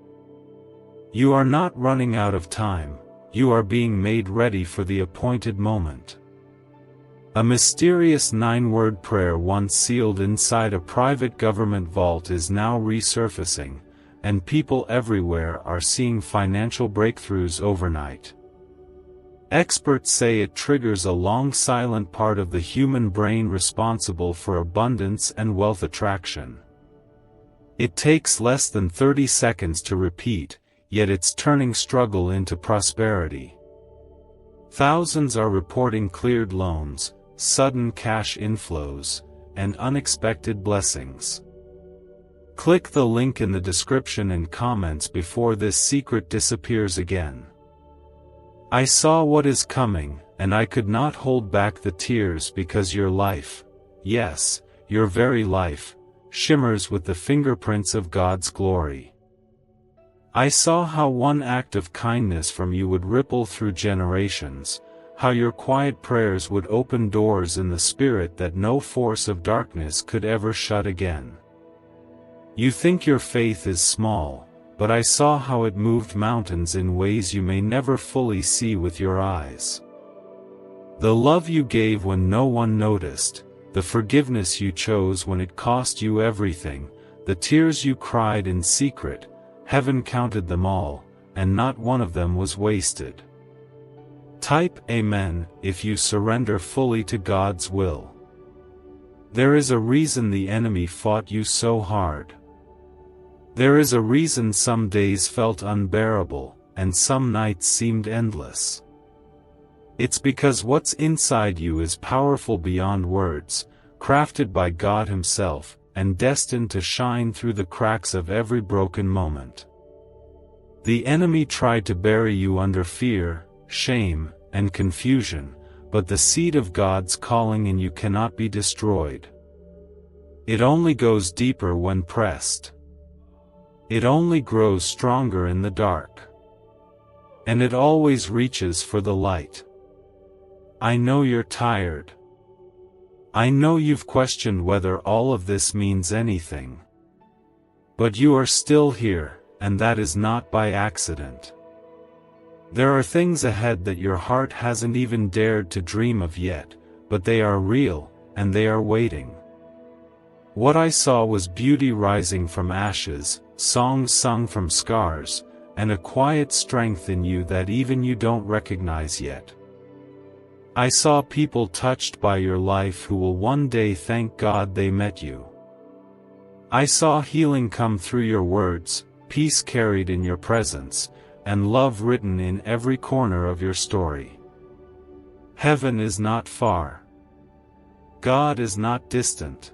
You are not running out of time, you are being made ready for the appointed moment. A mysterious 9-word prayer once sealed inside a private government vault is now resurfacing, and people everywhere are seeing financial breakthroughs overnight. Experts say it triggers a long silent part of the human brain responsible for abundance and wealth attraction. It takes less than 30 seconds to repeat, yet it's turning struggle into prosperity. Thousands are reporting cleared loans, sudden cash inflows, and unexpected blessings. Click the link in the description and comments before this secret disappears again. I saw what is coming, and I could not hold back the tears because your life, yes, your very life, shimmers with the fingerprints of God's glory. I saw how one act of kindness from you would ripple through generations, how your quiet prayers would open doors in the spirit that no force of darkness could ever shut again. You think your faith is small, but I saw how it moved mountains in ways you may never fully see with your eyes. The love you gave when no one noticed, the forgiveness you chose when it cost you everything, the tears you cried in secret, heaven counted them all, and not one of them was wasted. Type Amen if you surrender fully to God's will. There is a reason the enemy fought you so hard. There is a reason some days felt unbearable, and some nights seemed endless. It's because what's inside you is powerful beyond words, crafted by God Himself, and destined to shine through the cracks of every broken moment. The enemy tried to bury you under fear, shame, and confusion, but the seed of God's calling in you cannot be destroyed. It only goes deeper when pressed. It only grows stronger in the dark. And it always reaches for the light. I know you're tired. I know you've questioned whether all of this means anything. But you are still here, and that is not by accident. There are things ahead that your heart hasn't even dared to dream of yet, but they are real, and they are waiting. What I saw was beauty rising from ashes, songs sung from scars, and a quiet strength in you that even you don't recognize yet. I saw people touched by your life who will one day thank God they met you. I saw healing come through your words, peace carried in your presence, and love written in every corner of your story. Heaven is not far. God is not distant.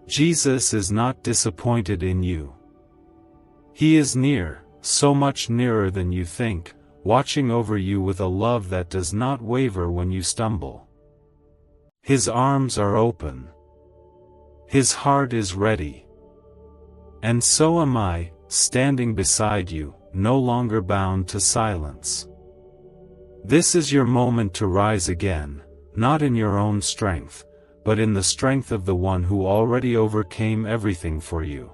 Jesus is not disappointed in you. He is near, so much nearer than you think, watching over you with a love that does not waver when you stumble. His arms are open. His heart is ready. And so am I, standing beside you, no longer bound to silence. This is your moment to rise again, not in your own strength, but in the strength of the one who already overcame everything for you.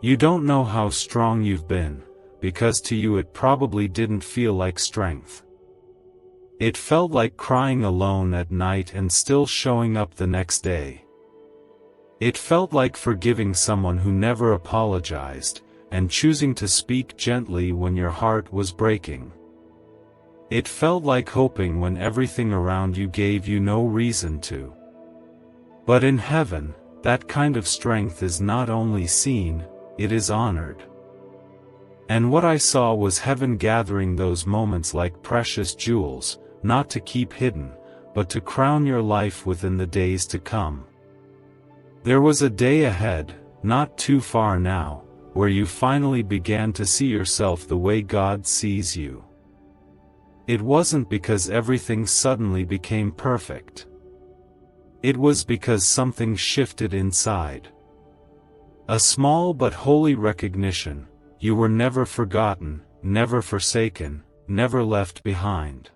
You don't know how strong you've been, because to you it probably didn't feel like strength. It felt like crying alone at night and still showing up the next day. It felt like forgiving someone who never apologized, and choosing to speak gently when your heart was breaking. It felt like hoping when everything around you gave you no reason to. But in heaven, that kind of strength is not only seen, it is honored. And what I saw was heaven gathering those moments like precious jewels, not to keep hidden, but to crown your life within the days to come. There was a day ahead, not too far now, where you finally began to see yourself the way God sees you. It wasn't because everything suddenly became perfect. It was because something shifted inside. A small but holy recognition: you were never forgotten, never forsaken, never left behind.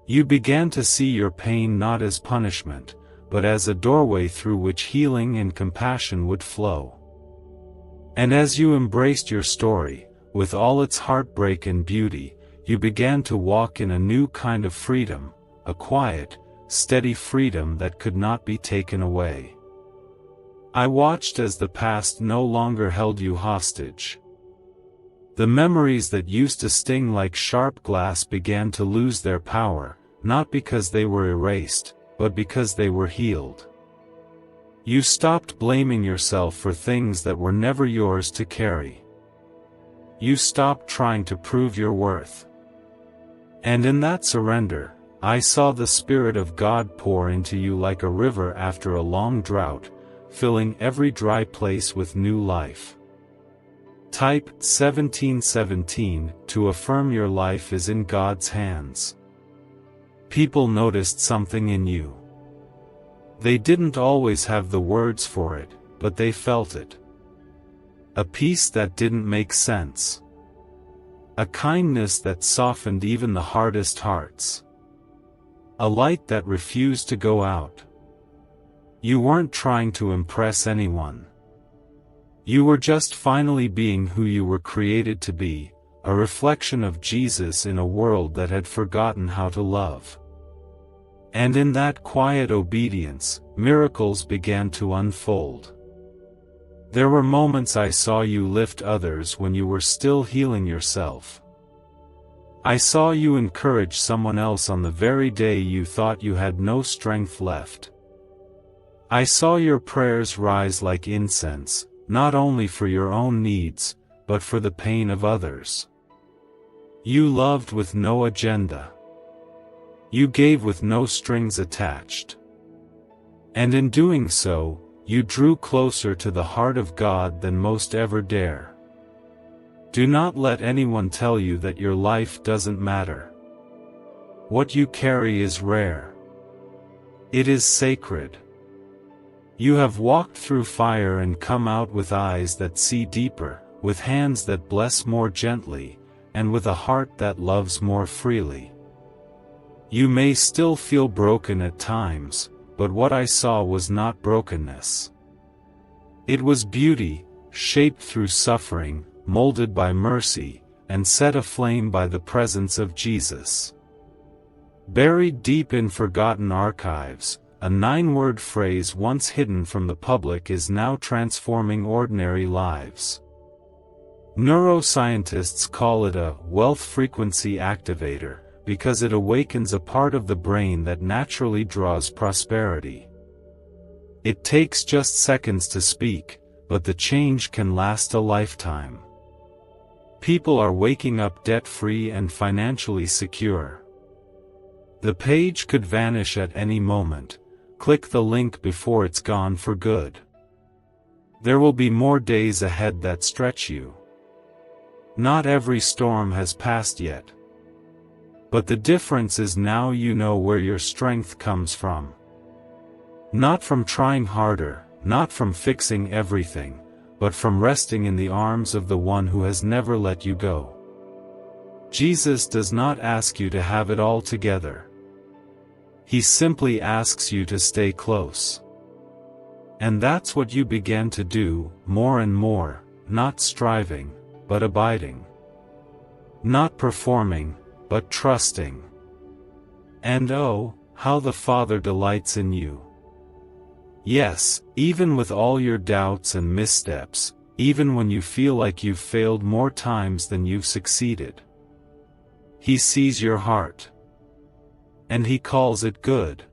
You began to see your pain not as punishment, but as a doorway through which healing and compassion would flow. And as you embraced your story, with all its heartbreak and beauty, you began to walk in a new kind of freedom, a quiet, steady freedom that could not be taken away. I watched as the past no longer held you hostage. The memories that used to sting like sharp glass began to lose their power, not because they were erased, but because they were healed. You stopped blaming yourself for things that were never yours to carry. You stopped trying to prove your worth. And in that surrender, I saw the Spirit of God pour into you like a river after a long drought, filling every dry place with new life. Type 1717 to affirm your life is in God's hands. People noticed something in you. They didn't always have the words for it, but they felt it. A peace that didn't make sense. A kindness that softened even the hardest hearts. A light that refused to go out. You weren't trying to impress anyone. You were just finally being who you were created to be, a reflection of Jesus in a world that had forgotten how to love. And in that quiet obedience, miracles began to unfold. There were moments I saw you lift others when you were still healing yourself. I saw you encourage someone else on the very day you thought you had no strength left. I saw your prayers rise like incense, not only for your own needs, but for the pain of others. You loved with no agenda. You gave with no strings attached. And in doing so, you drew closer to the heart of God than most ever dare. Do not let anyone tell you that your life doesn't matter. What you carry is rare. It is sacred. You have walked through fire and come out with eyes that see deeper, with hands that bless more gently, and with a heart that loves more freely. You may still feel broken at times, but what I saw was not brokenness. It was beauty, shaped through suffering, molded by mercy, and set aflame by the presence of Jesus. Buried deep in forgotten archives, a 9-word phrase once hidden from the public is now transforming ordinary lives. Neuroscientists call it a wealth frequency activator, because it awakens a part of the brain that naturally draws prosperity. It takes just seconds to speak, but the change can last a lifetime. People are waking up debt-free and financially secure. The page could vanish at any moment. Click the link before it's gone for good. There will be more days ahead that stretch you. Not every storm has passed yet. But the difference is now you know where your strength comes from. Not from trying harder, not from fixing everything, but from resting in the arms of the one who has never let you go. Jesus does not ask you to have it all together. He simply asks you to stay close. And that's what you began to do, more and more, not striving, but abiding. Not performing, but trusting. And oh, how the Father delights in you. Yes, even with all your doubts and missteps, even when you feel like you've failed more times than you've succeeded. He sees your heart. And He calls it good.